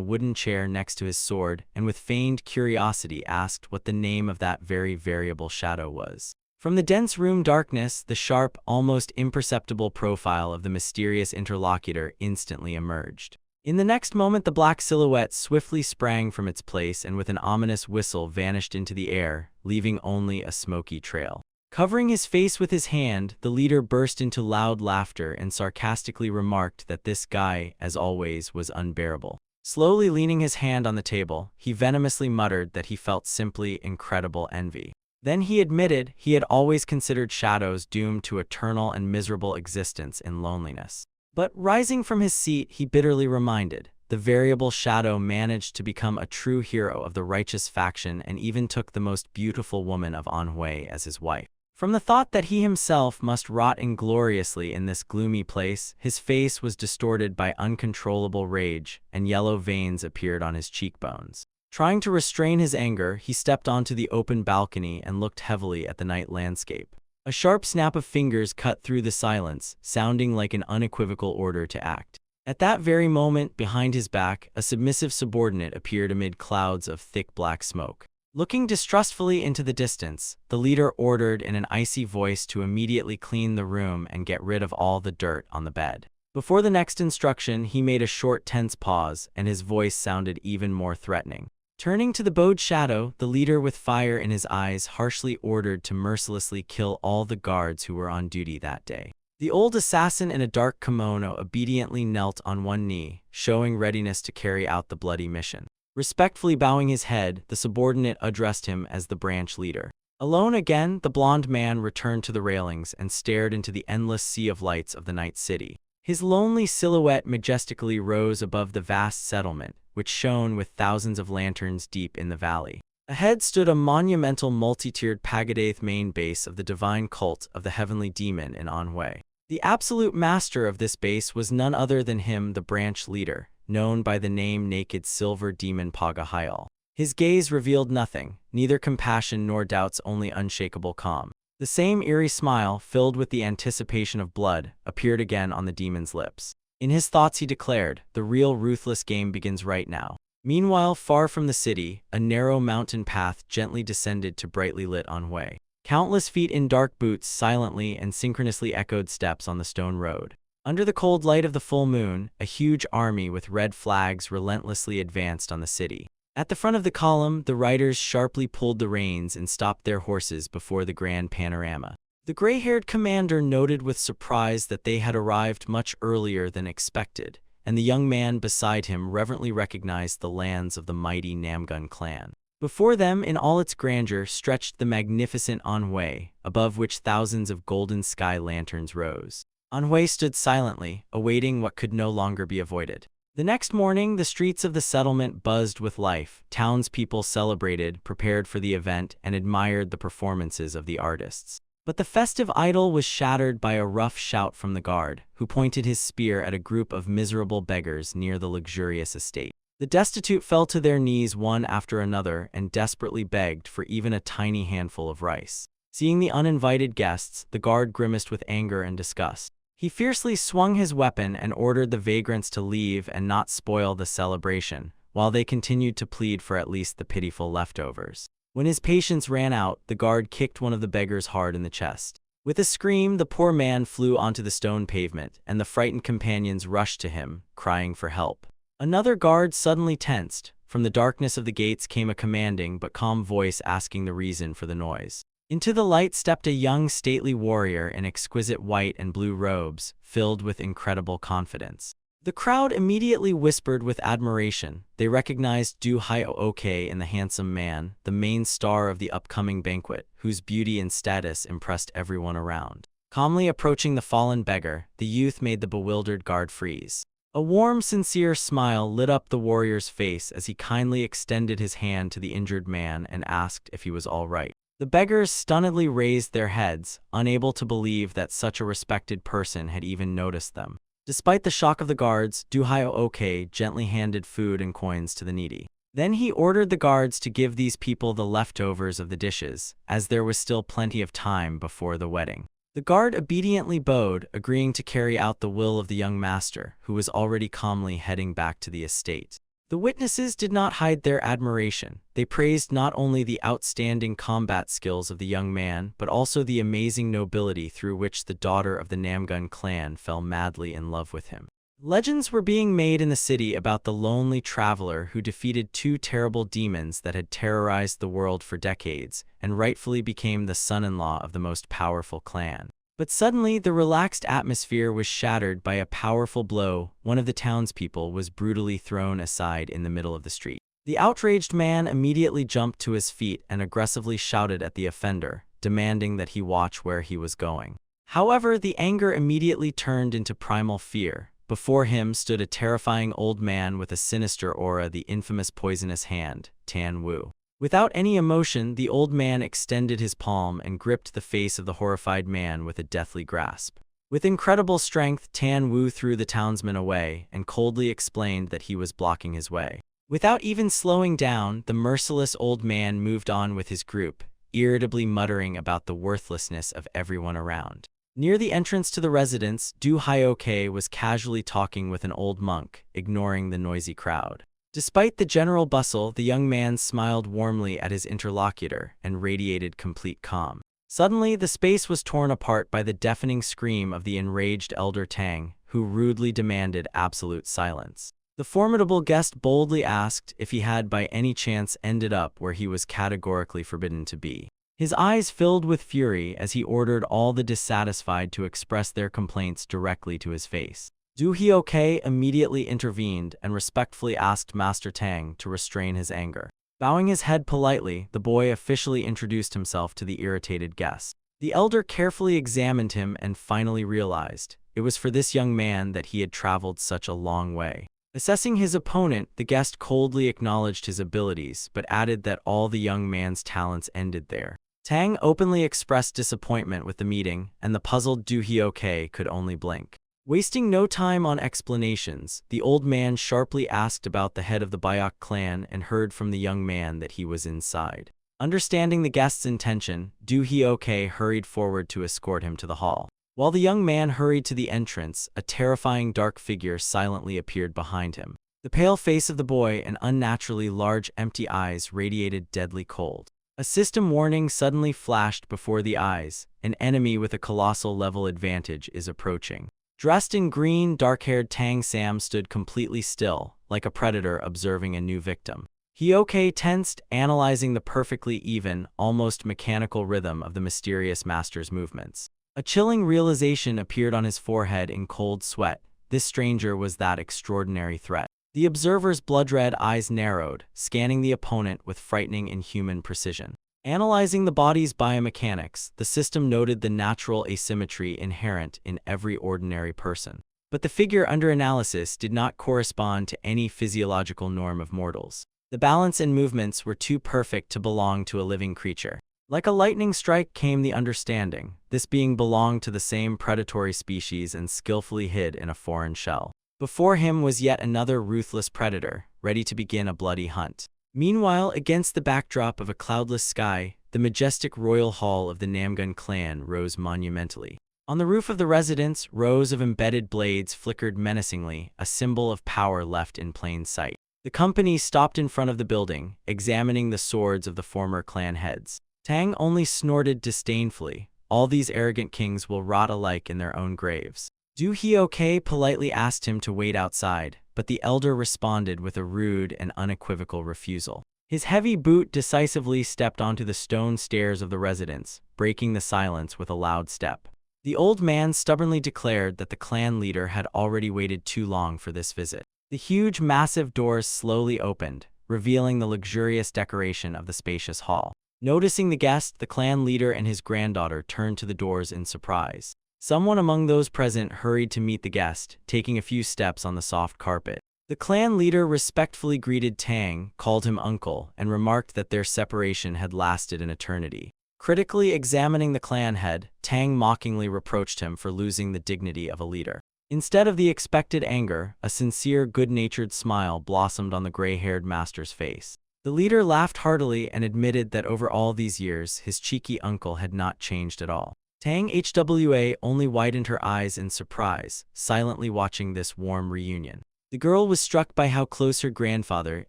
[SPEAKER 1] wooden chair next to his sword and with feigned curiosity asked what the name of that very variable shadow was. From the dense room darkness, the sharp, almost imperceptible profile of the mysterious interlocutor instantly emerged. In the next moment, the black silhouette swiftly sprang from its place and with an ominous whistle vanished into the air, leaving only a smoky trail. Covering his face with his hand, the leader burst into loud laughter and sarcastically remarked that this guy, as always, was unbearable. Slowly leaning his hand on the table, he venomously muttered that he felt simply incredible envy. Then he admitted he had always considered shadows doomed to eternal and miserable existence in loneliness. But rising from his seat, he bitterly reminded, the variable shadow managed to become a true hero of the righteous faction and even took the most beautiful woman of Anhui as his wife. From the thought that he himself must rot ingloriously in this gloomy place, his face was distorted by uncontrollable rage, and yellow veins appeared on his cheekbones. Trying to restrain his anger, he stepped onto the open balcony and looked heavily at the night landscape. A sharp snap of fingers cut through the silence, sounding like an unequivocal order to act. At that very moment, behind his back, a submissive subordinate appeared amid clouds of thick black smoke. Looking distrustfully into the distance, the leader ordered in an icy voice to immediately clean the room and get rid of all the dirt on the bed. Before the next instruction, he made a short, tense pause, and his voice sounded even more threatening. Turning to the bowed shadow, the leader with fire in his eyes harshly ordered to mercilessly kill all the guards who were on duty that day. The old assassin in a dark kimono obediently knelt on one knee, showing readiness to carry out the bloody mission. Respectfully bowing his head, the subordinate addressed him as the branch leader. Alone again, the blond man returned to the railings and stared into the endless sea of lights of the night city. His lonely silhouette majestically rose above the vast settlement, which shone with thousands of lanterns deep in the valley. Ahead stood a monumental multi-tiered Pagadath main base of the divine cult of the heavenly demon in Anhui. The absolute master of this base was none other than him, the branch leader, known by the name Naked Silver Demon Pagahayal. His gaze revealed nothing, neither compassion nor doubt's only unshakable calm. The same eerie smile, filled with the anticipation of blood, appeared again on the demon's lips. In his thoughts he declared, the real ruthless game begins right now. Meanwhile, far from the city, a narrow mountain path gently descended to brightly lit Anhui. Countless feet in dark boots silently and synchronously echoed steps on the stone road. Under the cold light of the full moon, a huge army with red flags relentlessly advanced on the city. At the front of the column, the riders sharply pulled the reins and stopped their horses before the grand panorama. The gray-haired commander noted with surprise that they had arrived much earlier than expected, and the young man beside him reverently recognized the lands of the mighty Namgun clan. Before them, in all its grandeur, stretched the magnificent Anhui, above which thousands of golden sky lanterns rose. Anhui stood silently, awaiting what could no longer be avoided. The next morning, the streets of the settlement buzzed with life. Townspeople celebrated, prepared for the event, and admired the performances of the artists. But the festive idyll was shattered by a rough shout from the guard, who pointed his spear at a group of miserable beggars near the luxurious estate. The destitute fell to their knees one after another and desperately begged for even a tiny handful of rice. Seeing the uninvited guests, the guard grimaced with anger and disgust. He fiercely swung his weapon and ordered the vagrants to leave and not spoil the celebration, while they continued to plead for at least the pitiful leftovers. When his patience ran out, the guard kicked one of the beggars hard in the chest. With a scream, the poor man flew onto the stone pavement, and the frightened companions rushed to him, crying for help. Another guard suddenly tensed. From the darkness of the gates came a commanding but calm voice asking the reason for the noise. Into the light stepped a young, stately warrior in exquisite white and blue robes, filled with incredible confidence. The crowd immediately whispered with admiration. They recognized Du Hyo-ok in the handsome man, the main star of the upcoming banquet, whose beauty and status impressed everyone around. Calmly approaching the fallen beggar, the youth made the bewildered guard freeze. A warm, sincere smile lit up the warrior's face as he kindly extended his hand to the injured man and asked if he was all right. The beggars stunnedly raised their heads, unable to believe that such a respected person had even noticed them. Despite the shock of the guards, Du Hyo-ok gently handed food and coins to the needy. Then he ordered the guards to give these people the leftovers of the dishes, as there was still plenty of time before the wedding. The guard obediently bowed, agreeing to carry out the will of the young master, who was already calmly heading back to the estate. The witnesses did not hide their admiration. They praised not only the outstanding combat skills of the young man, but also the amazing nobility through which the daughter of the Namgun clan fell madly in love with him. Legends were being made in the city about the lonely traveler who defeated two terrible demons that had terrorized the world for decades, and rightfully became the son-in-law of the most powerful clan. But suddenly, the relaxed atmosphere was shattered by a powerful blow. One of the townspeople was brutally thrown aside in the middle of the street. The outraged man immediately jumped to his feet and aggressively shouted at the offender, demanding that he watch where he was going. However, the anger immediately turned into primal fear. Before him stood a terrifying old man with a sinister aura, the infamous poisonous hand, Tan Wu. Without any emotion, the old man extended his palm and gripped the face of the horrified man with a deathly grasp. With incredible strength, Tan Wu threw the townsman away and coldly explained that he was blocking his way. Without even slowing down, the merciless old man moved on with his group, irritably muttering about the worthlessness of everyone around. Near the entrance to the residence, Du Hyo-ok was casually talking with an old monk, ignoring the noisy crowd. Despite the general bustle, the young man smiled warmly at his interlocutor and radiated complete calm. Suddenly, the space was torn apart by the deafening scream of the enraged elder Tang, who rudely demanded absolute silence. The formidable guest boldly asked if he had by any chance ended up where he was categorically forbidden to be. His eyes filled with fury as he ordered all the dissatisfied to express their complaints directly to his face. Du Hyo-ok immediately intervened and respectfully asked Master Tang to restrain his anger. Bowing his head politely, the boy officially introduced himself to the irritated guest. The elder carefully examined him and finally realized it was for this young man that he had traveled such a long way. Assessing his opponent, the guest coldly acknowledged his abilities but added that all the young man's talents ended there. Tang openly expressed disappointment with the meeting, and the puzzled Du Hyo-ok could only blink. Wasting no time on explanations, the old man sharply asked about the head of the Bayok clan and heard from the young man that he was inside. Understanding the guest's intention, Du Hyo-ok hurried forward to escort him to the hall. While the young man hurried to the entrance, a terrifying dark figure silently appeared behind him. The pale face of the boy and unnaturally large empty eyes radiated deadly cold. A system warning suddenly flashed before the eyes. An enemy with a colossal level advantage is approaching. Dressed in green, dark-haired Tang Sam stood completely still, like a predator observing a new victim. Hyo-ok tensed, analyzing the perfectly even, almost mechanical rhythm of the mysterious master's movements. A chilling realization appeared on his forehead in cold sweat. This stranger was that extraordinary threat. The observer's blood-red eyes narrowed, scanning the opponent with frightening inhuman precision. Analyzing the body's biomechanics, the system noted the natural asymmetry inherent in every ordinary person. But the figure under analysis did not correspond to any physiological norm of mortals. The balance and movements were too perfect to belong to a living creature. Like a lightning strike came the understanding. This being belonged to the same predatory species and skillfully hid in a foreign shell. Before him was yet another ruthless predator, ready to begin a bloody hunt. Meanwhile, against the backdrop of a cloudless sky, the majestic royal hall of the Namgun clan rose monumentally. On the roof of the residence, rows of embedded blades flickered menacingly, a symbol of power left in plain sight. The company stopped in front of the building, examining the swords of the former clan heads. Tang only snorted disdainfully. all these arrogant kings will rot alike in their own graves. Do Hyoke politely asked him to wait outside, but the elder responded with a rude and unequivocal refusal. His heavy boot decisively stepped onto the stone stairs of the residence, breaking the silence with a loud step. The old man stubbornly declared that the clan leader had already waited too long for this visit. The huge, massive doors slowly opened, revealing the luxurious decoration of the spacious hall. Noticing the guest, the clan leader and his granddaughter turned to the doors in surprise. Someone among those present hurried to meet the guest, taking a few steps on the soft carpet. The clan leader respectfully greeted Tang, called him uncle, and remarked that their separation had lasted an eternity. Critically examining the clan head, Tang mockingly reproached him for losing the dignity of a leader. Instead of the expected anger, a sincere, good-natured smile blossomed on the gray-haired master's face. The leader laughed heartily and admitted that over all these years, his cheeky uncle had not changed at all. Tang Hwa only widened her eyes in surprise, silently watching this warm reunion. The girl was struck by how close her grandfather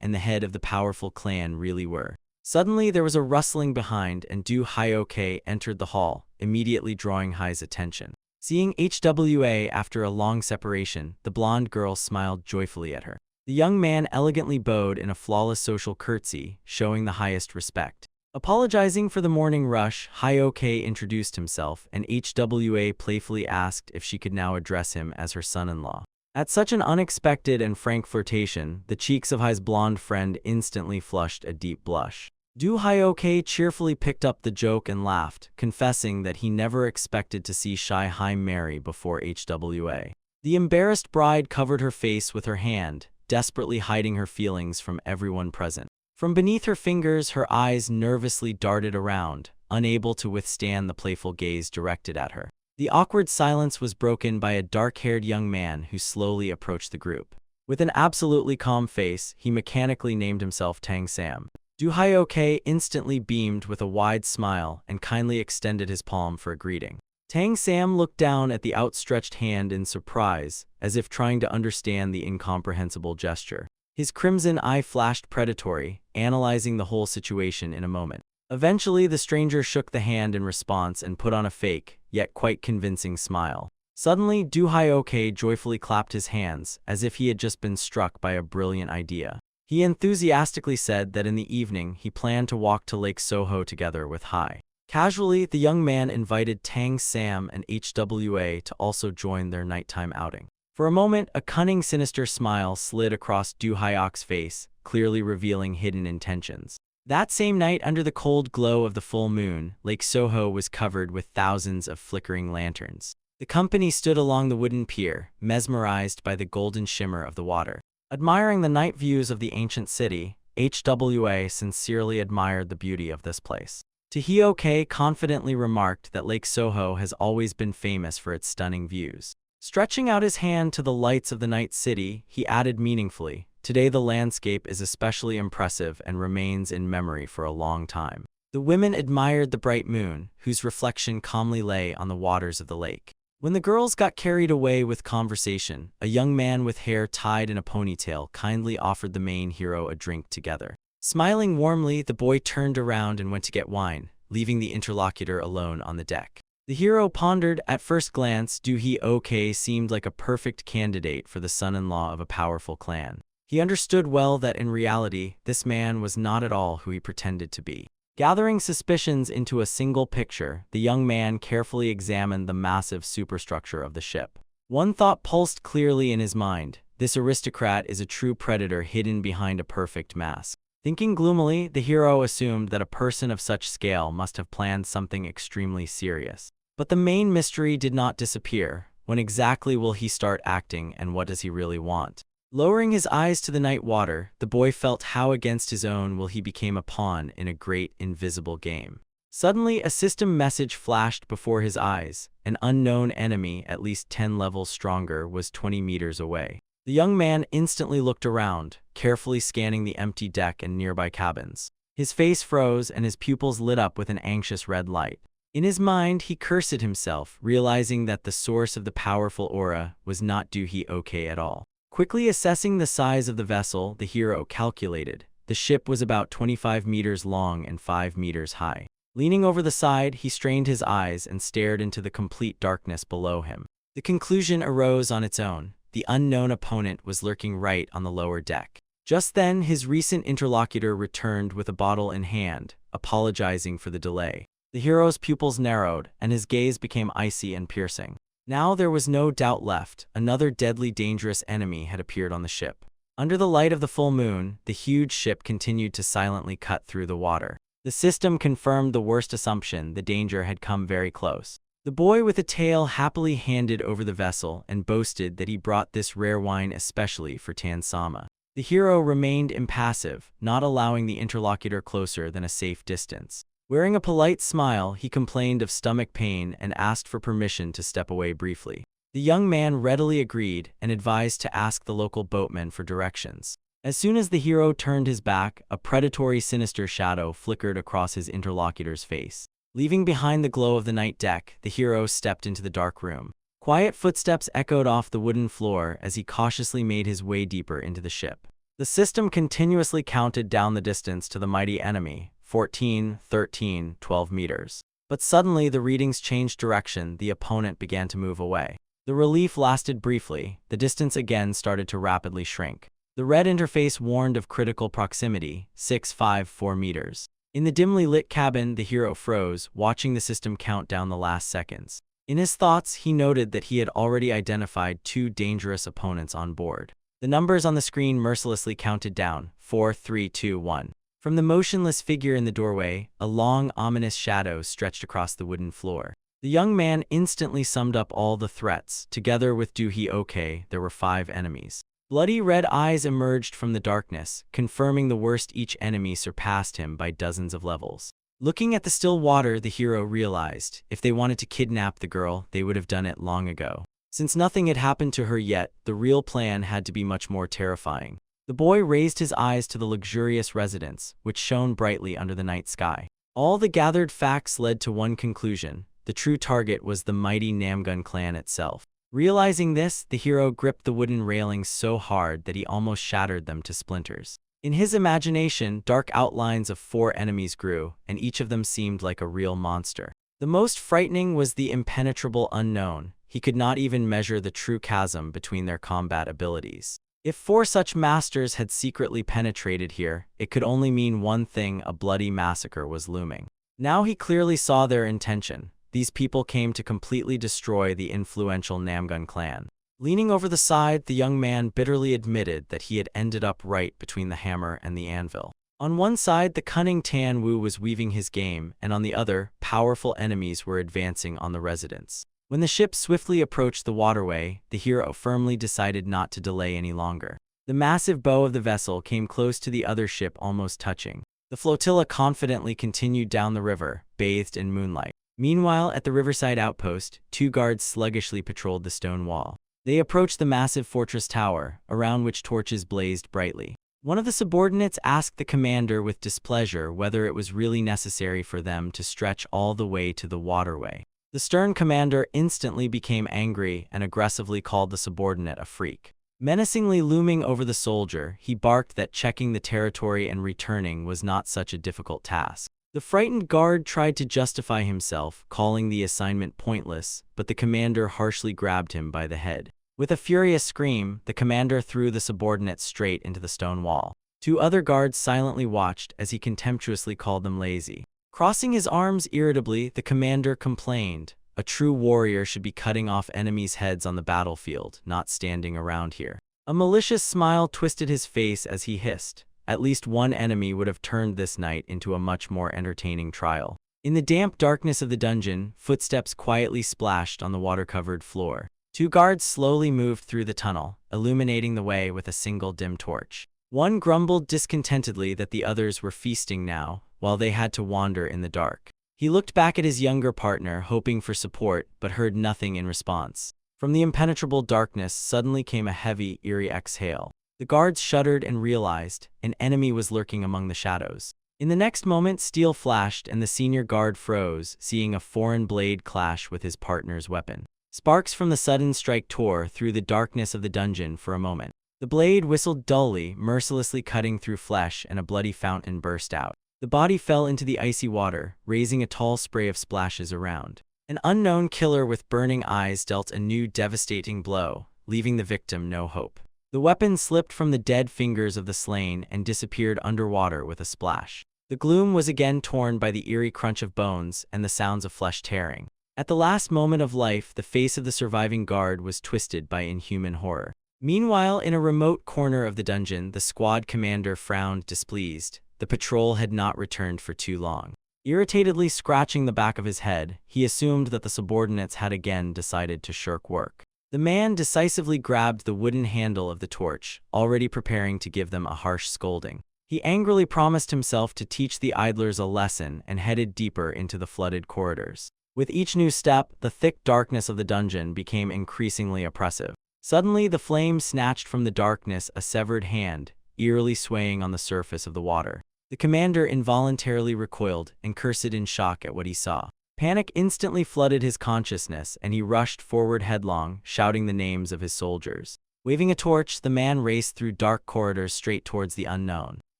[SPEAKER 1] and the head of the powerful clan really were. Suddenly, there was a rustling behind, and Du Hyoke entered the hall, immediately drawing Hai's attention. Seeing Hwa after a long separation, the blonde girl smiled joyfully at her. The young man elegantly bowed in a flawless social curtsy, showing the highest respect. Apologizing for the morning rush, Hyoke introduced himself, and Hwa playfully asked if she could now address him as her son-in-law. At such an unexpected and frank flirtation, the cheeks of Hai's blonde friend instantly flushed a deep blush. Du Hyoke cheerfully picked up the joke and laughed, confessing that he never expected to see shy Hai marry before Hwa. The embarrassed bride covered her face with her hand, desperately hiding her feelings from everyone present. From beneath her fingers, her eyes nervously darted around, unable to withstand the playful gaze directed at her. The awkward silence was broken by a dark-haired young man who slowly approached the group. With an absolutely calm face, he mechanically named himself Tang Sam. Du Hyoke instantly beamed with a wide smile and kindly extended his palm for a greeting. Tang Sam looked down at the outstretched hand in surprise, as if trying to understand the incomprehensible gesture. His crimson eye flashed predatory, analyzing the whole situation in a moment. Eventually, the stranger shook the hand in response and put on a fake, yet quite convincing smile. Suddenly, Du Hyoke joyfully clapped his hands, as if he had just been struck by a brilliant idea. He enthusiastically said that in the evening he planned to walk to Lake Soho together with Hai. Casually, the young man invited Tang Sam and Hwa to also join their nighttime outing. For a moment, a cunning, sinister smile slid across Du Hyoke's face, clearly revealing hidden intentions. That same night, under the cold glow of the full moon, Lake Soho was covered with thousands of flickering lanterns. The company stood along the wooden pier, mesmerized by the golden shimmer of the water. Admiring the night views of the ancient city, Hwa sincerely admired the beauty of this place. To Hyoke confidently remarked that Lake Soho has always been famous for its stunning views. Stretching out his hand to the lights of the night city, he added meaningfully, "Today the landscape is especially impressive and remains in memory for a long time." The women admired the bright moon, whose reflection calmly lay on the waters of the lake. When the girls got carried away with conversation, a young man with hair tied in a ponytail kindly offered the main hero a drink together. Smiling warmly, the boy turned around and went to get wine, leaving the interlocutor alone on the deck. The hero pondered. At first glance, Du Hyoke seemed like a perfect candidate for the son-in-law of a powerful clan. He understood well that in reality, this man was not at all who he pretended to be. Gathering suspicions into a single picture, the young man carefully examined the massive superstructure of the ship. One thought pulsed clearly in his mind: this aristocrat is a true predator hidden behind a perfect mask. Thinking gloomily, the hero assumed that a person of such scale must have planned something extremely serious. But the main mystery did not disappear. When exactly will he start acting, and what does he really want? Lowering his eyes to the night water, the boy felt how against his own will he became a pawn in a great invisible game. Suddenly, a system message flashed before his eyes. An unknown enemy, at least 10 levels stronger, was 20 meters away. The young man instantly looked around, carefully scanning the empty deck and nearby cabins. His face froze and his pupils lit up with an anxious red light. In his mind, he cursed himself, realizing that the source of the powerful aura was not Du Hyoke at all. Quickly assessing the size of the vessel, the hero calculated. The ship was about 25 meters long and 5 meters high. Leaning over the side, he strained his eyes and stared into the complete darkness below him. The conclusion arose on its own. The unknown opponent was lurking right on the lower deck. Just then, his recent interlocutor returned with a bottle in hand, apologizing for the delay. The hero's pupils narrowed, and his gaze became icy and piercing. Now there was no doubt left. Another deadly dangerous enemy had appeared on the ship. Under the light of the full moon, the huge ship continued to silently cut through the water. The system confirmed the worst assumption. The danger had come very close. The boy with a tail happily handed over the vessel and boasted that he brought this rare wine especially for Tan-sama. The hero remained impassive, not allowing the interlocutor closer than a safe distance. Wearing a polite smile, he complained of stomach pain and asked for permission to step away briefly. The young man readily agreed and advised to ask the local boatman for directions. As soon as the hero turned his back, a predatory sinister shadow flickered across his interlocutor's face. Leaving behind the glow of the night deck, the hero stepped into the dark room. Quiet footsteps echoed off the wooden floor as he cautiously made his way deeper into the ship. The system continuously counted down the distance to the mighty enemy, 14, 13, 12 meters. But suddenly the readings changed direction. The opponent began to move away. The relief lasted briefly. The distance again started to rapidly shrink. The red interface warned of critical proximity, 654 meters. In the dimly lit cabin, the hero froze, watching the system count down the last seconds. In his thoughts, he noted that he had already identified two dangerous opponents on board. The numbers on the screen mercilessly counted down, 4, 3, 2, 1. From the motionless figure in the doorway, a long, ominous shadow stretched across the wooden floor. The young man instantly summed up all the threats. Together with Doohee Oke, there were 5 enemies. Bloody red eyes emerged from the darkness, confirming the worst. Each enemy surpassed him by dozens of levels. Looking at the still water, the hero realized, if they wanted to kidnap the girl, they would have done it long ago. Since nothing had happened to her yet, the real plan had to be much more terrifying. The boy raised his eyes to the luxurious residence, which shone brightly under the night sky. All the gathered facts led to one conclusion. The true target was the mighty Namgun clan itself. Realizing this, the hero gripped the wooden railings so hard that he almost shattered them to splinters. In his imagination, dark outlines of 4 enemies grew, and each of them seemed like a real monster. The most frightening was the impenetrable unknown. He could not even measure the true chasm between their combat abilities. If 4 such masters had secretly penetrated here, it could only mean one thing: a bloody massacre was looming. Now he clearly saw their intention. These people came to completely destroy the influential Namgun clan. Leaning over the side, the young man bitterly admitted that he had ended up right between the hammer and the anvil. On one side, the cunning Tan Wu was weaving his game, and on the other, powerful enemies were advancing on the residence. When the ship swiftly approached the waterway, the hero firmly decided not to delay any longer. The massive bow of the vessel came close to the other ship, almost touching. The flotilla confidently continued down the river, bathed in moonlight. Meanwhile, at the riverside outpost, 2 guards sluggishly patrolled the stone wall. They approached the massive fortress tower, around which torches blazed brightly. One of the subordinates asked the commander with displeasure whether it was really necessary for them to stretch all the way to the waterway. The stern commander instantly became angry and aggressively called the subordinate a freak. Menacingly looming over the soldier, he barked that checking the territory and returning was not such a difficult task. The frightened guard tried to justify himself, calling the assignment pointless, but the commander harshly grabbed him by the head. With a furious scream, the commander threw the subordinate straight into the stone wall. 2 other guards silently watched as he contemptuously called them lazy. Crossing his arms irritably, the commander complained, "A true warrior should be cutting off enemies' heads on the battlefield, not standing around here." A malicious smile twisted his face as he hissed, "At least one enemy would have turned this night into a much more entertaining trial." In the damp darkness of the dungeon, footsteps quietly splashed on the water-covered floor. 2 guards slowly moved through the tunnel, illuminating the way with a single dim torch. One grumbled discontentedly that the others were feasting now, while they had to wander in the dark. He looked back at his younger partner, hoping for support, but heard nothing in response. From the impenetrable darkness suddenly came a heavy, eerie exhale. The guards shuddered and realized an enemy was lurking among the shadows. In the next moment, steel flashed and the senior guard froze, seeing a foreign blade clash with his partner's weapon. Sparks from the sudden strike tore through the darkness of the dungeon for a moment. The blade whistled dully, mercilessly cutting through flesh, and a bloody fountain burst out. The body fell into the icy water, raising a tall spray of splashes around. An unknown killer with burning eyes dealt a new devastating blow, leaving the victim no hope. The weapon slipped from the dead fingers of the slain and disappeared underwater with a splash. The gloom was again torn by the eerie crunch of bones and the sounds of flesh tearing. At the last moment of life, the face of the surviving guard was twisted by inhuman horror. Meanwhile, in a remote corner of the dungeon, the squad commander frowned displeased. The patrol had not returned for too long. Irritatedly scratching the back of his head, he assumed that the subordinates had again decided to shirk work. The man decisively grabbed the wooden handle of the torch, already preparing to give them a harsh scolding. He angrily promised himself to teach the idlers a lesson and headed deeper into the flooded corridors. With each new step, the thick darkness of the dungeon became increasingly oppressive. Suddenly, the flame snatched from the darkness a severed hand, eerily swaying on the surface of the water. The commander involuntarily recoiled and cursed in shock at what he saw. Panic instantly flooded his consciousness, and he rushed forward headlong, shouting the names of his soldiers. Waving a torch, the man raced through dark corridors straight towards the unknown.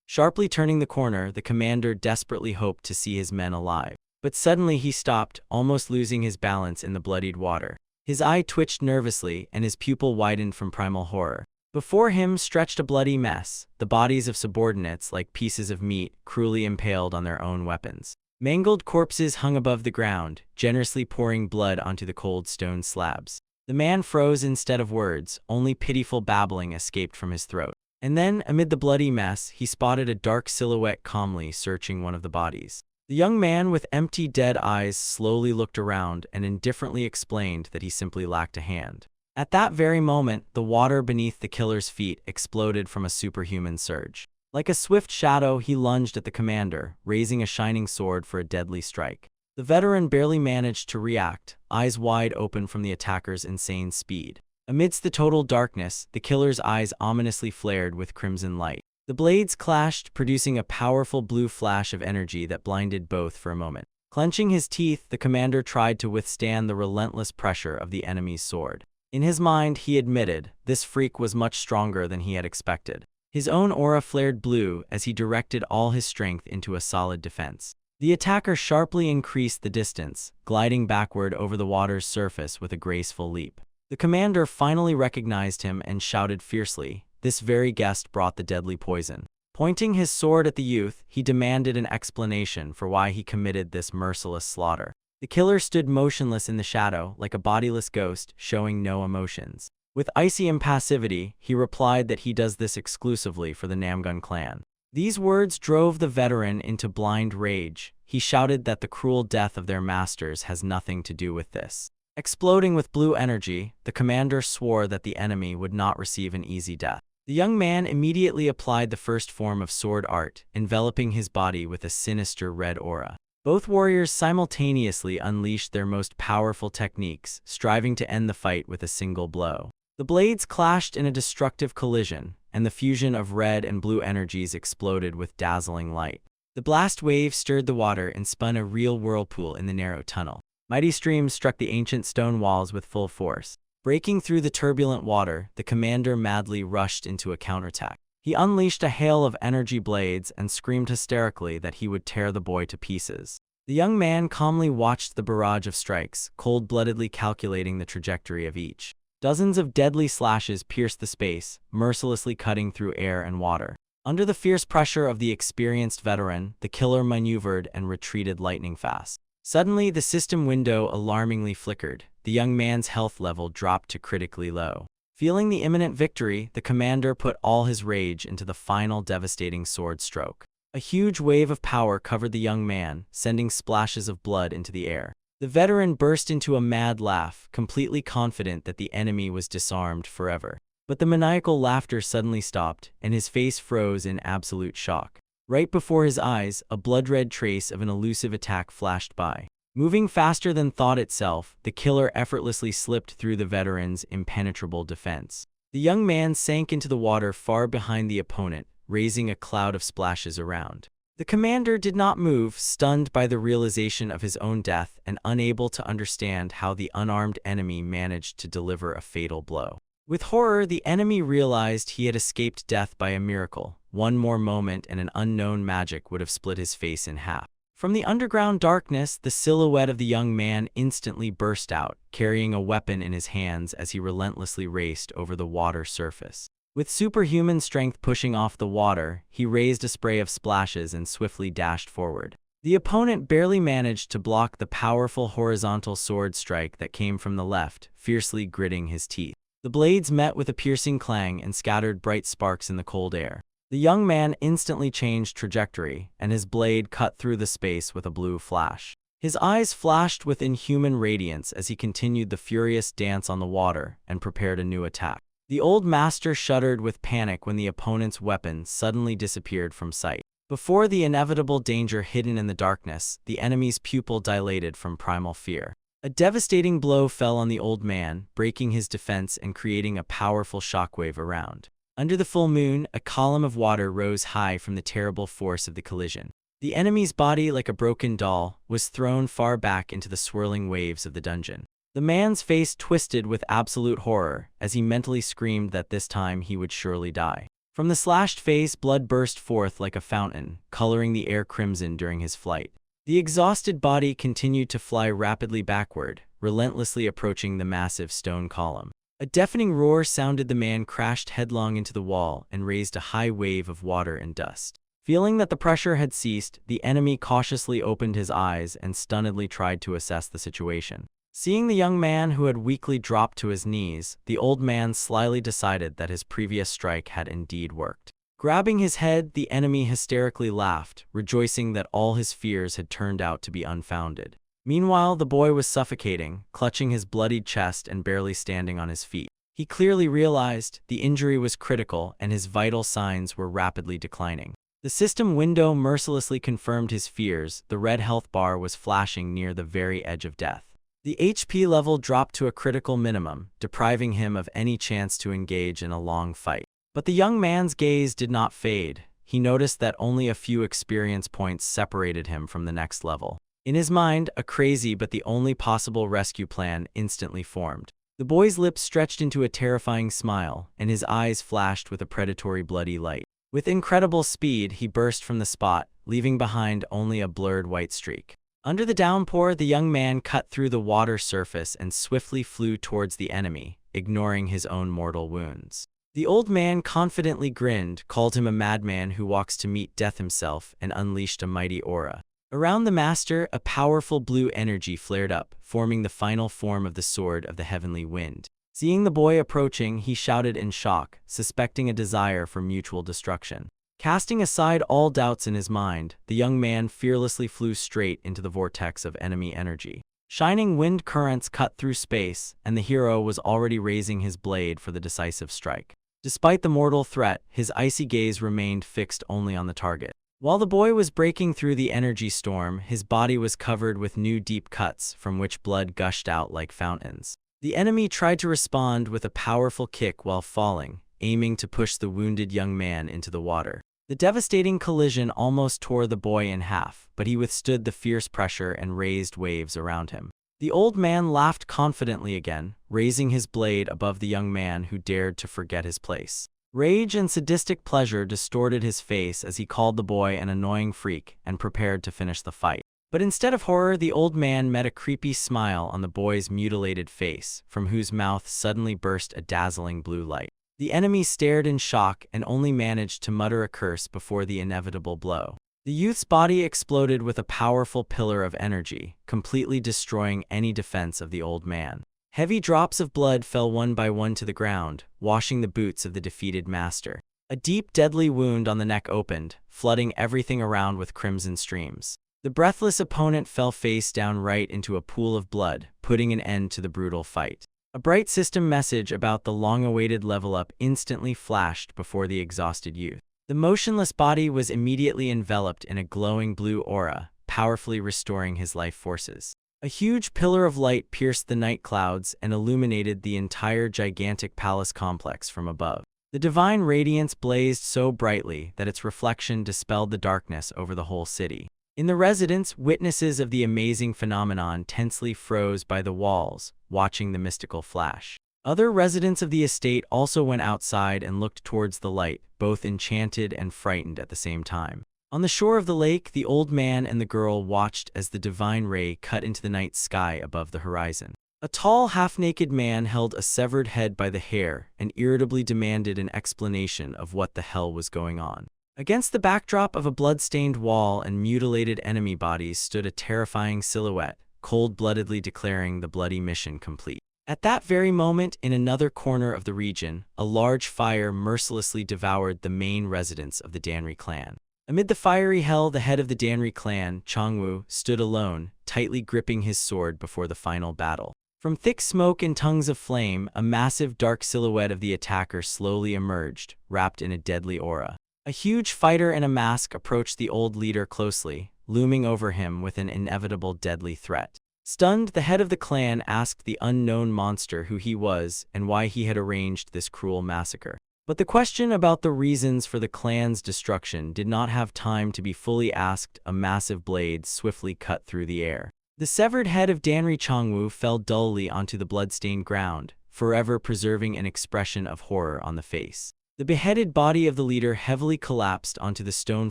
[SPEAKER 1] Sharply turning the corner, the commander desperately hoped to see his men alive. But suddenly he stopped, almost losing his balance in the bloodied water. His eye twitched nervously, and his pupil widened from primal horror. Before him stretched a bloody mess, the bodies of subordinates like pieces of meat, cruelly impaled on their own weapons. Mangled corpses hung above the ground, generously pouring blood onto the cold stone slabs. The man froze instead of words, only pitiful babbling escaped from his throat. And then, amid the bloody mess, he spotted a dark silhouette calmly searching one of the bodies. The young man with empty, dead eyes slowly looked around and indifferently explained that he simply lacked a hand. At that very moment, the water beneath the killer's feet exploded from a superhuman surge. Like a swift shadow, he lunged at the commander, raising a shining sword for a deadly strike. The veteran barely managed to react, eyes wide open from the attacker's insane speed. Amidst the total darkness, the killer's eyes ominously flared with crimson light. The blades clashed, producing a powerful blue flash of energy that blinded both for a moment. Clenching his teeth, the commander tried to withstand the relentless pressure of the enemy's sword. In his mind, he admitted, this freak was much stronger than he had expected. His own aura flared blue as he directed all his strength into a solid defense. The attacker sharply increased the distance, gliding backward over the water's surface with a graceful leap. The commander finally recognized him and shouted fiercely, "This very guest brought the deadly poison." Pointing his sword at the youth, he demanded an explanation for why he committed this merciless slaughter. The killer stood motionless in the shadow, like a bodiless ghost, showing no emotions. With icy impassivity, he replied that he does this exclusively for the Namgun clan. These words drove the veteran into blind rage. He shouted that the cruel death of their masters has nothing to do with this. Exploding with blue energy, the commander swore that the enemy would not receive an easy death. The young man immediately applied the first form of sword art, enveloping his body with a sinister red aura. Both warriors simultaneously unleashed their most powerful techniques, striving to end the fight with a single blow. The blades clashed in a destructive collision, and the fusion of red and blue energies exploded with dazzling light. The blast wave stirred the water and spun a real whirlpool in the narrow tunnel. Mighty streams struck the ancient stone walls with full force. Breaking through the turbulent water, the commander madly rushed into a counterattack. He unleashed a hail of energy blades and screamed hysterically that he would tear the boy to pieces. The young man calmly watched the barrage of strikes, cold-bloodedly calculating the trajectory of each. Dozens of deadly slashes pierced the space, mercilessly cutting through air and water. Under the fierce pressure of the experienced veteran, the killer maneuvered and retreated lightning fast. Suddenly, the system window alarmingly flickered. The young man's health level dropped to critically low. Feeling the imminent victory, the commander put all his rage into the final devastating sword stroke. A huge wave of power covered the young man, sending splashes of blood into the air. The veteran burst into a mad laugh, completely confident that the enemy was disarmed forever. But the maniacal laughter suddenly stopped, and his face froze in absolute shock. Right before his eyes, a blood-red trace of an elusive attack flashed by. Moving faster than thought itself, the killer effortlessly slipped through the veteran's impenetrable defense. The young man sank into the water far behind the opponent, raising a cloud of splashes around. The commander did not move, stunned by the realization of his own death and unable to understand how the unarmed enemy managed to deliver a fatal blow. With horror, the enemy realized he had escaped death by a miracle, one more moment and an unknown magic would have split his face in half. From the underground darkness, the silhouette of the young man instantly burst out, carrying a weapon in his hands as he relentlessly raced over the water surface. With superhuman strength pushing off the water, he raised a spray of splashes and swiftly dashed forward. The opponent barely managed to block the powerful horizontal sword strike that came from the left, fiercely gritting his teeth. The blades met with a piercing clang and scattered bright sparks in the cold air. The young man instantly changed trajectory, and his blade cut through the space with a blue flash. His eyes flashed with inhuman radiance as he continued the furious dance on the water and prepared a new attack. The old master shuddered with panic when the opponent's weapon suddenly disappeared from sight. Before the inevitable danger hidden in the darkness, the enemy's pupil dilated from primal fear. A devastating blow fell on the old man, breaking his defense and creating a powerful shockwave around. Under the full moon, a column of water rose high from the terrible force of the collision. The enemy's body, like a broken doll, was thrown far back into the swirling waves of the dungeon. The man's face twisted with absolute horror as he mentally screamed that this time he would surely die. From the slashed face, blood burst forth like a fountain, coloring the air crimson during his flight. The exhausted body continued to fly rapidly backward, relentlessly approaching the massive stone column. A deafening roar sounded. The man crashed headlong into the wall and raised a high wave of water and dust. Feeling that the pressure had ceased, the enemy cautiously opened his eyes and stunnedly tried to assess the situation. Seeing the young man who had weakly dropped to his knees, the old man slyly decided that his previous strike had indeed worked. Grabbing his head, the enemy hysterically laughed, rejoicing that all his fears had turned out to be unfounded. Meanwhile, the boy was suffocating, clutching his bloodied chest and barely standing on his feet. He clearly realized the injury was critical and his vital signs were rapidly declining. The system window mercilessly confirmed his fears. The red health bar was flashing near the very edge of death. The HP level dropped to a critical minimum, depriving him of any chance to engage in a long fight. But the young man's gaze did not fade. He noticed that only a few experience points separated him from the next level. In his mind, a crazy but the only possible rescue plan instantly formed. The boy's lips stretched into a terrifying smile, and his eyes flashed with a predatory bloody light. With incredible speed, he burst from the spot, leaving behind only a blurred white streak. Under the downpour, the young man cut through the water surface and swiftly flew towards the enemy, ignoring his own mortal wounds. The old man confidently grinned, called him a madman who walks to meet death himself, and unleashed a mighty aura. Around the master, a powerful blue energy flared up, forming the final form of the Sword of the Heavenly Wind. Seeing the boy approaching, he shouted in shock, suspecting a desire for mutual destruction. Casting aside all doubts in his mind, the young man fearlessly flew straight into the vortex of enemy energy. Shining wind currents cut through space, and the hero was already raising his blade for the decisive strike. Despite the mortal threat, his icy gaze remained fixed only on the target. While the boy was breaking through the energy storm, his body was covered with new deep cuts from which blood gushed out like fountains. The enemy tried to respond with a powerful kick while falling, aiming to push the wounded young man into the water. The devastating collision almost tore the boy in half, but he withstood the fierce pressure and raised waves around him. The old man laughed confidently again, raising his blade above the young man who dared to forget his place. Rage and sadistic pleasure distorted his face as he called the boy an annoying freak and prepared to finish the fight. But instead of horror, the old man met a creepy smile on the boy's mutilated face, from whose mouth suddenly burst a dazzling blue light. The enemy stared in shock and only managed to mutter a curse before the inevitable blow. The youth's body exploded with a powerful pillar of energy, completely destroying any defense of the old man. Heavy drops of blood fell one by one to the ground, washing the boots of the defeated master. A deep, deadly wound on the neck opened, flooding everything around with crimson streams. The breathless opponent fell face down right into a pool of blood, putting an end to the brutal fight. A bright system message about the long-awaited level-up instantly flashed before the exhausted youth. The motionless body was immediately enveloped in a glowing blue aura, powerfully restoring his life forces. A huge pillar of light pierced the night clouds and illuminated the entire gigantic palace complex from above. The divine radiance blazed so brightly that its reflection dispelled the darkness over the whole city. In the residence, witnesses of the amazing phenomenon tensely froze by the walls, watching the mystical flash. Other residents of the estate also went outside and looked towards the light, both enchanted and frightened at the same time. On the shore of the lake, the old man and the girl watched as the divine ray cut into the night sky above the horizon. A tall, half-naked man held a severed head by the hair and irritably demanded an explanation of what the hell was going on. Against the backdrop of a blood-stained wall and mutilated enemy bodies stood a terrifying silhouette, cold-bloodedly declaring the bloody mission complete. At that very moment, in another corner of the region, a large fire mercilessly devoured the main residence of the Danri clan. Amid the fiery hell, the head of the Danri clan, Changwu, stood alone, tightly gripping his sword before the final battle. From thick smoke and tongues of flame, a massive dark silhouette of the attacker slowly emerged, wrapped in a deadly aura. A huge fighter in a mask approached the old leader closely, looming over him with an inevitable deadly threat. Stunned, the head of the clan asked the unknown monster who he was and why he had arranged this cruel massacre. But the question about the reasons for the clan's destruction did not have time to be fully asked. A massive blade swiftly cut through the air. The severed head of Danri Changwu fell dully onto the blood-stained ground, forever preserving an expression of horror on the face. The beheaded body of the leader heavily collapsed onto the stone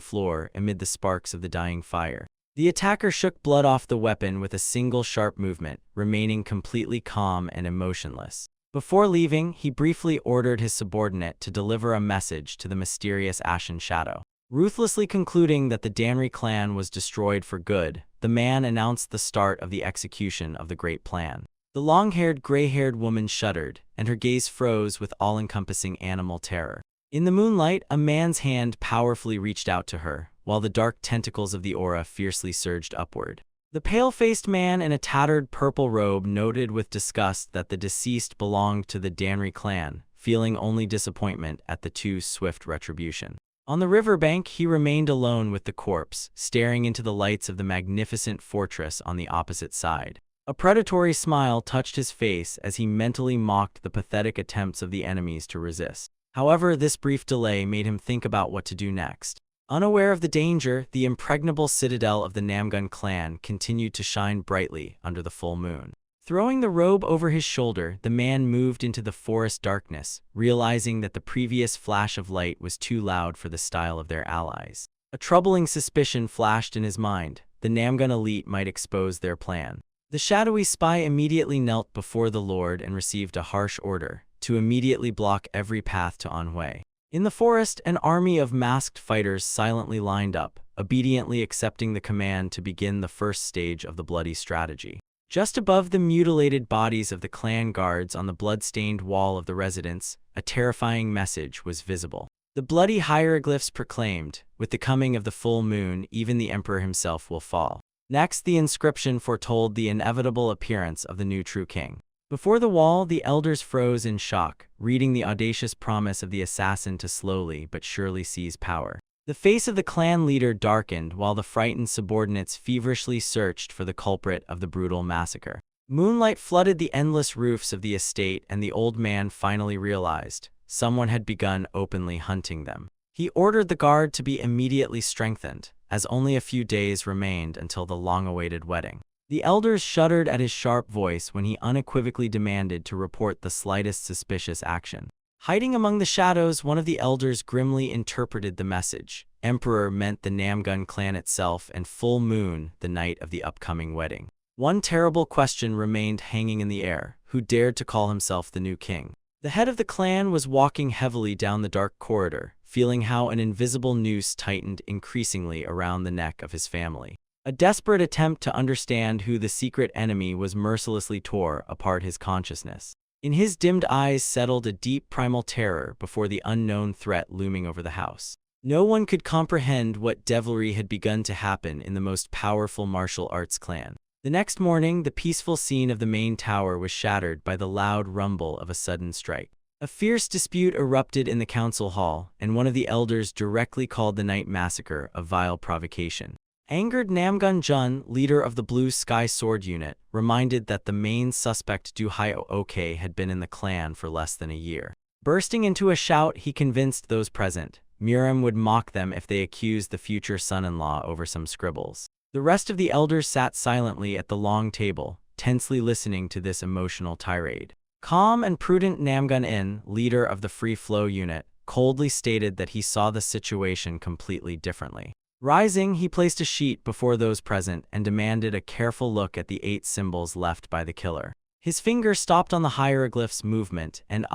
[SPEAKER 1] floor amid the sparks of the dying fire. The attacker shook blood off the weapon with a single sharp movement, remaining completely calm and emotionless. Before leaving, he briefly ordered his subordinate to deliver a message to the mysterious Ashen Shadow. Ruthlessly concluding that the Danri clan was destroyed for good, the man announced the start of the execution of the great plan. The long-haired, gray-haired woman shuddered, and her gaze froze with all-encompassing animal terror. In the moonlight, a man's hand powerfully reached out to her, while the dark tentacles of the aura fiercely surged upward. The pale-faced man in a tattered purple robe noted with disgust that the deceased belonged to the Danri clan, feeling only disappointment at the too swift retribution. On the riverbank, he remained alone with the corpse, staring into the lights of the magnificent fortress on the opposite side. A predatory smile touched his face as he mentally mocked the pathetic attempts of the enemies to resist. However, this brief delay made him think about what to do next. Unaware of the danger, the impregnable citadel of the Namgun clan continued to shine brightly under the full moon. Throwing the robe over his shoulder, the man moved into the forest darkness, realizing that the previous flash of light was too loud for the style of their allies. A troubling suspicion flashed in his mind. The Namgun elite might expose their plan. The shadowy spy immediately knelt before the Lord and received a harsh order to immediately block every path to Anhui. In the forest, an army of masked fighters silently lined up, obediently accepting the command to begin the first stage of the bloody strategy. Just above the mutilated bodies of the clan guards on the blood-stained wall of the residence, a terrifying message was visible. The bloody hieroglyphs proclaimed, "With the coming of the full moon, even the emperor himself will fall." Next, the inscription foretold the inevitable appearance of the new true king. Before the wall, the elders froze in shock, reading the audacious promise of the assassin to slowly but surely seize power. The face of the clan leader darkened while the frightened subordinates feverishly searched for the culprit of the brutal massacre. Moonlight flooded the endless roofs of the estate, and the old man finally realized someone had begun openly hunting them. He ordered the guard to be immediately strengthened, as only a few days remained until the long-awaited wedding. The elders shuddered at his sharp voice when he unequivocally demanded to report the slightest suspicious action. Hiding among the shadows, one of the elders grimly interpreted the message. Emperor meant the Namgun clan itself, and full moon, the night of the upcoming wedding. One terrible question remained hanging in the air: who dared to call himself the new king? The head of the clan was walking heavily down the dark corridor, feeling how an invisible noose tightened increasingly around the neck of his family. A desperate attempt to understand who the secret enemy was mercilessly tore apart his consciousness. In his dimmed eyes settled a deep primal terror before the unknown threat looming over the house. No one could comprehend what devilry had begun to happen in the most powerful martial arts clan. The next morning, the peaceful scene of the main tower was shattered by the loud rumble of a sudden strike. A fierce dispute erupted in the council hall, and one of the elders directly called the night massacre a vile provocation. Angered, Namgun Jun, leader of the Blue Sky Sword Unit, reminded that the main suspect Du Hyo-ok had been in the clan for less than a year. Bursting into a shout, he convinced those present Murim would mock them if they accused the future son-in-law over some scribbles. The rest of the elders sat silently at the long table, tensely listening to this emotional tirade. Calm and prudent Namgun-in, leader of the Free Flow unit, coldly stated that he saw the situation completely differently. Rising, he placed a sheet before those present and demanded a careful look at the 8 symbols left by the killer. His finger stopped on the hieroglyphs' movement, and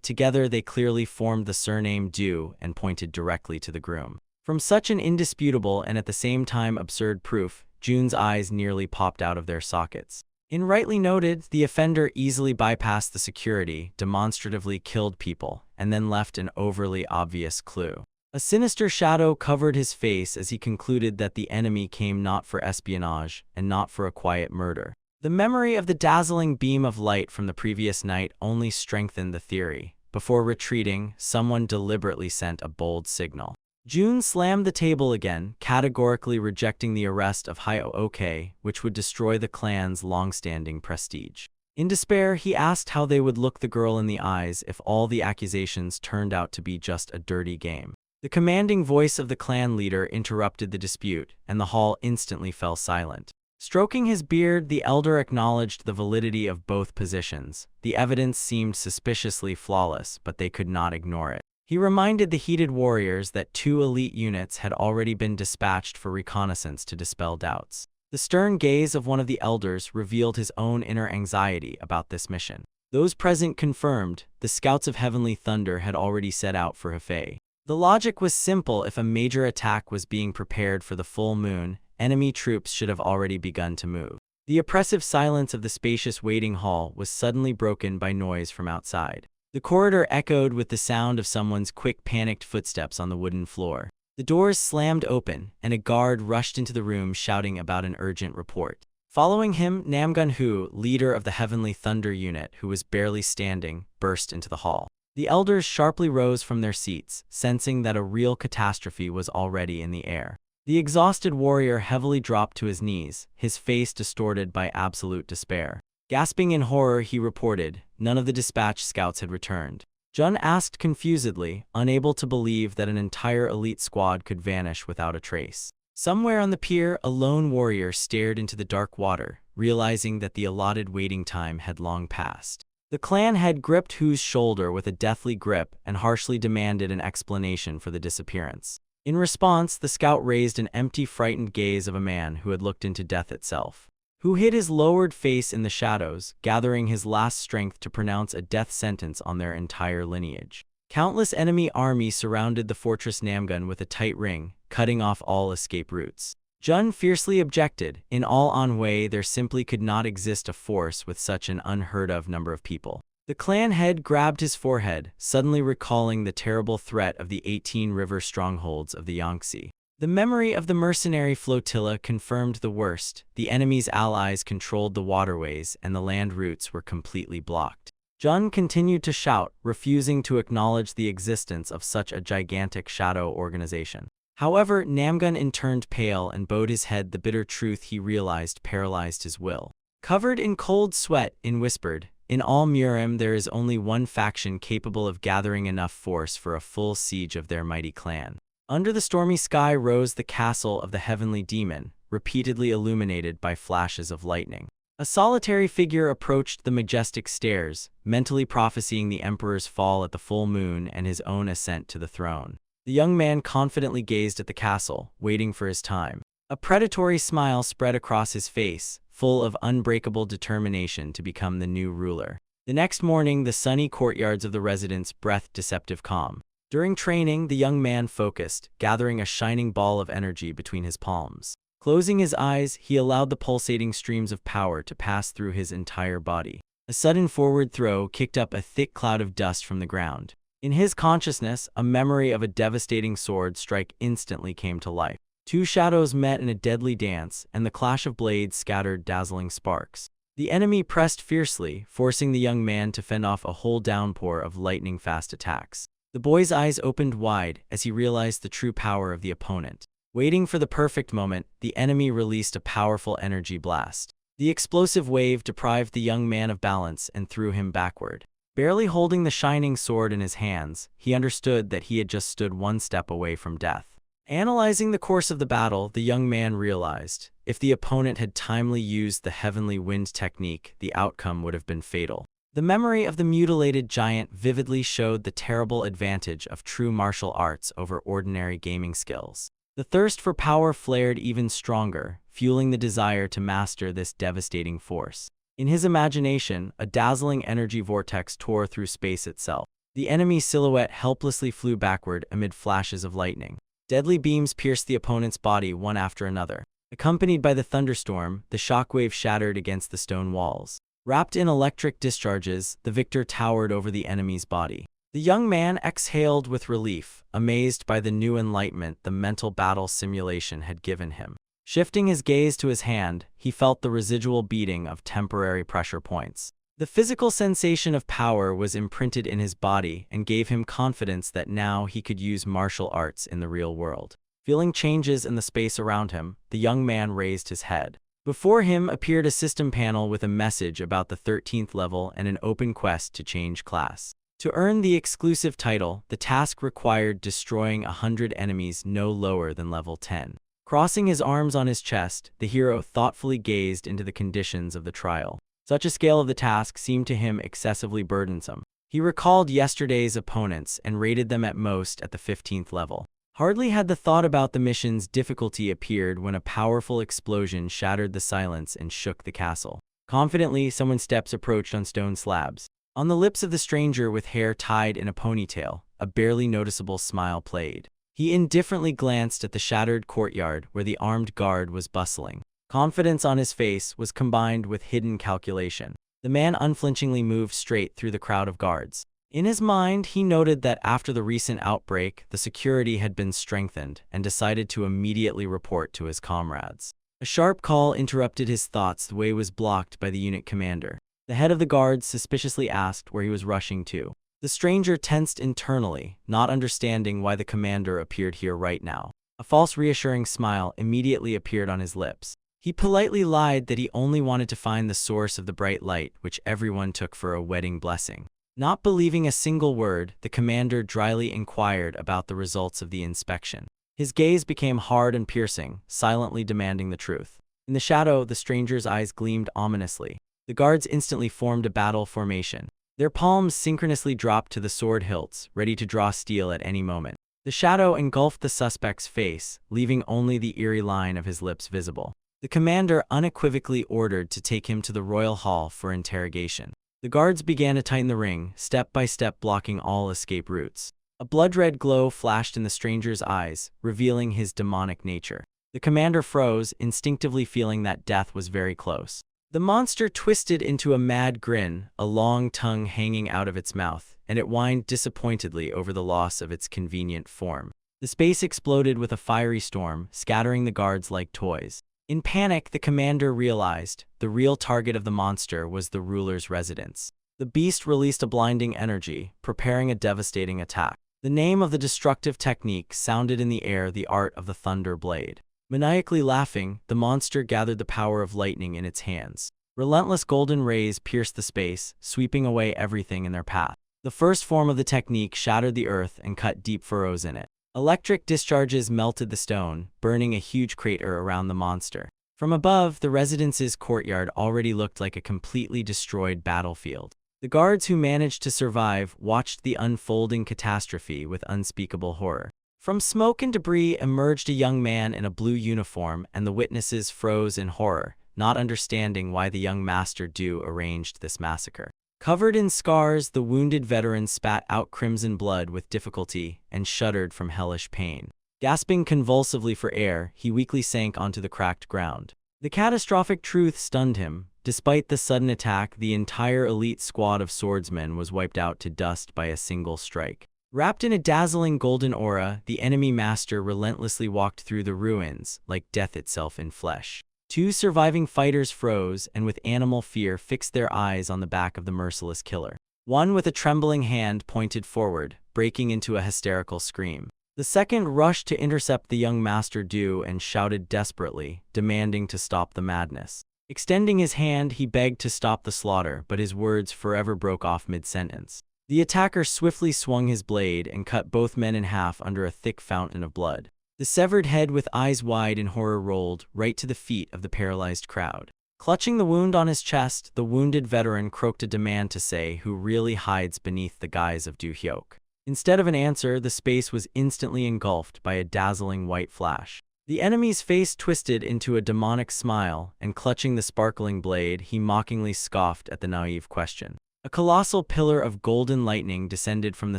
[SPEAKER 1] together they clearly formed the surname Du and pointed directly to the groom. From such an indisputable and at the same time absurd proof, Jun's eyes nearly popped out of their sockets. In rightly noted, the offender easily bypassed the security, demonstratively killed people, and then left an overly obvious clue. A sinister shadow covered his face as he concluded that the enemy came not for espionage and not for a quiet murder. The memory of the dazzling beam of light from the previous night only strengthened the theory. Before retreating, someone deliberately sent a bold signal. Jun slammed the table again, categorically rejecting the arrest of Hyo-ok, which would destroy the clan's long-standing prestige. In despair, he asked how they would look the girl in the eyes if all the accusations turned out to be just a dirty game. The commanding voice of the clan leader interrupted the dispute, and the hall instantly fell silent. Stroking his beard, the elder acknowledged the validity of both positions. The evidence seemed suspiciously flawless, but they could not ignore it. He reminded the heated warriors that 2 elite units had already been dispatched for reconnaissance to dispel doubts. The stern gaze of one of the elders revealed his own inner anxiety about this mission. Those present confirmed the scouts of Heavenly Thunder had already set out for Hefei. The logic was simple: if a major attack was being prepared for the full moon, enemy troops should have already begun to move. The oppressive silence of the spacious waiting hall was suddenly broken by noise from outside. The corridor echoed with the sound of someone's quick, panicked footsteps on the wooden floor. The doors slammed open, and a guard rushed into the room shouting about an urgent report. Following him, Namgun-hu, leader of the Heavenly Thunder unit, who was barely standing, burst into the hall. The elders sharply rose from their seats, sensing that a real catastrophe was already in the air. The exhausted warrior heavily dropped to his knees, his face distorted by absolute despair. Gasping in horror, he reported, none of the dispatched scouts had returned. Jun asked confusedly, unable to believe that an entire elite squad could vanish without a trace. Somewhere on the pier, a lone warrior stared into the dark water, realizing that the allotted waiting time had long passed. The clan head gripped Hu's shoulder with a deathly grip and harshly demanded an explanation for the disappearance. In response, the scout raised an empty, frightened gaze of a man who had looked into death itself. Hu hid his lowered face in the shadows, gathering his last strength to pronounce a death sentence on their entire lineage. Countless enemy armies surrounded the fortress Namgun with a tight ring, cutting off all escape routes. Jun fiercely objected. In all Anhui, there simply could not exist a force with such an unheard-of number of people. The clan head grabbed his forehead, suddenly recalling the terrible threat of the 18 river strongholds of the Yangtze. The memory of the mercenary flotilla confirmed the worst. The enemy's allies controlled the waterways, and the land routes were completely blocked. Jun continued to shout, refusing to acknowledge the existence of such a gigantic shadow organization. However, Namgun turned pale and bowed his head. The bitter truth he realized paralyzed his will. Covered in cold sweat, whispered, in all Murim there is only one faction capable of gathering enough force for a full siege of their mighty clan. Under the stormy sky rose the castle of the heavenly demon, repeatedly illuminated by flashes of lightning. A solitary figure approached the majestic stairs, mentally prophesying the emperor's fall at the full moon and his own ascent to the throne. The young man confidently gazed at the castle, waiting for his time. A predatory smile spread across his face, full of unbreakable determination to become the new ruler. The next morning, the sunny courtyards of the residence breathed deceptive calm. During training, the young man focused, gathering a shining ball of energy between his palms. Closing his eyes, he allowed the pulsating streams of power to pass through his entire body. A sudden forward throw kicked up a thick cloud of dust from the ground. In his consciousness, a memory of a devastating sword strike instantly came to life. 2 shadows met in a deadly dance, and the clash of blades scattered dazzling sparks. The enemy pressed fiercely, forcing the young man to fend off a whole downpour of lightning-fast attacks. The boy's eyes opened wide as he realized the true power of the opponent. Waiting for the perfect moment, the enemy released a powerful energy blast. The explosive wave deprived the young man of balance and threw him backward. Barely holding the shining sword in his hands, he understood that he had just stood one step away from death. Analyzing the course of the battle, the young man realized, if the opponent had timely used the heavenly wind technique, the outcome would have been fatal. The memory of the mutilated giant vividly showed the terrible advantage of true martial arts over ordinary gaming skills. The thirst for power flared even stronger, fueling the desire to master this devastating force. In his imagination, a dazzling energy vortex tore through space itself. The enemy silhouette helplessly flew backward amid flashes of lightning. Deadly beams pierced the opponent's body one after another. Accompanied by the thunderstorm, the shockwave shattered against the stone walls. Wrapped in electric discharges, the victor towered over the enemy's body. The young man exhaled with relief, amazed by the new enlightenment the mental battle simulation had given him. Shifting his gaze to his hand, he felt the residual beating of temporary pressure points. The physical sensation of power was imprinted in his body and gave him confidence that now he could use martial arts in the real world. Feeling changes in the space around him, the young man raised his head. Before him appeared a system panel with a message about the 13th level and an open quest to change class. To earn the exclusive title, the task required destroying 100 enemies no lower than level 10. Crossing his arms on his chest, the hero thoughtfully gazed into the conditions of the trial. Such a scale of the task seemed to him excessively burdensome. He recalled yesterday's opponents and rated them at most at the 15th level. Hardly had the thought about the mission's difficulty appeared when a powerful explosion shattered the silence and shook the castle. Confidently, someone's steps approached on stone slabs. On the lips of the stranger with hair tied in a ponytail, a barely noticeable smile played. He indifferently glanced at the shattered courtyard where the armed guard was bustling. Confidence on his face was combined with hidden calculation. The man unflinchingly moved straight through the crowd of guards. In his mind, he noted that after the recent outbreak, the security had been strengthened and decided to immediately report to his comrades. A sharp call interrupted his thoughts. The way was blocked by the unit commander. The head of the guards suspiciously asked where he was rushing to. The stranger tensed internally, not understanding why the commander appeared here right now. A false reassuring smile immediately appeared on his lips. He politely lied that he only wanted to find the source of the bright light which everyone took for a wedding blessing. Not believing a single word, the commander dryly inquired about the results of the inspection. His gaze became hard and piercing, silently demanding the truth. In the shadow, the stranger's eyes gleamed ominously. The guards instantly formed a battle formation. Their palms synchronously dropped to the sword hilts, ready to draw steel at any moment. The shadow engulfed the suspect's face, leaving only the eerie line of his lips visible. The commander unequivocally ordered to take him to the royal hall for interrogation. The guards began to tighten the ring, step by step blocking all escape routes. A blood-red glow flashed in the stranger's eyes, revealing his demonic nature. The commander froze, instinctively feeling that death was very close. The monster twisted into a mad grin, a long tongue hanging out of its mouth, and it whined disappointedly over the loss of its convenient form. The space exploded with a fiery storm, scattering the guards like toys. In panic, the commander realized the real target of the monster was the ruler's residence. The beast released a blinding energy, preparing a devastating attack. The name of the destructive technique sounded in the air: the art of the thunder blade. Maniacally laughing, the monster gathered the power of lightning in its hands. Relentless golden rays pierced the space, sweeping away everything in their path. The first form of the technique shattered the earth and cut deep furrows in it. Electric discharges melted the stone, burning a huge crater around the monster. From above, the residence's courtyard already looked like a completely destroyed battlefield. The guards who managed to survive watched the unfolding catastrophe with unspeakable horror. From smoke and debris emerged a young man in a blue uniform, and the witnesses froze in horror, not understanding why the young Master Du arranged this massacre. Covered in scars, the wounded veteran spat out crimson blood with difficulty and shuddered from hellish pain. Gasping convulsively for air, he weakly sank onto the cracked ground. The catastrophic truth stunned him. Despite the sudden attack, the entire elite squad of swordsmen was wiped out to dust by a single strike. Wrapped in a dazzling golden aura, the enemy master relentlessly walked through the ruins, like death itself in flesh. Two surviving fighters froze and with animal fear fixed their eyes on the back of the merciless killer. One with a trembling hand pointed forward, breaking into a hysterical scream. The second rushed to intercept the young Master Du and shouted desperately, demanding to stop the madness. Extending his hand, he begged to stop the slaughter, but his words forever broke off mid-sentence. The attacker swiftly swung his blade and cut both men in half under a thick fountain of blood. The severed head with eyes wide in horror rolled right to the feet of the paralyzed crowd. Clutching the wound on his chest, the wounded veteran croaked a demand to say who really hides beneath the guise of Do Hyuk. Instead of an answer, the space was instantly engulfed by a dazzling white flash. The enemy's face twisted into a demonic smile, and clutching the sparkling blade, he mockingly scoffed at the naive question. A colossal pillar of golden lightning descended from the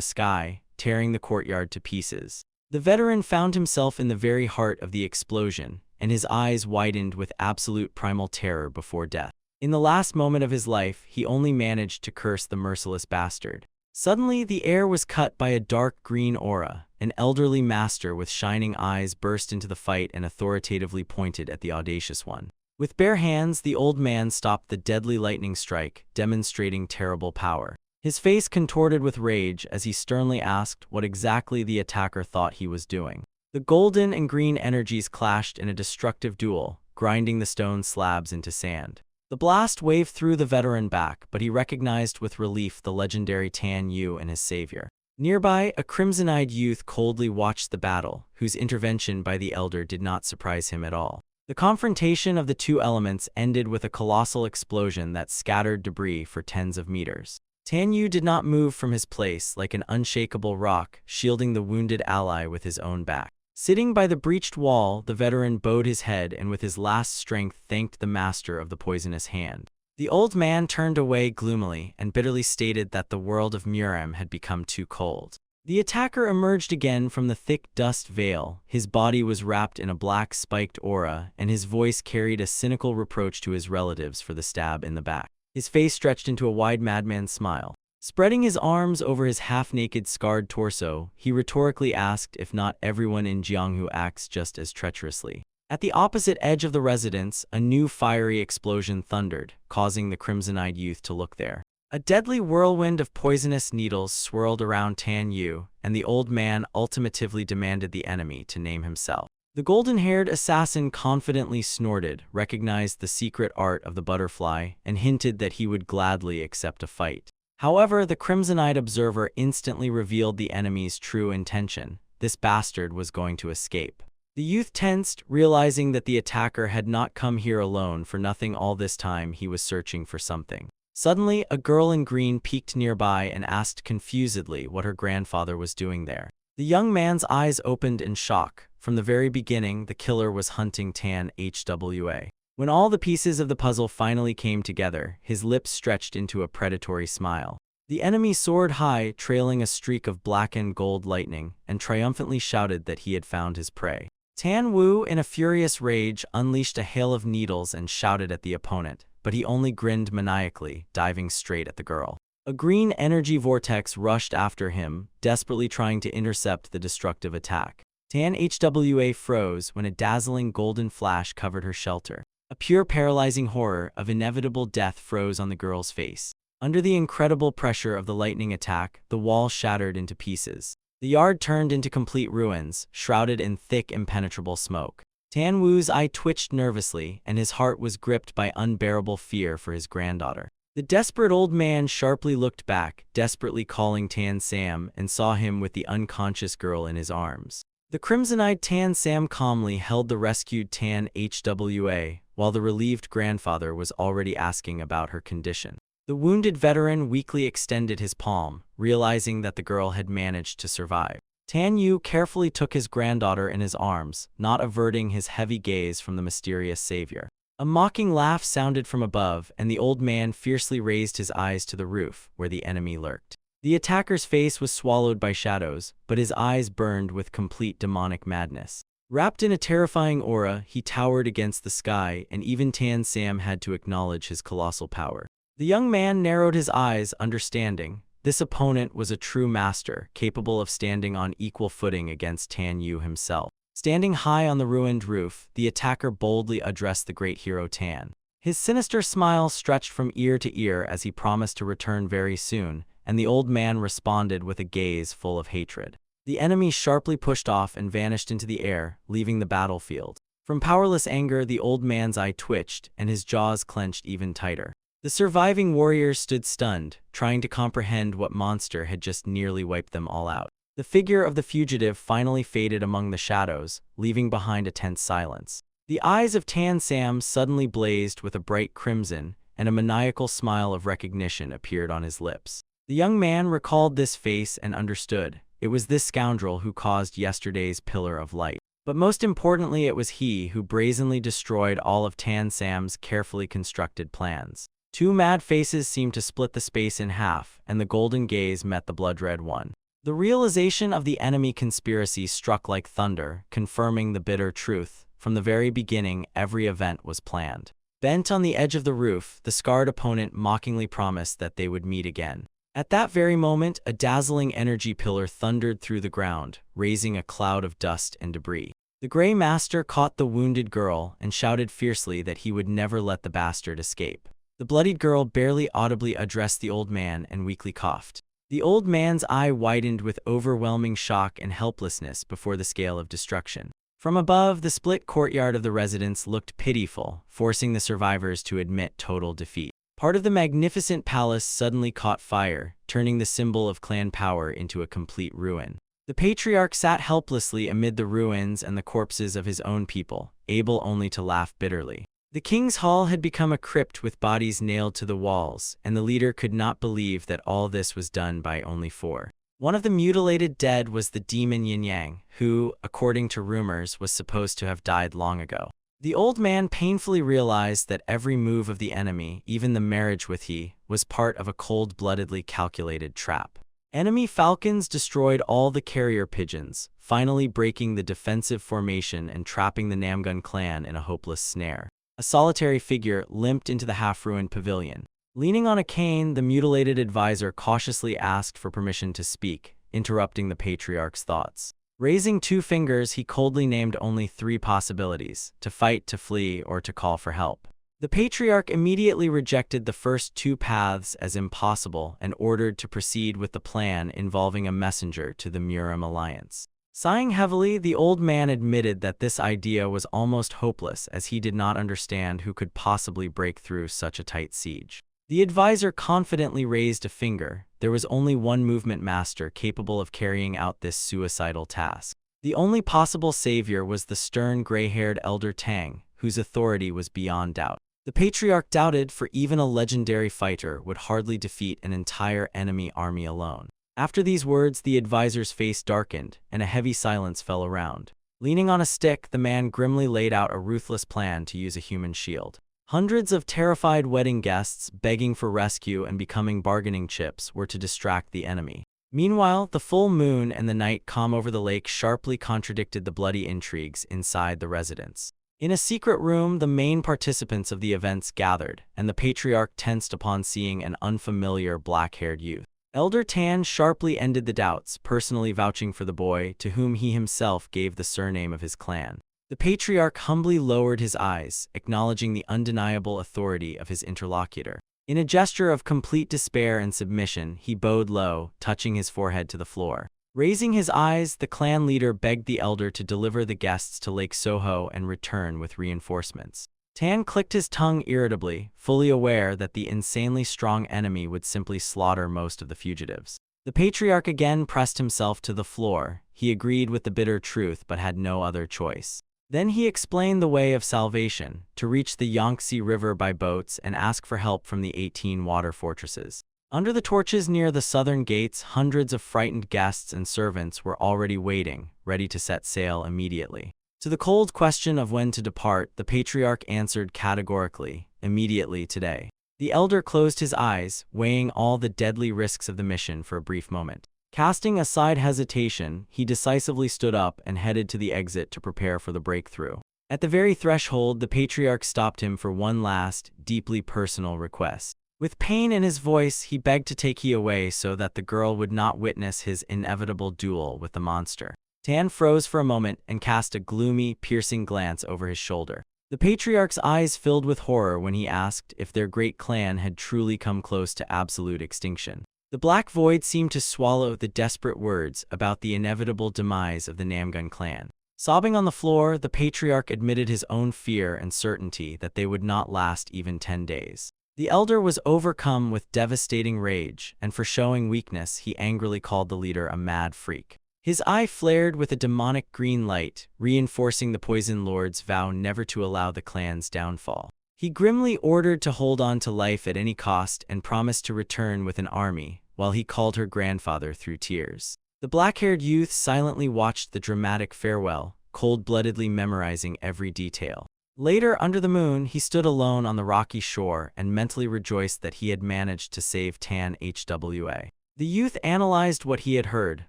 [SPEAKER 1] sky, tearing the courtyard to pieces. The veteran found himself in the very heart of the explosion, and his eyes widened with absolute primal terror before death. In the last moment of his life, he only managed to curse the merciless bastard. Suddenly, the air was cut by a dark green aura. An elderly master with shining eyes burst into the fight and authoritatively pointed at the audacious one. With bare hands, the old man stopped the deadly lightning strike, demonstrating terrible power. His face contorted with rage as he sternly asked what exactly the attacker thought he was doing. The golden and green energies clashed in a destructive duel, grinding the stone slabs into sand. The blast waved through the veteran back, but he recognized with relief the legendary Tan Yu and his savior. Nearby, a crimson-eyed youth coldly watched the battle, whose intervention by the elder did not surprise him at all. The confrontation of the two elements ended with a colossal explosion that scattered debris for tens of meters. Tan Yu did not move from his place like an unshakable rock, shielding the wounded ally with his own back. Sitting by the breached wall, the veteran bowed his head and with his last strength thanked the master of the poisonous hand. The old man turned away gloomily and bitterly stated that the world of Murim had become too cold. The attacker emerged again from the thick dust veil. His body was wrapped in a black spiked aura, and his voice carried a cynical reproach to his relatives for the stab in the back. His face stretched into a wide madman's smile. Spreading his arms over his half-naked scarred torso, he rhetorically asked if not everyone in Jianghu acts just as treacherously. At the opposite edge of the residence, a new fiery explosion thundered, causing the crimson-eyed youth to look there. A deadly whirlwind of poisonous needles swirled around Tan Yu, and the old man ultimately demanded the enemy to name himself. The golden-haired assassin confidently snorted, recognized the secret art of the butterfly, and hinted that he would gladly accept a fight. However, the crimson-eyed observer instantly revealed the enemy's true intention. This bastard was going to escape. The youth tensed, realizing that the attacker had not come here alone for nothing. All this time he was searching for something. Suddenly, a girl in green peeked nearby and asked confusedly what her grandfather was doing there. The young man's eyes opened in shock. From the very beginning, the killer was hunting Tan Hwa. When all the pieces of the puzzle finally came together, his lips stretched into a predatory smile. The enemy soared high, trailing a streak of black and gold lightning, and triumphantly shouted that he had found his prey. Tan Wu, in a furious rage, unleashed a hail of needles and shouted at the opponent, but he only grinned maniacally, diving straight at the girl. A green energy vortex rushed after him, desperately trying to intercept the destructive attack. Tan Hwa froze when a dazzling golden flash covered her shelter. A pure paralyzing horror of inevitable death froze on the girl's face. Under the incredible pressure of the lightning attack, the wall shattered into pieces. The yard turned into complete ruins, shrouded in thick, impenetrable smoke. Tan Wu's eye twitched nervously, and his heart was gripped by unbearable fear for his granddaughter. The desperate old man sharply looked back, desperately calling Tan Sam, and saw him with the unconscious girl in his arms. The crimson-eyed Tan Sam calmly held the rescued Tan Hwa, while the relieved grandfather was already asking about her condition. The wounded veteran weakly extended his palm, realizing that the girl had managed to survive. Tan Yu carefully took his granddaughter in his arms, not averting his heavy gaze from the mysterious savior. A mocking laugh sounded from above, and the old man fiercely raised his eyes to the roof, where the enemy lurked. The attacker's face was swallowed by shadows, but his eyes burned with complete demonic madness. Wrapped in a terrifying aura, he towered against the sky, and even Tan Sam had to acknowledge his colossal power. The young man narrowed his eyes, understanding. This opponent was a true master, capable of standing on equal footing against Tan Yu himself. Standing high on the ruined roof, the attacker boldly addressed the great hero Tan. His sinister smile stretched from ear to ear as he promised to return very soon, and the old man responded with a gaze full of hatred. The enemy sharply pushed off and vanished into the air, leaving the battlefield. From powerless anger, the old man's eye twitched, and his jaws clenched even tighter. The surviving warriors stood stunned, trying to comprehend what monster had just nearly wiped them all out. The figure of the fugitive finally faded among the shadows, leaving behind a tense silence. The eyes of Tan Sam suddenly blazed with a bright crimson, and a maniacal smile of recognition appeared on his lips. The young man recalled this face and understood. It was this scoundrel who caused yesterday's pillar of light. But most importantly, it was he who brazenly destroyed all of Tan Sam's carefully constructed plans. Two mad faces seemed to split the space in half, and the golden gaze met the blood-red one. The realization of the enemy conspiracy struck like thunder, confirming the bitter truth. From the very beginning, every event was planned. Bent on the edge of the roof, the scarred opponent mockingly promised that they would meet again. At that very moment, a dazzling energy pillar thundered through the ground, raising a cloud of dust and debris. The Grey Master caught the wounded girl and shouted fiercely that he would never let the bastard escape. The bloodied girl barely audibly addressed the old man and weakly coughed. The old man's eye widened with overwhelming shock and helplessness before the scale of destruction. From above, the split courtyard of the residence looked pitiful, forcing the survivors to admit total defeat. Part of the magnificent palace suddenly caught fire, turning the symbol of clan power into a complete ruin. The patriarch sat helplessly amid the ruins and the corpses of his own people, able only to laugh bitterly. The king's hall had become a crypt with bodies nailed to the walls, and the leader could not believe that all this was done by only four. One of the mutilated dead was the demon Yin Yang, who, according to rumors, was supposed to have died long ago. The old man painfully realized that every move of the enemy, even the marriage with he, was part of a cold-bloodedly calculated trap. Enemy falcons destroyed all the carrier pigeons, finally breaking the defensive formation and trapping the Namgun clan in a hopeless snare. A solitary figure limped into the half-ruined pavilion. Leaning on a cane, the mutilated advisor cautiously asked for permission to speak, interrupting the patriarch's thoughts. Raising two fingers, he coldly named only three possibilities: to fight, to flee, or to call for help. The patriarch immediately rejected the first two paths as impossible and ordered to proceed with the plan involving a messenger to the Murim alliance. Sighing heavily, the old man admitted that this idea was almost hopeless, as he did not understand who could possibly break through such a tight siege. The advisor confidently raised a finger. There was only one movement master capable of carrying out this suicidal task. The only possible savior was the stern gray-haired elder Tang, whose authority was beyond doubt. The patriarch doubted, for even a legendary fighter would hardly defeat an entire enemy army alone. After these words, the advisor's face darkened, and a heavy silence fell around. Leaning on a stick, the man grimly laid out a ruthless plan to use a human shield. Hundreds of terrified wedding guests, begging for rescue and becoming bargaining chips, were to distract the enemy. Meanwhile, the full moon and the night calm over the lake sharply contradicted the bloody intrigues inside the residence. In a secret room, the main participants of the events gathered, and the patriarch tensed upon seeing an unfamiliar black-haired youth. Elder Tan sharply ended the doubts, personally vouching for the boy, to whom he himself gave the surname of his clan. The patriarch humbly lowered his eyes, acknowledging the undeniable authority of his interlocutor. In a gesture of complete despair and submission, he bowed low, touching his forehead to the floor. Raising his eyes, the clan leader begged the elder to deliver the guests to Lake Soho and return with reinforcements. Tan clicked his tongue irritably, fully aware that the insanely strong enemy would simply slaughter most of the fugitives. The patriarch again pressed himself to the floor. He agreed with the bitter truth but had no other choice. Then he explained the way of salvation: to reach the Yangtze River by boats and ask for help from the 18 water fortresses. Under the torches near the southern gates, hundreds of frightened guests and servants were already waiting, ready to set sail immediately. To the cold question of when to depart, the patriarch answered categorically, immediately, today. The elder closed his eyes, weighing all the deadly risks of the mission for a brief moment. Casting aside hesitation, he decisively stood up and headed to the exit to prepare for the breakthrough. At the very threshold, the patriarch stopped him for one last, deeply personal request. With pain in his voice, he begged to take he away so that the girl would not witness his inevitable duel with the monster. Tan froze for a moment and cast a gloomy, piercing glance over his shoulder. The patriarch's eyes filled with horror when he asked if their great clan had truly come close to absolute extinction. The black void seemed to swallow the desperate words about the inevitable demise of the Namgun clan. Sobbing on the floor, the patriarch admitted his own fear and certainty that they would not last even 10 days. The elder was overcome with devastating rage, and for showing weakness, he angrily called the leader a mad freak. His eye flared with a demonic green light, reinforcing the Poison Lord's vow never to allow the clan's downfall. He grimly ordered to hold on to life at any cost and promised to return with an army, while he called her grandfather through tears. The black-haired youth silently watched the dramatic farewell, cold-bloodedly memorizing every detail. Later, under the moon, he stood alone on the rocky shore and mentally rejoiced that he had managed to save Tan Hwa. The youth analyzed what he had heard.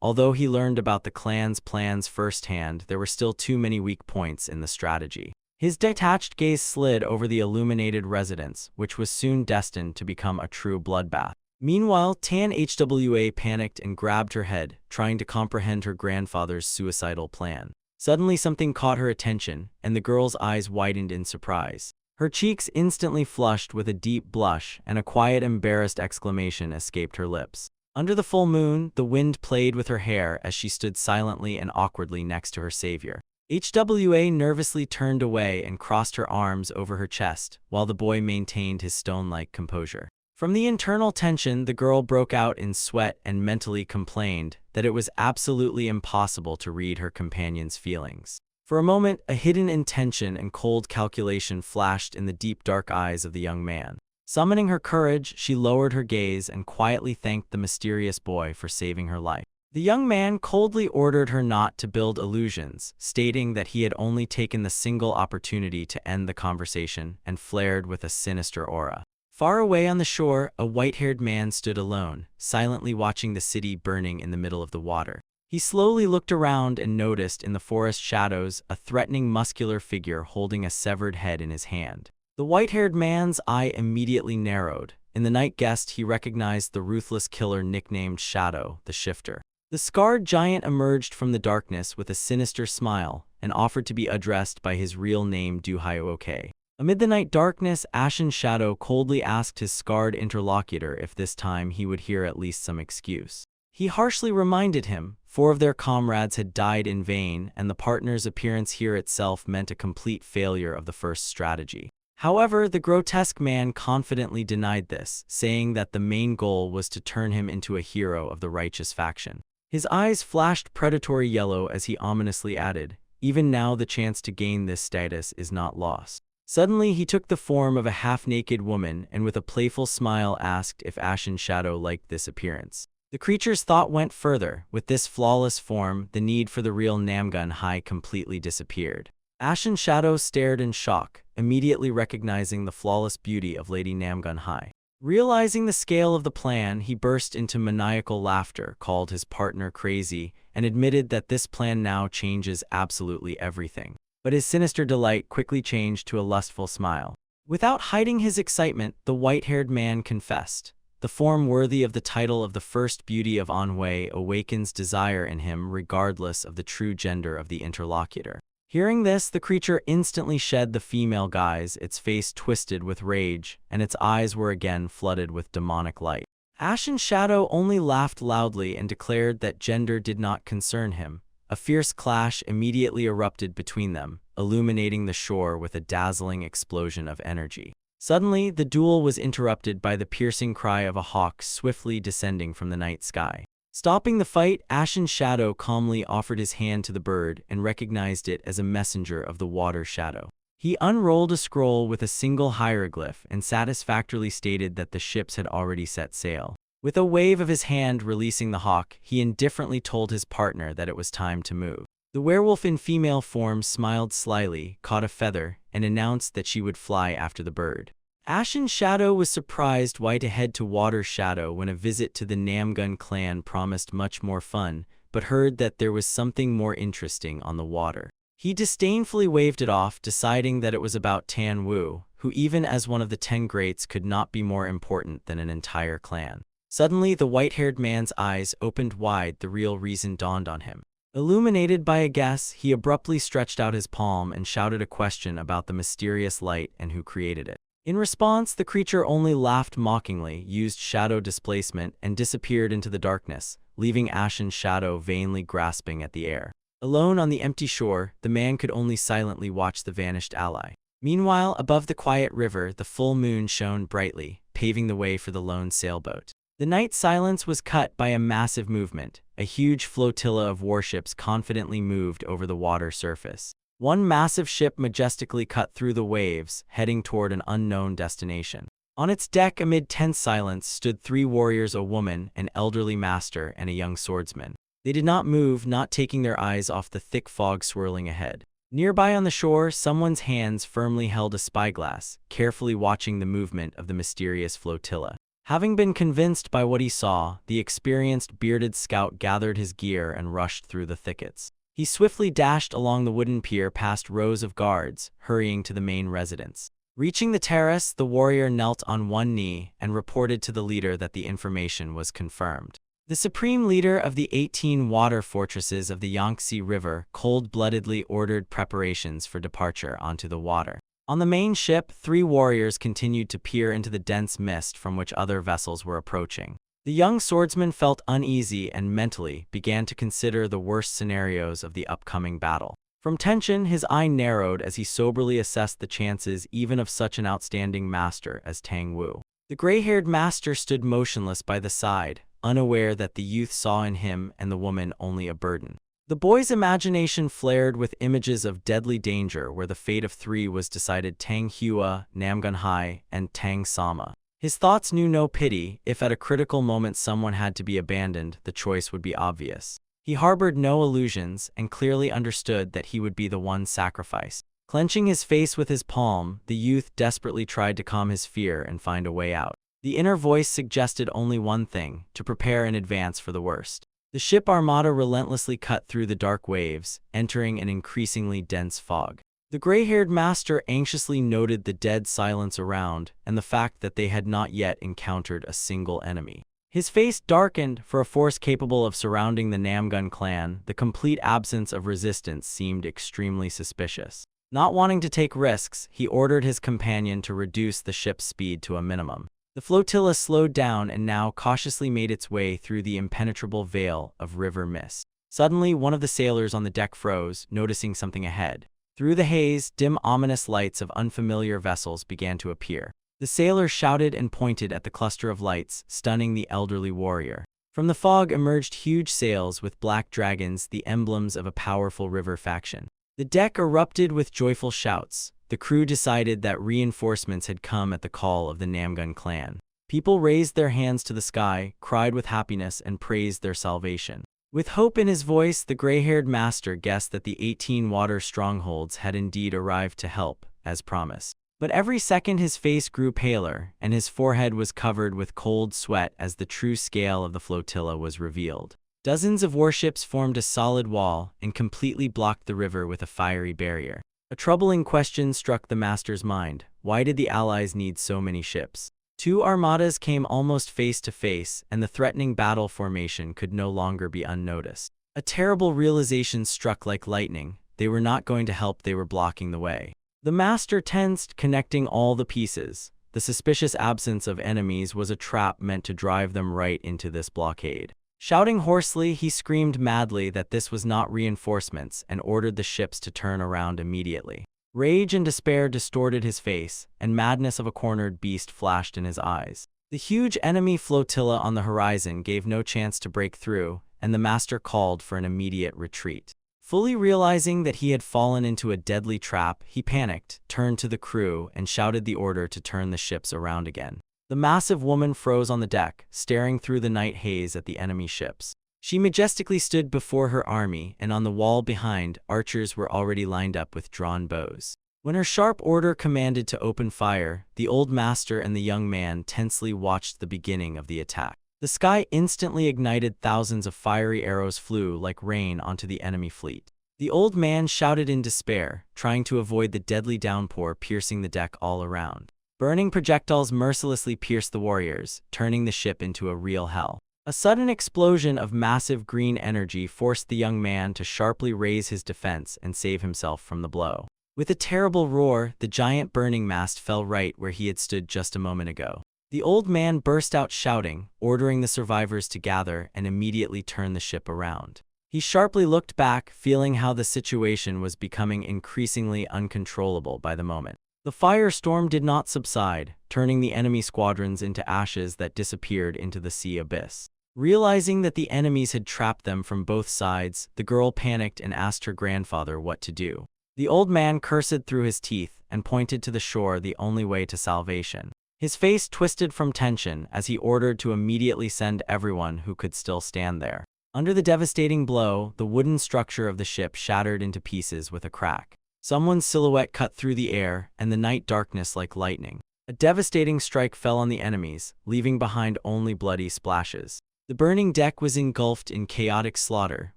[SPEAKER 1] Although he learned about the clan's plans firsthand, there were still too many weak points in the strategy. His detached gaze slid over the illuminated residence, which was soon destined to become a true bloodbath. Meanwhile, Tan Hwa panicked and grabbed her head, trying to comprehend her grandfather's suicidal plan. Suddenly something caught her attention, and the girl's eyes widened in surprise. Her cheeks instantly flushed with a deep blush, and a quiet, embarrassed exclamation escaped her lips. Under the full moon, the wind played with her hair as she stood silently and awkwardly next to her savior. Hwa nervously turned away and crossed her arms over her chest, while the boy maintained his stone-like composure. From the internal tension, the girl broke out in sweat and mentally complained that it was absolutely impossible to read her companion's feelings. For a moment, a hidden intention and cold calculation flashed in the deep dark eyes of the young man. Summoning her courage, she lowered her gaze and quietly thanked the mysterious boy for saving her life. The young man coldly ordered her not to build illusions, stating that he had only taken the single opportunity to end the conversation, and flared with a sinister aura. Far away on the shore, a white-haired man stood alone, silently watching the city burning in the middle of the water. He slowly looked around and noticed in the forest shadows a threatening muscular figure holding a severed head in his hand. The white-haired man's eye immediately narrowed. In the night guest, he recognized the ruthless killer nicknamed Shadow, the Shifter. The scarred giant emerged from the darkness with a sinister smile and offered to be addressed by his real name, Duhyoke. Amid the night darkness, Ashen Shadow coldly asked his scarred interlocutor if this time he would hear at least some excuse. He harshly reminded him 4 of their comrades had died in vain, and the partner's appearance here itself meant a complete failure of the first strategy. However, the grotesque man confidently denied this, saying that the main goal was to turn him into a hero of the righteous faction. His eyes flashed predatory yellow as he ominously added, "Even now the chance to gain this status is not lost." Suddenly, he took the form of a half-naked woman and with a playful smile asked if Ashen Shadow liked this appearance. The creature's thought went further. With this flawless form, the need for the real Namgun High completely disappeared. Ashen Shadow stared in shock, immediately recognizing the flawless beauty of Lady Namgun High. Realizing the scale of the plan, he burst into maniacal laughter, called his partner crazy, and admitted that this plan now changes absolutely everything. But his sinister delight quickly changed to a lustful smile. Without hiding his excitement, the white-haired man confessed, "The form worthy of the title of the first beauty of Anhui awakens desire in him regardless of the true gender of the interlocutor." Hearing this, the creature instantly shed the female guise, its face twisted with rage, and its eyes were again flooded with demonic light. Ashen Shadow only laughed loudly and declared that gender did not concern him. A fierce clash immediately erupted between them, illuminating the shore with a dazzling explosion of energy. Suddenly, the duel was interrupted by the piercing cry of a hawk swiftly descending from the night sky. Stopping the fight, Ashen Shadow calmly offered his hand to the bird and recognized it as a messenger of the water shadow. He unrolled a scroll with a single hieroglyph and satisfactorily stated that the ships had already set sail. With a wave of his hand releasing the hawk, he indifferently told his partner that it was time to move. The werewolf in female form smiled slyly, caught a feather, and announced that she would fly after the bird. Ashen Shadow was surprised why to head to Water Shadow when a visit to the Namgun clan promised much more fun, but heard that there was something more interesting on the water. He disdainfully waved it off, deciding that it was about Tan Wu, who even as one of the 10 greats could not be more important than an entire clan. Suddenly, the white-haired man's eyes opened wide. The real reason dawned on him. Illuminated by a guess, he abruptly stretched out his palm and shouted a question about the mysterious light and who created it. In response, the creature only laughed mockingly, used shadow displacement, and disappeared into the darkness, leaving Ashen Shadow vainly grasping at the air. Alone on the empty shore, the man could only silently watch the vanished ally. Meanwhile, above the quiet river, the full moon shone brightly, paving the way for the lone sailboat. The night silence was cut by a massive movement. A huge flotilla of warships confidently moved over the water surface. One massive ship majestically cut through the waves, heading toward an unknown destination. On its deck, amid tense silence, stood 3 warriors: a woman, an elderly master, and a young swordsman. They did not move, not taking their eyes off the thick fog swirling ahead. Nearby on the shore, someone's hands firmly held a spyglass, carefully watching the movement of the mysterious flotilla. Having been convinced by what he saw, the experienced bearded scout gathered his gear and rushed through the thickets. He swiftly dashed along the wooden pier past rows of guards, hurrying to the main residence. Reaching the terrace, the warrior knelt on one knee and reported to the leader that the information was confirmed. The supreme leader of the 18 water fortresses of the Yangtze River cold-bloodedly ordered preparations for departure onto the water. On the main ship, 3 warriors continued to peer into the dense mist from which other vessels were approaching. The young swordsman felt uneasy and mentally began to consider the worst scenarios of the upcoming battle. From tension, his eye narrowed as he soberly assessed the chances even of such an outstanding master as Tang Wu. The gray-haired master stood motionless by the side, unaware that the youth saw in him and the woman only a burden. The boy's imagination flared with images of deadly danger where the fate of 3 was decided: Tang Hua, Namgun Hai, and Tang Sama. His thoughts knew no pity. If at a critical moment someone had to be abandoned, the choice would be obvious. He harbored no illusions and clearly understood that he would be the one sacrificed. Clenching his face with his palm, the youth desperately tried to calm his fear and find a way out. The inner voice suggested only one thing: to prepare in advance for the worst. The ship armada relentlessly cut through the dark waves, entering an increasingly dense fog. The gray-haired master anxiously noted the dead silence around and the fact that they had not yet encountered a single enemy. His face darkened. For a force capable of surrounding the Namgun clan, the complete absence of resistance seemed extremely suspicious. Not wanting to take risks, he ordered his companion to reduce the ship's speed to a minimum. The flotilla slowed down and now cautiously made its way through the impenetrable veil of river mist. Suddenly, one of the sailors on the deck froze, noticing something ahead. Through the haze, dim, ominous lights of unfamiliar vessels began to appear. The sailor shouted and pointed at the cluster of lights, stunning the elderly warrior. From the fog emerged huge sails with black dragons, the emblems of a powerful river faction. The deck erupted with joyful shouts. The crew decided that reinforcements had come at the call of the Namgun clan. People raised their hands to the sky, cried with happiness, and praised their salvation. With hope in his voice, the gray-haired master guessed that the 18 water strongholds had indeed arrived to help, as promised. But every second his face grew paler, and his forehead was covered with cold sweat as the true scale of the flotilla was revealed. Dozens of warships formed a solid wall and completely blocked the river with a fiery barrier. A troubling question struck the master's mind: why did the Allies need so many ships? 2 armadas came almost face to face, and the threatening battle formation could no longer be unnoticed. A terrible realization struck like lightning: they were not going to help, they were blocking the way. The master tensed, connecting all the pieces. The suspicious absence of enemies was a trap meant to drive them right into this blockade. Shouting hoarsely, he screamed madly that this was not reinforcements and ordered the ships to turn around immediately. Rage and despair distorted his face, and madness of a cornered beast flashed in his eyes. The huge enemy flotilla on the horizon gave no chance to break through, and the master called for an immediate retreat. Fully realizing that he had fallen into a deadly trap, he panicked, turned to the crew, and shouted the order to turn the ships around again. The massive woman froze on the deck, staring through the night haze at the enemy ships. She majestically stood before her army, and on the wall behind, archers were already lined up with drawn bows. When her sharp order commanded to open fire, the old master and the young man tensely watched the beginning of the attack. The sky instantly ignited. Thousands of fiery arrows flew like rain onto the enemy fleet. The old man shouted in despair, trying to avoid the deadly downpour piercing the deck all around. Burning projectiles mercilessly pierced the warriors, turning the ship into a real hell. A sudden explosion of massive green energy forced the young man to sharply raise his defense and save himself from the blow. With a terrible roar, the giant burning mast fell right where he had stood just a moment ago. The old man burst out shouting, ordering the survivors to gather and immediately turn the ship around. He sharply looked back, feeling how the situation was becoming increasingly uncontrollable by the moment. The firestorm did not subside, turning the enemy squadrons into ashes that disappeared into the sea abyss. Realizing that the enemies had trapped them from both sides, the girl panicked and asked her grandfather what to do. The old man cursed through his teeth and pointed to the shore, the only way to salvation. His face twisted from tension as he ordered to immediately send everyone who could still stand there. Under the devastating blow, the wooden structure of the ship shattered into pieces with a crack. Someone's silhouette cut through the air, and the night darkness like lightning. A devastating strike fell on the enemies, leaving behind only bloody splashes. The burning deck was engulfed in chaotic slaughter,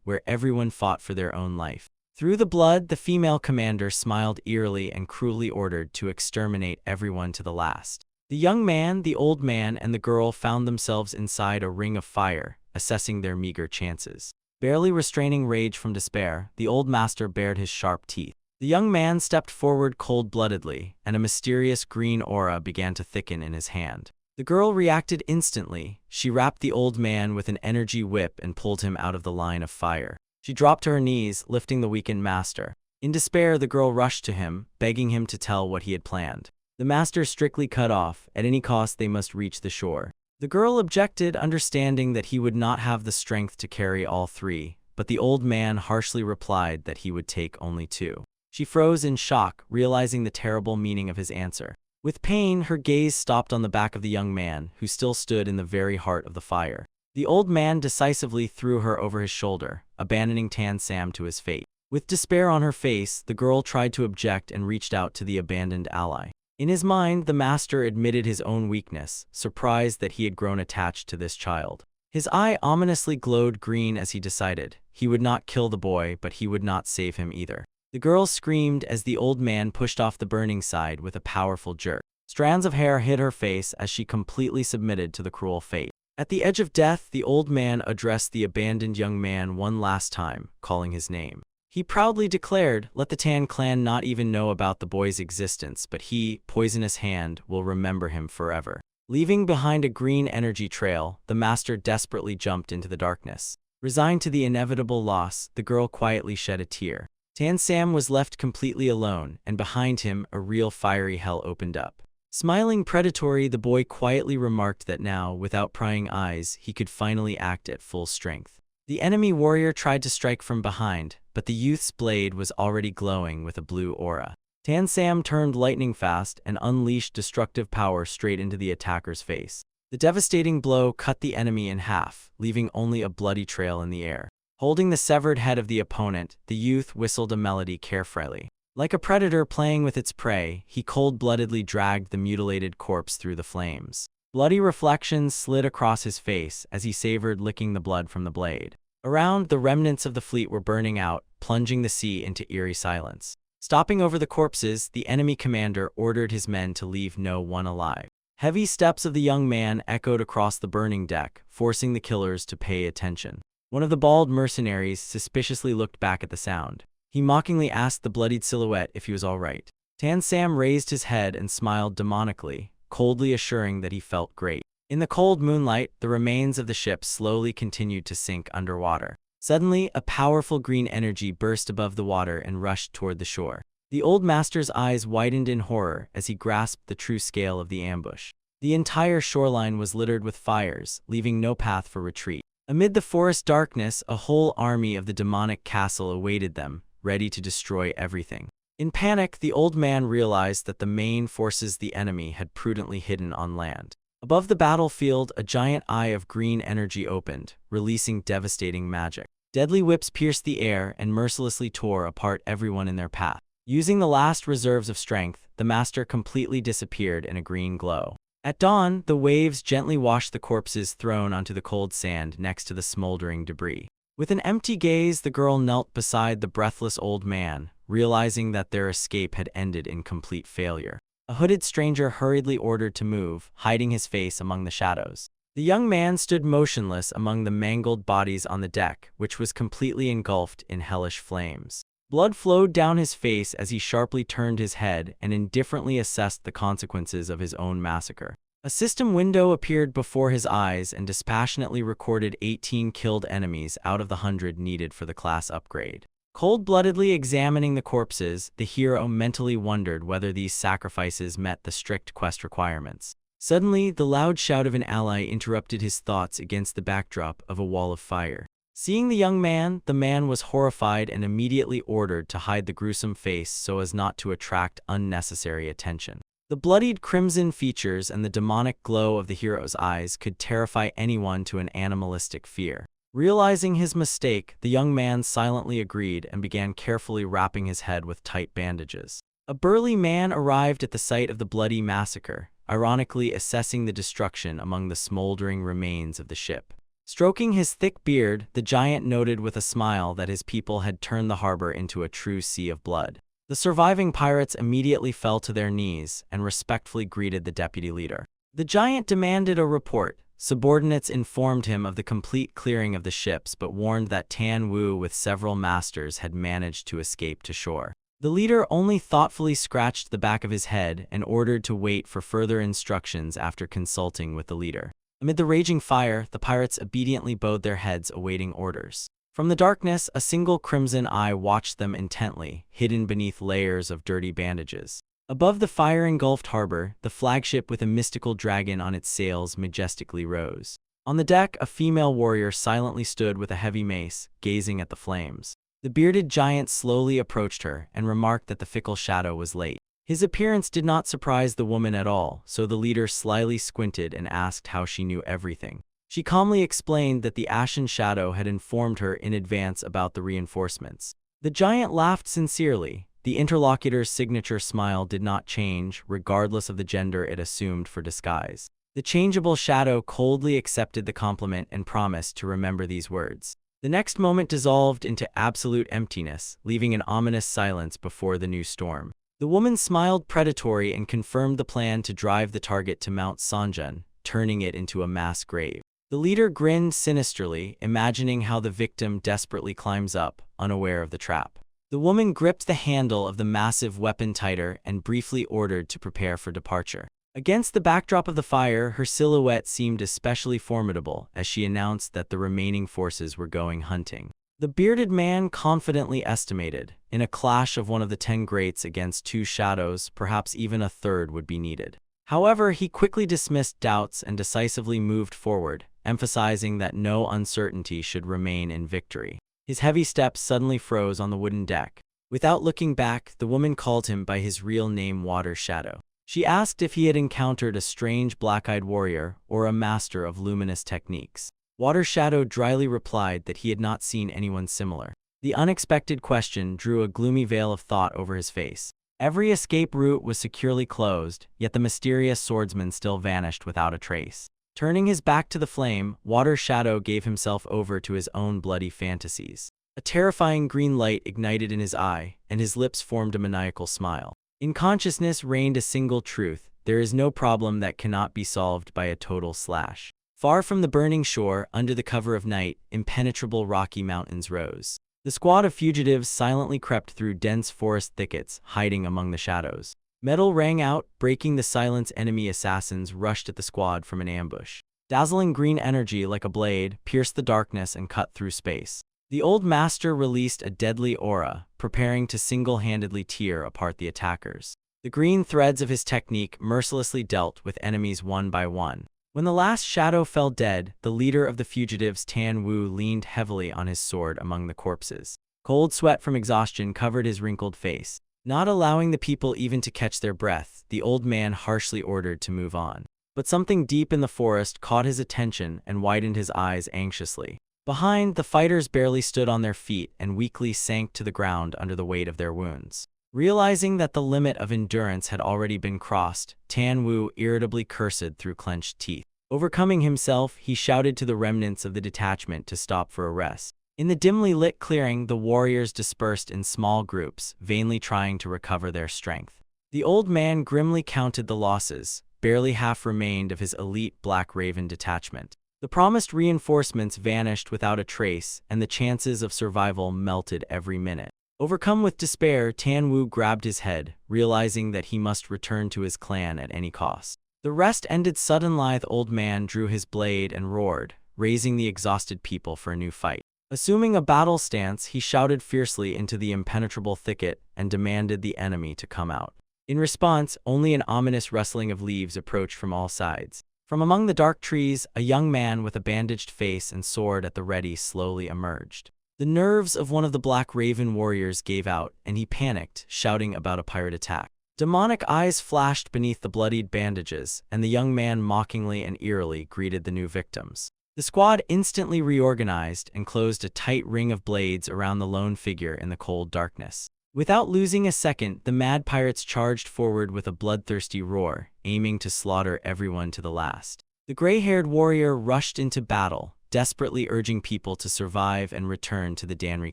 [SPEAKER 1] where everyone fought for their own life. Through the blood, the female commander smiled eerily and cruelly ordered to exterminate everyone to the last. The young man, the old man, and the girl found themselves inside a ring of fire, assessing their meager chances. Barely restraining rage from despair, the old master bared his sharp teeth. The young man stepped forward cold-bloodedly, and a mysterious green aura began to thicken in his hand. The girl reacted instantly. She wrapped the old man with an energy whip and pulled him out of the line of fire. She dropped to her knees, lifting the weakened master. In despair, the girl rushed to him, begging him to tell what he had planned. The master strictly cut off. At any cost, they must reach the shore. The girl objected, understanding that he would not have the strength to carry all three, but the old man harshly replied that he would take only two. She froze in shock, realizing the terrible meaning of his answer. With pain, her gaze stopped on the back of the young man, who still stood in the very heart of the fire. The old man decisively threw her over his shoulder, abandoning Tan Sam to his fate. With despair on her face, the girl tried to object and reached out to the abandoned ally. In his mind, the master admitted his own weakness, surprised that he had grown attached to this child. His eye ominously glowed green as he decided. He would not kill the boy, but he would not save him either. The girl screamed as the old man pushed off the burning side with a powerful jerk. Strands of hair hid her face as she completely submitted to the cruel fate. At the edge of death, the old man addressed the abandoned young man one last time, calling his name. He proudly declared, "Let the Tan clan not even know about the boy's existence, but he, Poisonous Hand, will remember him forever." Leaving behind a green energy trail, the master desperately jumped into the darkness. Resigned to the inevitable loss, the girl quietly shed a tear. Tan Sam was left completely alone, and behind him, a real fiery hell opened up. Smiling predatory, the boy quietly remarked that now, without prying eyes, he could finally act at full strength. The enemy warrior tried to strike from behind, but the youth's blade was already glowing with a blue aura. Tan Sam turned lightning fast and unleashed destructive power straight into the attacker's face. The devastating blow cut the enemy in half, leaving only a bloody trail in the air. Holding the severed head of the opponent, the youth whistled a melody carefree. Like a predator playing with its prey, he cold-bloodedly dragged the mutilated corpse through the flames. Bloody reflections slid across his face as he savored licking the blood from the blade. Around, the remnants of the fleet were burning out, plunging the sea into eerie silence. Stopping over the corpses, the enemy commander ordered his men to leave no one alive. Heavy steps of the young man echoed across the burning deck, forcing the killers to pay attention. One of the bald mercenaries suspiciously looked back at the sound. He mockingly asked the bloodied silhouette if he was all right. Tan Sam raised his head and smiled demonically, coldly assuring that he felt great. In the cold moonlight, the remains of the ship slowly continued to sink underwater. Suddenly, a powerful green energy burst above the water and rushed toward the shore. The old master's eyes widened in horror as he grasped the true scale of the ambush. The entire shoreline was littered with fires, leaving no path for retreat. Amid the forest darkness, a whole army of the demonic castle awaited them, ready to destroy everything. In panic, the old man realized that the main forces the enemy had prudently hidden on land. Above the battlefield, a giant eye of green energy opened, releasing devastating magic. Deadly whips pierced the air and mercilessly tore apart everyone in their path. Using the last reserves of strength, the master completely disappeared in a green glow. At dawn, the waves gently washed the corpses thrown onto the cold sand next to the smoldering debris. With an empty gaze, the girl knelt beside the breathless old man, realizing that their escape had ended in complete failure. A hooded stranger hurriedly ordered to move, hiding his face among the shadows. The young man stood motionless among the mangled bodies on the deck, which was completely engulfed in hellish flames. Blood flowed down his face as he sharply turned his head and indifferently assessed the consequences of his own massacre. A system window appeared before his eyes and dispassionately recorded 18 killed enemies out of the 100 needed for the class upgrade. Cold-bloodedly examining the corpses, the hero mentally wondered whether these sacrifices met the strict quest requirements. Suddenly, the loud shout of an ally interrupted his thoughts against the backdrop of a wall of fire. Seeing the young man, the man was horrified and immediately ordered to hide the gruesome face so as not to attract unnecessary attention. The bloodied crimson features and the demonic glow of the hero's eyes could terrify anyone to an animalistic fear. Realizing his mistake, the young man silently agreed and began carefully wrapping his head with tight bandages. A burly man arrived at the site of the bloody massacre, ironically assessing the destruction among the smoldering remains of the ship. Stroking his thick beard, the giant noted with a smile that his people had turned the harbor into a true sea of blood. The surviving pirates immediately fell to their knees and respectfully greeted the deputy leader. The giant demanded a report. Subordinates informed him of the complete clearing of the ships but warned that Tan Wu with several masters had managed to escape to shore. The leader only thoughtfully scratched the back of his head and ordered to wait for further instructions after consulting with the leader. Amid the raging fire, the pirates obediently bowed their heads awaiting orders. From the darkness, a single crimson eye watched them intently, hidden beneath layers of dirty bandages. Above the fire-engulfed harbor, the flagship with a mystical dragon on its sails majestically rose. On the deck, a female warrior silently stood with a heavy mace, gazing at the flames. The bearded giant slowly approached her and remarked that the fickle shadow was late. His appearance did not surprise the woman at all, so the leader slyly squinted and asked how she knew everything. She calmly explained that the ashen shadow had informed her in advance about the reinforcements. The giant laughed sincerely. The interlocutor's signature smile did not change, regardless of the gender it assumed for disguise. The changeable shadow coldly accepted the compliment and promised to remember these words. The next moment dissolved into absolute emptiness, leaving an ominous silence before the new storm. The woman smiled predatory and confirmed the plan to drive the target to Mount Sanjun, turning it into a mass grave. The leader grinned sinisterly, imagining how the victim desperately climbs up, unaware of the trap. The woman gripped the handle of the massive weapon tighter and briefly ordered to prepare for departure. Against the backdrop of the fire, her silhouette seemed especially formidable as she announced that the remaining forces were going hunting. The bearded man confidently estimated, in a clash of one of the 10 greats against 2 shadows, perhaps even a third would be needed. However, he quickly dismissed doubts and decisively moved forward, emphasizing that no uncertainty should remain in victory. His heavy steps suddenly froze on the wooden deck. Without looking back, the woman called him by his real name, Water Shadow. She asked if he had encountered a strange black-eyed warrior or a master of luminous techniques. Water Shadow dryly replied that he had not seen anyone similar. The unexpected question drew a gloomy veil of thought over his face. Every escape route was securely closed, yet the mysterious swordsman still vanished without a trace. Turning his back to the flame, Water Shadow gave himself over to his own bloody fantasies. A terrifying green light ignited in his eye, and his lips formed a maniacal smile. In consciousness reigned a single truth: there is no problem that cannot be solved by a total slash. Far from the burning shore, under the cover of night, impenetrable rocky mountains rose. The squad of fugitives silently crept through dense forest thickets, hiding among the shadows. Metal rang out, breaking the silence. Enemy assassins rushed at the squad from an ambush. Dazzling green energy like a blade pierced the darkness and cut through space. The old master released a deadly aura, preparing to single-handedly tear apart the attackers. The green threads of his technique mercilessly dealt with enemies one by one. When the last shadow fell dead, the leader of the fugitives, Tan Wu, leaned heavily on his sword among the corpses. Cold sweat from exhaustion covered his wrinkled face. Not allowing the people even to catch their breath, the old man harshly ordered to move on. But something deep in the forest caught his attention and widened his eyes anxiously. Behind, the fighters barely stood on their feet and weakly sank to the ground under the weight of their wounds. Realizing that the limit of endurance had already been crossed, Tan Wu irritably cursed through clenched teeth. Overcoming himself, he shouted to the remnants of the detachment to stop for a rest. In the dimly lit clearing, the warriors dispersed in small groups, vainly trying to recover their strength. The old man grimly counted the losses. Barely half remained of his elite Black Raven detachment. The promised reinforcements vanished without a trace, and the chances of survival melted every minute. Overcome with despair, Tan Wu grabbed his head, realizing that he must return to his clan at any cost. The rest ended sudden. Lithe old man drew his blade and roared, raising the exhausted people for a new fight. Assuming a battle stance, he shouted fiercely into the impenetrable thicket and demanded the enemy to come out. In response, only an ominous rustling of leaves approached from all sides. From among the dark trees, a young man with a bandaged face and sword at the ready slowly emerged. The nerves of one of the Black Raven warriors gave out, and he panicked, shouting about a pirate attack. Demonic eyes flashed beneath the bloodied bandages, and the young man mockingly and eerily greeted the new victims. The squad instantly reorganized and closed a tight ring of blades around the lone figure in the cold darkness. Without losing a second, the mad pirates charged forward with a bloodthirsty roar, aiming to slaughter everyone to the last. The gray-haired warrior rushed into battle, desperately urging people to survive and return to the Danri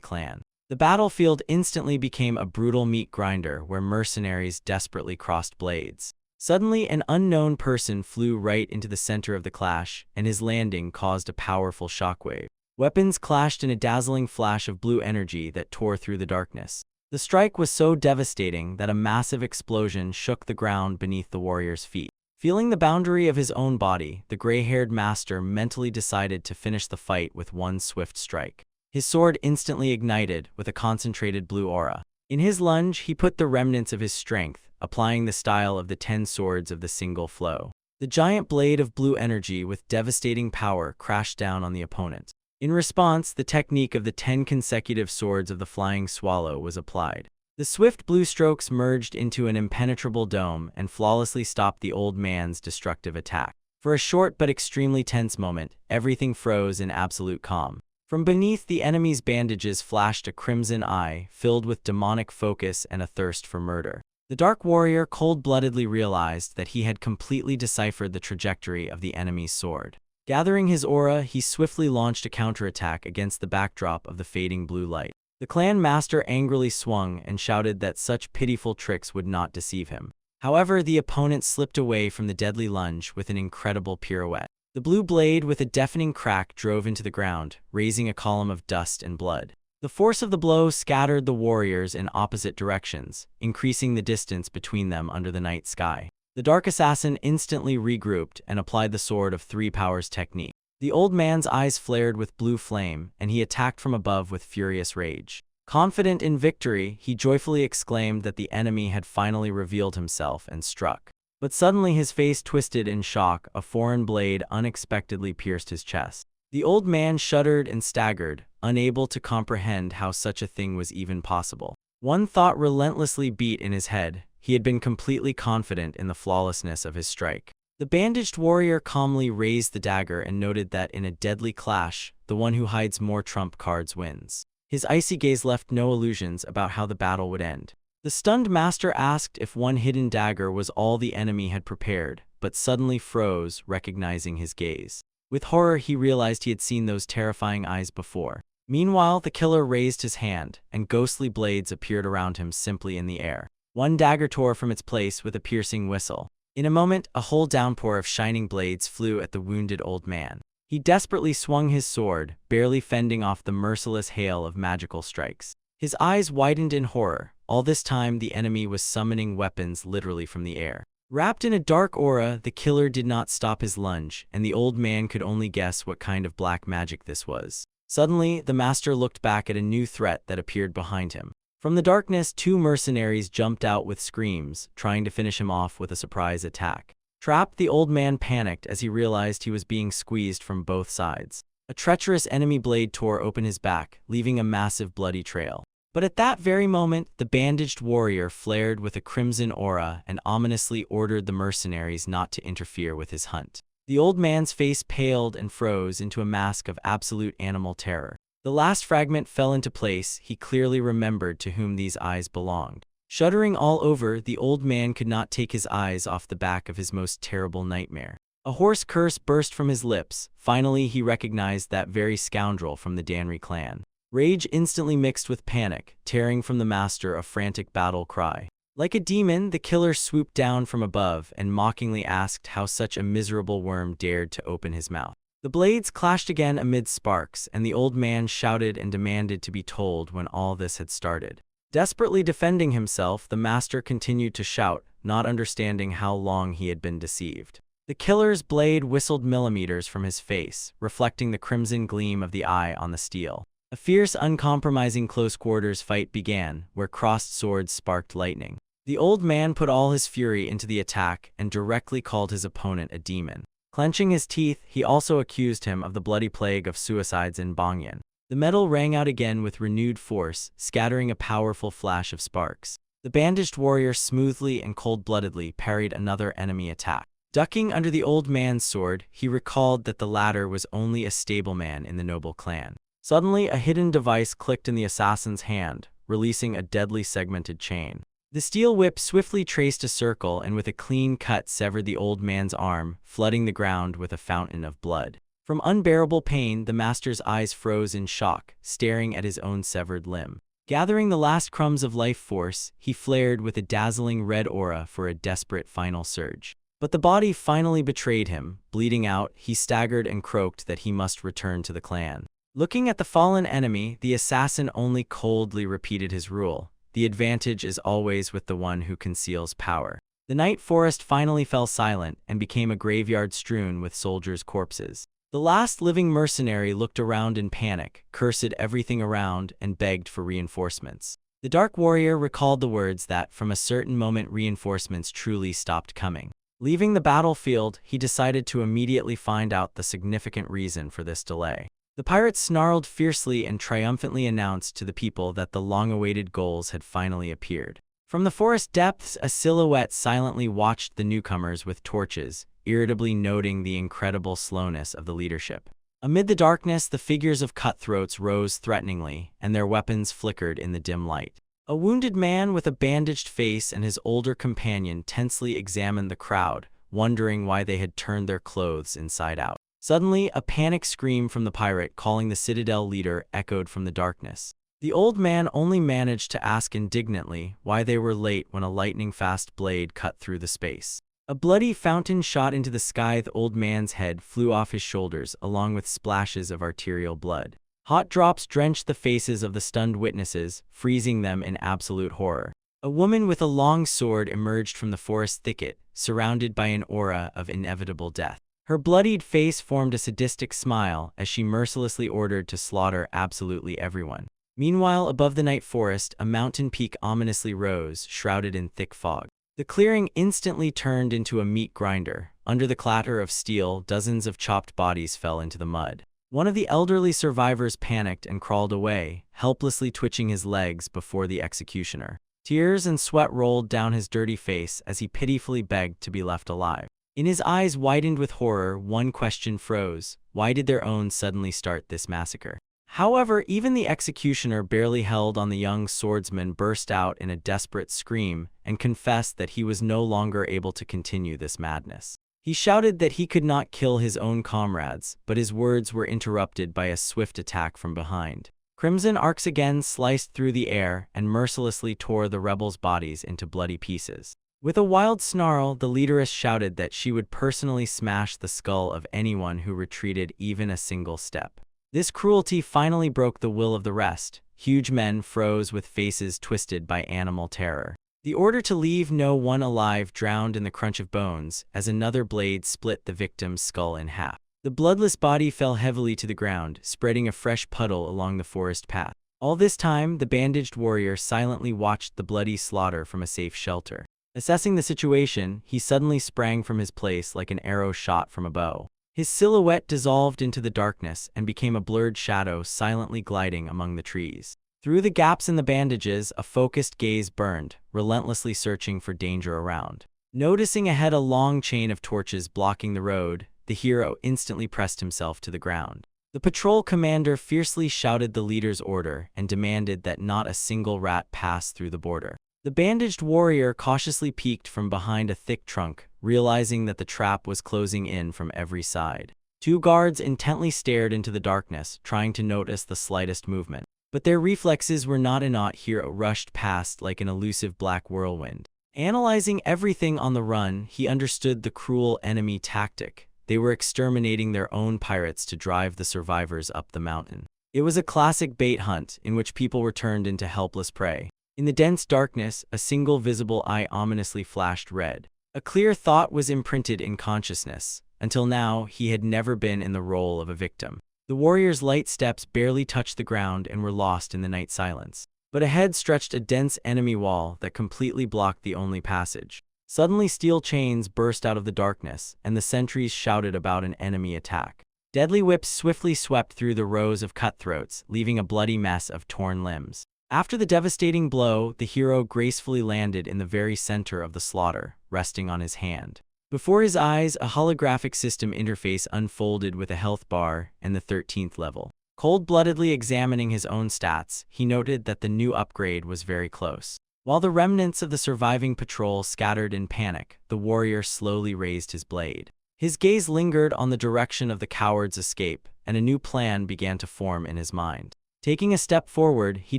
[SPEAKER 1] clan. The battlefield instantly became a brutal meat grinder where mercenaries desperately crossed blades. Suddenly, an unknown person flew right into the center of the clash, and his landing caused a powerful shockwave. Weapons clashed in a dazzling flash of blue energy that tore through the darkness. The strike was so devastating that a massive explosion shook the ground beneath the warrior's feet. Feeling the boundary of his own body, the gray-haired master mentally decided to finish the fight with one swift strike. His sword instantly ignited with a concentrated blue aura. In his lunge, he put the remnants of his strength, applying the style of the 10 swords of the single flow. The giant blade of blue energy with devastating power crashed down on the opponent. In response, the technique of the 10 consecutive swords of the flying swallow was applied. The swift blue strokes merged into an impenetrable dome and flawlessly stopped the old man's destructive attack. For a short but extremely tense moment, everything froze in absolute calm. From beneath the enemy's bandages flashed a crimson eye, filled with demonic focus and a thirst for murder. The Dark Warrior cold-bloodedly realized that he had completely deciphered the trajectory of the enemy's sword. Gathering his aura, he swiftly launched a counterattack against the backdrop of the fading blue light. The clan master angrily swung and shouted that such pitiful tricks would not deceive him. However, the opponent slipped away from the deadly lunge with an incredible pirouette. The blue blade with a deafening crack drove into the ground, raising a column of dust and blood. The force of the blow scattered the warriors in opposite directions, increasing the distance between them under the night sky. The Dark Assassin instantly regrouped and applied the Sword of Three Powers technique. The old man's eyes flared with blue flame, and he attacked from above with furious rage. Confident in victory, he joyfully exclaimed that the enemy had finally revealed himself and struck. But suddenly his face twisted in shock, a foreign blade unexpectedly pierced his chest. The old man shuddered and staggered, unable to comprehend how such a thing was even possible. One thought relentlessly beat in his head. He had been completely confident in the flawlessness of his strike. The bandaged warrior calmly raised the dagger and noted that in a deadly clash, the one who hides more trump cards wins. His icy gaze left no illusions about how the battle would end. The stunned master asked if one hidden dagger was all the enemy had prepared, but suddenly froze, recognizing his gaze. With horror, he realized he had seen those terrifying eyes before. Meanwhile, the killer raised his hand, and ghostly blades appeared around him simply in the air. One dagger tore from its place with a piercing whistle. In a moment, a whole downpour of shining blades flew at the wounded old man. He desperately swung his sword, barely fending off the merciless hail of magical strikes. His eyes widened in horror. All this time, the enemy was summoning weapons literally from the air. Wrapped in a dark aura, the killer did not stop his lunge, and the old man could only guess what kind of black magic this was. Suddenly, the master looked back at a new threat that appeared behind him. From the darkness, 2 mercenaries jumped out with screams, trying to finish him off with a surprise attack. Trapped, the old man panicked as he realized he was being squeezed from both sides. A treacherous enemy blade tore open his back, leaving a massive bloody trail. But at that very moment, the bandaged warrior flared with a crimson aura and ominously ordered the mercenaries not to interfere with his hunt. The old man's face paled and froze into a mask of absolute animal terror. The last fragment fell into place. He clearly remembered to whom these eyes belonged. Shuddering all over, the old man could not take his eyes off the back of his most terrible nightmare. A hoarse curse burst from his lips. Finally, he recognized that very scoundrel from the Danri clan. Rage instantly mixed with panic, tearing from the master a frantic battle cry. Like a demon, the killer swooped down from above and mockingly asked how such a miserable worm dared to open his mouth. The blades clashed again amid sparks, and the old man shouted and demanded to be told when all this had started. Desperately defending himself, the master continued to shout, not understanding how long he had been deceived. The killer's blade whistled millimeters from his face, reflecting the crimson gleam of the eye on the steel. A fierce, uncompromising close-quarters fight began, where crossed swords sparked lightning. The old man put all his fury into the attack and directly called his opponent a demon. Clenching his teeth, he also accused him of the bloody plague of suicides in Bangyan. The metal rang out again with renewed force, scattering a powerful flash of sparks. The bandaged warrior smoothly and cold-bloodedly parried another enemy attack. Ducking under the old man's sword, he recalled that the latter was only a stableman in the noble clan. Suddenly, a hidden device clicked in the assassin's hand, releasing a deadly segmented chain. The steel whip swiftly traced a circle and with a clean cut severed the old man's arm, flooding the ground with a fountain of blood. From unbearable pain, the master's eyes froze in shock, staring at his own severed limb. Gathering the last crumbs of life force, he flared with a dazzling red aura for a desperate final surge. But the body finally betrayed him. Bleeding out, he staggered and croaked that he must return to the clan. Looking at the fallen enemy, the assassin only coldly repeated his rule. The advantage is always with the one who conceals power. The night forest finally fell silent and became a graveyard strewn with soldiers' corpses. The last living mercenary looked around in panic, cursed everything around, and begged for reinforcements. The dark warrior recalled the words that, from a certain moment, reinforcements truly stopped coming. Leaving the battlefield, he decided to immediately find out the significant reason for this delay. The pirates snarled fiercely and triumphantly announced to the people that the long-awaited goals had finally appeared. From the forest depths, a silhouette silently watched the newcomers with torches, irritably noting the incredible slowness of the leadership. Amid the darkness, the figures of cutthroats rose threateningly, and their weapons flickered in the dim light. A wounded man with a bandaged face and his older companion tensely examined the crowd, wondering why they had turned their clothes inside out. Suddenly, a panic scream from the pirate calling the citadel leader echoed from the darkness. The old man only managed to ask indignantly why they were late when a lightning-fast blade cut through the space. A bloody fountain shot into the sky. The old man's head flew off his shoulders along with splashes of arterial blood. Hot drops drenched the faces of the stunned witnesses, freezing them in absolute horror. A woman with a long sword emerged from the forest thicket, surrounded by an aura of inevitable death. Her bloodied face formed a sadistic smile as she mercilessly ordered to slaughter absolutely everyone. Meanwhile, above the night forest, a mountain peak ominously rose, shrouded in thick fog. The clearing instantly turned into a meat grinder. Under the clatter of steel, dozens of chopped bodies fell into the mud. One of the elderly survivors panicked and crawled away, helplessly twitching his legs before the executioner. Tears and sweat rolled down his dirty face as he pitifully begged to be left alive. In his eyes widened with horror, one question froze: why did their own suddenly start this massacre? However, even the executioner, barely held on the young swordsman, burst out in a desperate scream and confessed that he was no longer able to continue this madness. He shouted that he could not kill his own comrades, but his words were interrupted by a swift attack from behind. Crimson arcs again sliced through the air and mercilessly tore the rebels' bodies into bloody pieces. With a wild snarl, the leaderess shouted that she would personally smash the skull of anyone who retreated even a single step. This cruelty finally broke the will of the rest. Huge men froze with faces twisted by animal terror. The order to leave no one alive drowned in the crunch of bones as another blade split the victim's skull in half. The bloodless body fell heavily to the ground, spreading a fresh puddle along the forest path. All this time, the bandaged warrior silently watched the bloody slaughter from a safe shelter. Assessing the situation, he suddenly sprang from his place like an arrow shot from a bow. His silhouette dissolved into the darkness and became a blurred shadow silently gliding among the trees. Through the gaps in the bandages, a focused gaze burned, relentlessly searching for danger around. Noticing ahead a long chain of torches blocking the road, the hero instantly pressed himself to the ground. The patrol commander fiercely shouted the leader's order and demanded that not a single rat pass through the border. The bandaged warrior cautiously peeked from behind a thick trunk, realizing that the trap was closing in from every side. Two guards intently stared into the darkness, trying to notice the slightest movement. But their reflexes were not enough. Hero rushed past like an elusive black whirlwind. Analyzing everything on the run, he understood the cruel enemy tactic. They were exterminating their own pirates to drive the survivors up the mountain. It was a classic bait hunt in which people were turned into helpless prey. In the dense darkness, a single visible eye ominously flashed red. A clear thought was imprinted in consciousness. Until now, he had never been in the role of a victim. The warrior's light steps barely touched the ground and were lost in the night silence. But ahead stretched a dense enemy wall that completely blocked the only passage. Suddenly steel chains burst out of the darkness, and the sentries shouted about an enemy attack. Deadly whips swiftly swept through the rows of cutthroats, leaving a bloody mess of torn limbs. After the devastating blow, the hero gracefully landed in the very center of the slaughter, resting on his hand. Before his eyes, a holographic system interface unfolded with a health bar and the 13th level. Cold-bloodedly examining his own stats, he noted that the new upgrade was very close. While the remnants of the surviving patrol scattered in panic, the warrior slowly raised his blade. His gaze lingered on the direction of the coward's escape, and a new plan began to form in his mind. Taking a step forward, he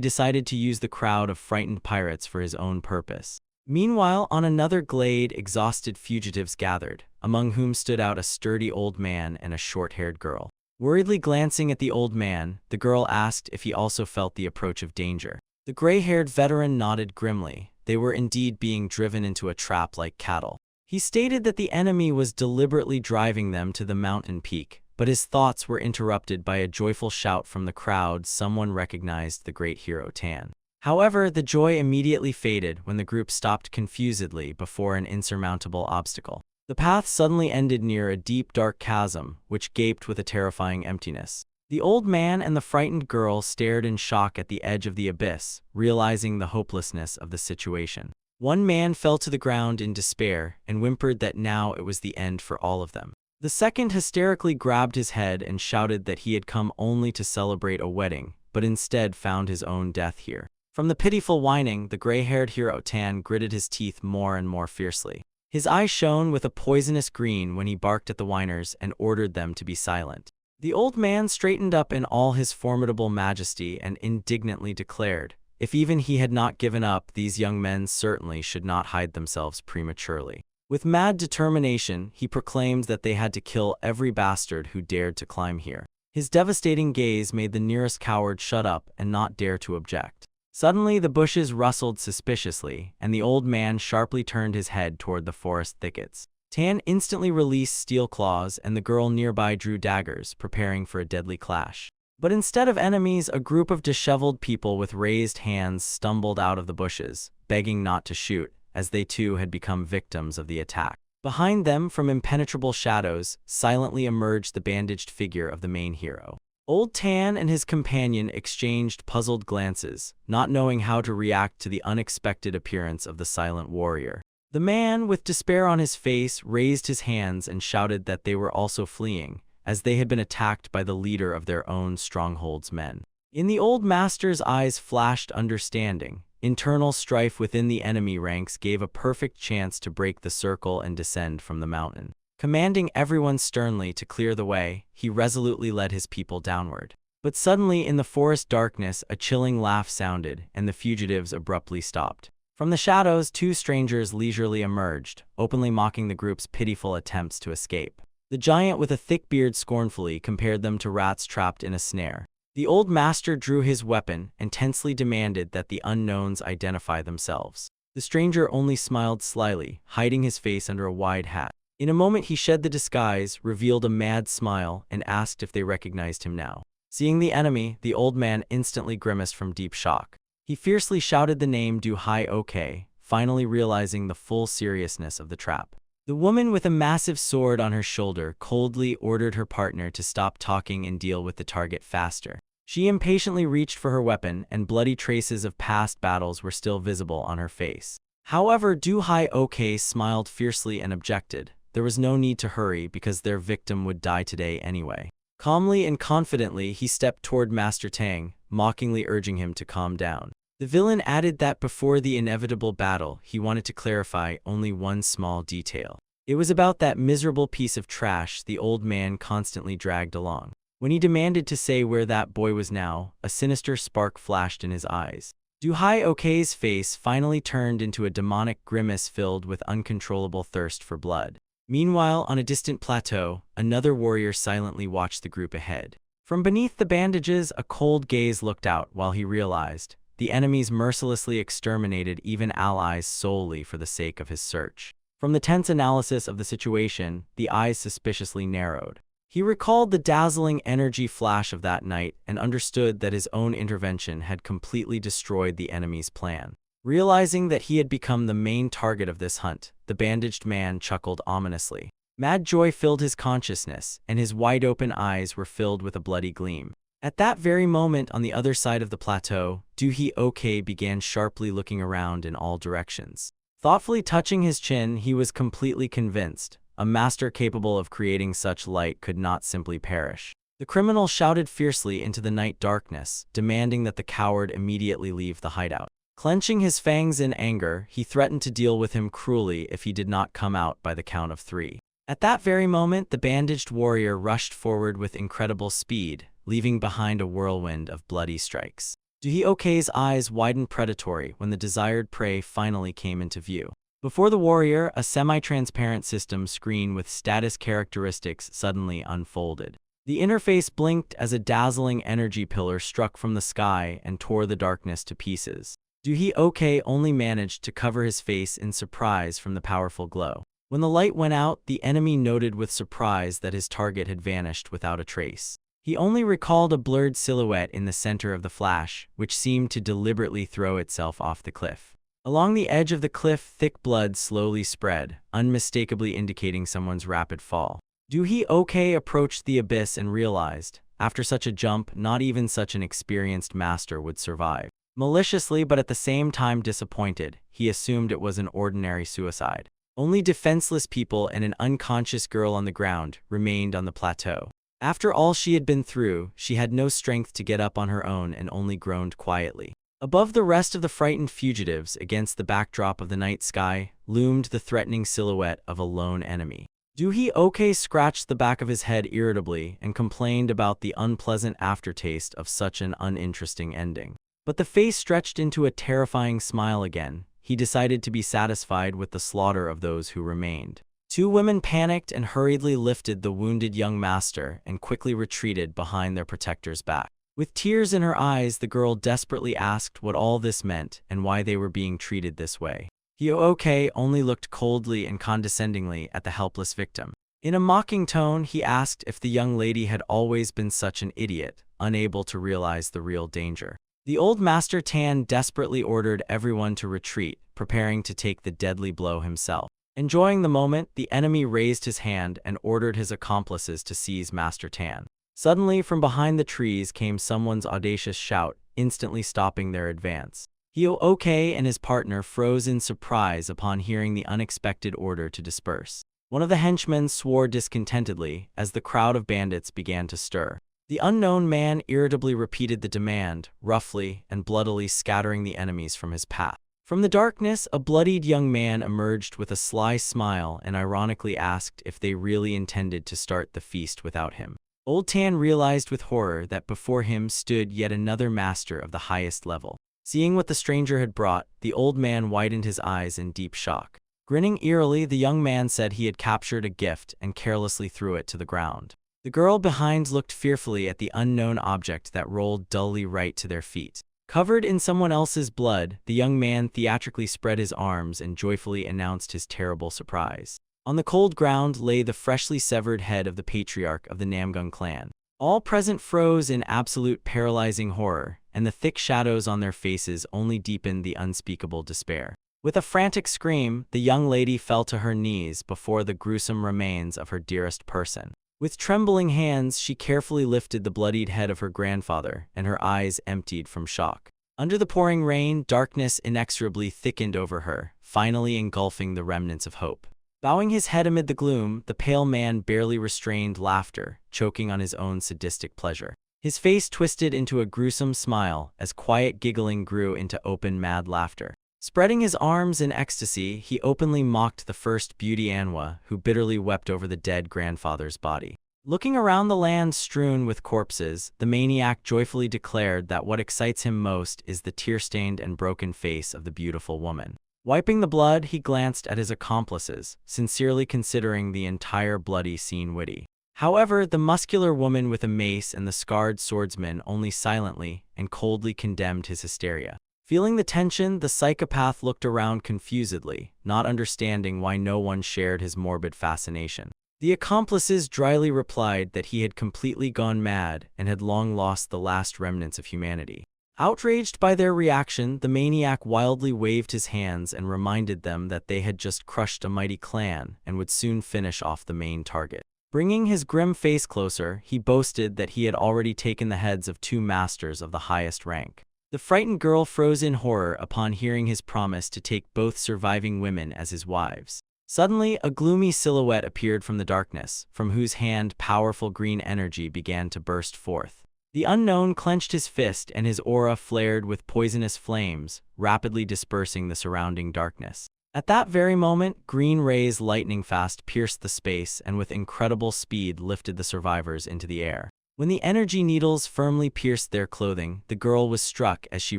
[SPEAKER 1] decided to use the crowd of frightened pirates for his own purpose. Meanwhile, on another glade, exhausted fugitives gathered, among whom stood out a sturdy old man and a short-haired girl. Worriedly glancing at the old man, the girl asked if he also felt the approach of danger. The gray-haired veteran nodded grimly. They were indeed being driven into a trap like cattle. He stated that the enemy was deliberately driving them to the mountain peak, but his thoughts were interrupted by a joyful shout from the crowd. Someone recognized the great hero Tan. However, the joy immediately faded when the group stopped confusedly before an insurmountable obstacle. The path suddenly ended near a deep, dark chasm, which gaped with a terrifying emptiness. The old man and the frightened girl stared in shock at the edge of the abyss, realizing the hopelessness of the situation. One man fell to the ground in despair and whimpered that now it was the end for all of them. The second hysterically grabbed his head and shouted that he had come only to celebrate a wedding, but instead found his own death here. From the pitiful whining, the gray-haired hero Tan gritted his teeth more and more fiercely. His eyes shone with a poisonous green when he barked at the whiners and ordered them to be silent. The old man straightened up in all his formidable majesty and indignantly declared, if even he had not given up, these young men certainly should not hide themselves prematurely. With mad determination, he proclaimed that they had to kill every bastard who dared to climb here. His devastating gaze made the nearest coward shut up and not dare to object. Suddenly, the bushes rustled suspiciously, and the old man sharply turned his head toward the forest thickets. Tan instantly released steel claws, and the girl nearby drew daggers, preparing for a deadly clash. But instead of enemies, a group of disheveled people with raised hands stumbled out of the bushes, begging not to shoot, as they too had become victims of the attack. Behind them, from impenetrable shadows, silently emerged the bandaged figure of the main hero. Old Tan and his companion exchanged puzzled glances, not knowing how to react to the unexpected appearance of the silent warrior. The man, with despair on his face, raised his hands and shouted that they were also fleeing, as they had been attacked by the leader of their own stronghold's men. In the old master's eyes flashed understanding. Internal strife within the enemy ranks gave a perfect chance to break the circle and descend from the mountain. Commanding everyone sternly to clear the way, he resolutely led his people downward. But suddenly in the forest darkness, a chilling laugh sounded, and the fugitives abruptly stopped. From the shadows, two strangers leisurely emerged, openly mocking the group's pitiful attempts to escape. The giant with a thick beard scornfully compared them to rats trapped in a snare. The old master drew his weapon and tensely demanded that the unknowns identify themselves. The stranger only smiled slyly, hiding his face under a wide hat. In a moment he shed the disguise, revealed a mad smile, and asked if they recognized him now. Seeing the enemy, the old man instantly grimaced from deep shock. He fiercely shouted the name Du Hai Ok, finally realizing the full seriousness of the trap. The woman with a massive sword on her shoulder coldly ordered her partner to stop talking and deal with the target faster. She impatiently reached for her weapon, and bloody traces of past battles were still visible on her face. However, Du Hai Ok smiled fiercely and objected. There was no need to hurry because their victim would die today anyway. Calmly and confidently, he stepped toward Master Tang, mockingly urging him to calm down. The villain added that before the inevitable battle, he wanted to clarify only one small detail. It was about that miserable piece of trash the old man constantly dragged along. When he demanded to say where that boy was now, a sinister spark flashed in his eyes. Du Hai Ok's face finally turned into a demonic grimace filled with uncontrollable thirst for blood. Meanwhile, on a distant plateau, another warrior silently watched the group ahead. From beneath the bandages, a cold gaze looked out while he realized the enemies mercilessly exterminated even allies solely for the sake of his search. From the tense analysis of the situation, the eyes suspiciously narrowed. He recalled the dazzling energy flash of that night and understood that his own intervention had completely destroyed the enemy's plan. Realizing that he had become the main target of this hunt, the bandaged man chuckled ominously. Mad joy filled his consciousness, and his wide-open eyes were filled with a bloody gleam. At that very moment on the other side of the plateau, Do-hee-ok began sharply looking around in all directions. Thoughtfully touching his chin, he was completely convinced. A master capable of creating such light could not simply perish. The criminal shouted fiercely into the night darkness, demanding that the coward immediately leave the hideout. Clenching his fangs in anger, he threatened to deal with him cruelly if he did not come out by the count of 3. At that very moment, the bandaged warrior rushed forward with incredible speed, leaving behind a whirlwind of bloody strikes. Do-hee-ok's eyes widened predatory when the desired prey finally came into view. Before the warrior, a semi-transparent system screen with status characteristics suddenly unfolded. The interface blinked as a dazzling energy pillar struck from the sky and tore the darkness to pieces. Do-hee-ok only managed to cover his face in surprise from the powerful glow. When the light went out, the enemy noted with surprise that his target had vanished without a trace. He only recalled a blurred silhouette in the center of the flash, which seemed to deliberately throw itself off the cliff. Along the edge of the cliff, thick blood slowly spread, unmistakably indicating someone's rapid fall. Do-hee-ok approached the abyss and realized, after such a jump, not even such an experienced master would survive. Maliciously but at the same time disappointed, he assumed it was an ordinary suicide. Only defenseless people and an unconscious girl on the ground remained on the plateau. After all she had been through, she had no strength to get up on her own and only groaned quietly. Above the rest of the frightened fugitives, against the backdrop of the night sky, loomed the threatening silhouette of a lone enemy. Do-hee-ok scratched the back of his head irritably and complained about the unpleasant aftertaste of such an uninteresting ending. But the face stretched into a terrifying smile again. He decided to be satisfied with the slaughter of those who remained. 2 women panicked and hurriedly lifted the wounded young master and quickly retreated behind their protector's back. With tears in her eyes, the girl desperately asked what all this meant and why they were being treated this way. Do-hee-ok only looked coldly and condescendingly at the helpless victim. In a mocking tone, he asked if the young lady had always been such an idiot, unable to realize the real danger. The old Master Tan desperately ordered everyone to retreat, preparing to take the deadly blow himself. Enjoying the moment, the enemy raised his hand and ordered his accomplices to seize Master Tan. Suddenly, from behind the trees came someone's audacious shout, instantly stopping their advance. Do-hee-ok and his partner froze in surprise upon hearing the unexpected order to disperse. One of the henchmen swore discontentedly as the crowd of bandits began to stir. The unknown man irritably repeated the demand, roughly and bloodily scattering the enemies from his path. From the darkness, a bloodied young man emerged with a sly smile and ironically asked if they really intended to start the feast without him. Old Tan realized with horror that before him stood yet another master of the highest level. Seeing what the stranger had brought, the old man widened his eyes in deep shock. Grinning eerily, the young man said he had captured a gift and carelessly threw it to the ground. The girl behind looked fearfully at the unknown object that rolled dully right to their feet. Covered in someone else's blood, the young man theatrically spread his arms and joyfully announced his terrible surprise. On the cold ground lay the freshly severed head of the patriarch of the Namgung clan. All present froze in absolute paralyzing horror, and the thick shadows on their faces only deepened the unspeakable despair. With a frantic scream, the young lady fell to her knees before the gruesome remains of her dearest person. With trembling hands, she carefully lifted the bloodied head of her grandfather, and her eyes emptied from shock. Under the pouring rain, darkness inexorably thickened over her, finally engulfing the remnants of hope. Bowing his head amid the gloom, the pale man barely restrained laughter, choking on his own sadistic pleasure. His face twisted into a gruesome smile as quiet giggling grew into open mad laughter. Spreading his arms in ecstasy, he openly mocked the first beauty Manhwa, who bitterly wept over the dead grandfather's body. Looking around the land strewn with corpses, the maniac joyfully declared that what excites him most is the tear-stained and broken face of the beautiful woman. Wiping the blood, he glanced at his accomplices, sincerely considering the entire bloody scene witty. However, the muscular woman with a mace and the scarred swordsman only silently and coldly condemned his hysteria. Feeling the tension, the psychopath looked around confusedly, not understanding why no one shared his morbid fascination. The accomplices dryly replied that he had completely gone mad and had long lost the last remnants of humanity. Outraged by their reaction, the maniac wildly waved his hands and reminded them that they had just crushed a mighty clan and would soon finish off the main target. Bringing his grim face closer, he boasted that he had already taken the heads of 2 masters of the highest rank. The frightened girl froze in horror upon hearing his promise to take both surviving women as his wives. Suddenly, a gloomy silhouette appeared from the darkness, from whose hand powerful green energy began to burst forth. The unknown clenched his fist and his aura flared with poisonous flames, rapidly dispersing the surrounding darkness. At that very moment, green rays lightning fast pierced the space and with incredible speed lifted the survivors into the air. When the energy needles firmly pierced their clothing, the girl was struck as she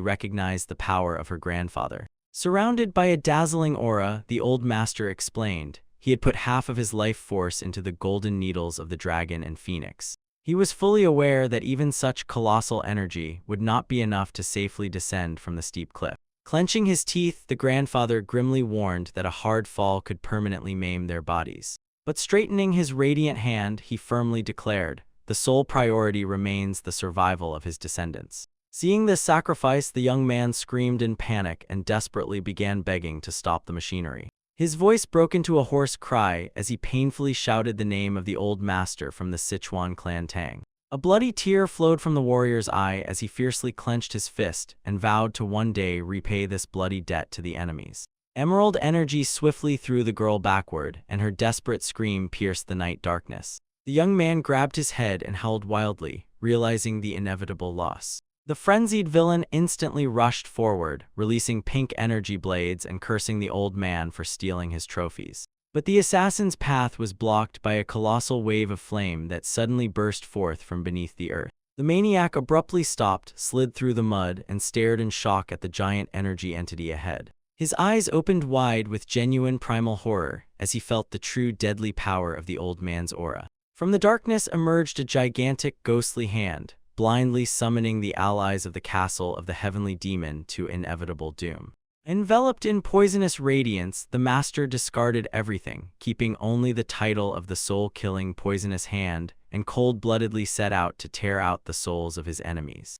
[SPEAKER 1] recognized the power of her grandfather. Surrounded by a dazzling aura, the old master explained, he had put half of his life force into the golden needles of the dragon and phoenix. He was fully aware that even such colossal energy would not be enough to safely descend from the steep cliff. Clenching his teeth, the grandfather grimly warned that a hard fall could permanently maim their bodies. But straightening his radiant hand, he firmly declared, the sole priority remains the survival of his descendants. Seeing this sacrifice, the young man screamed in panic and desperately began begging to stop the machinery. His voice broke into a hoarse cry as he painfully shouted the name of the old master from the Sichuan clan Tang. A bloody tear flowed from the warrior's eye as he fiercely clenched his fist and vowed to one day repay this bloody debt to the enemies. Emerald energy swiftly threw the girl backward, and her desperate scream pierced the night darkness. The young man grabbed his head and howled wildly, realizing the inevitable loss. The frenzied villain instantly rushed forward, releasing pink energy blades and cursing the old man for stealing his trophies. But the assassin's path was blocked by a colossal wave of flame that suddenly burst forth from beneath the earth. The maniac abruptly stopped, slid through the mud, and stared in shock at the giant energy entity ahead. His eyes opened wide with genuine primal horror as he felt the true deadly power of the old man's aura. From the darkness emerged a gigantic ghostly hand, blindly summoning the allies of the castle of the heavenly demon to inevitable doom. Enveloped in poisonous radiance, the master discarded everything, keeping only the title of the soul-killing poisonous hand, and cold-bloodedly set out to tear out the souls of his enemies.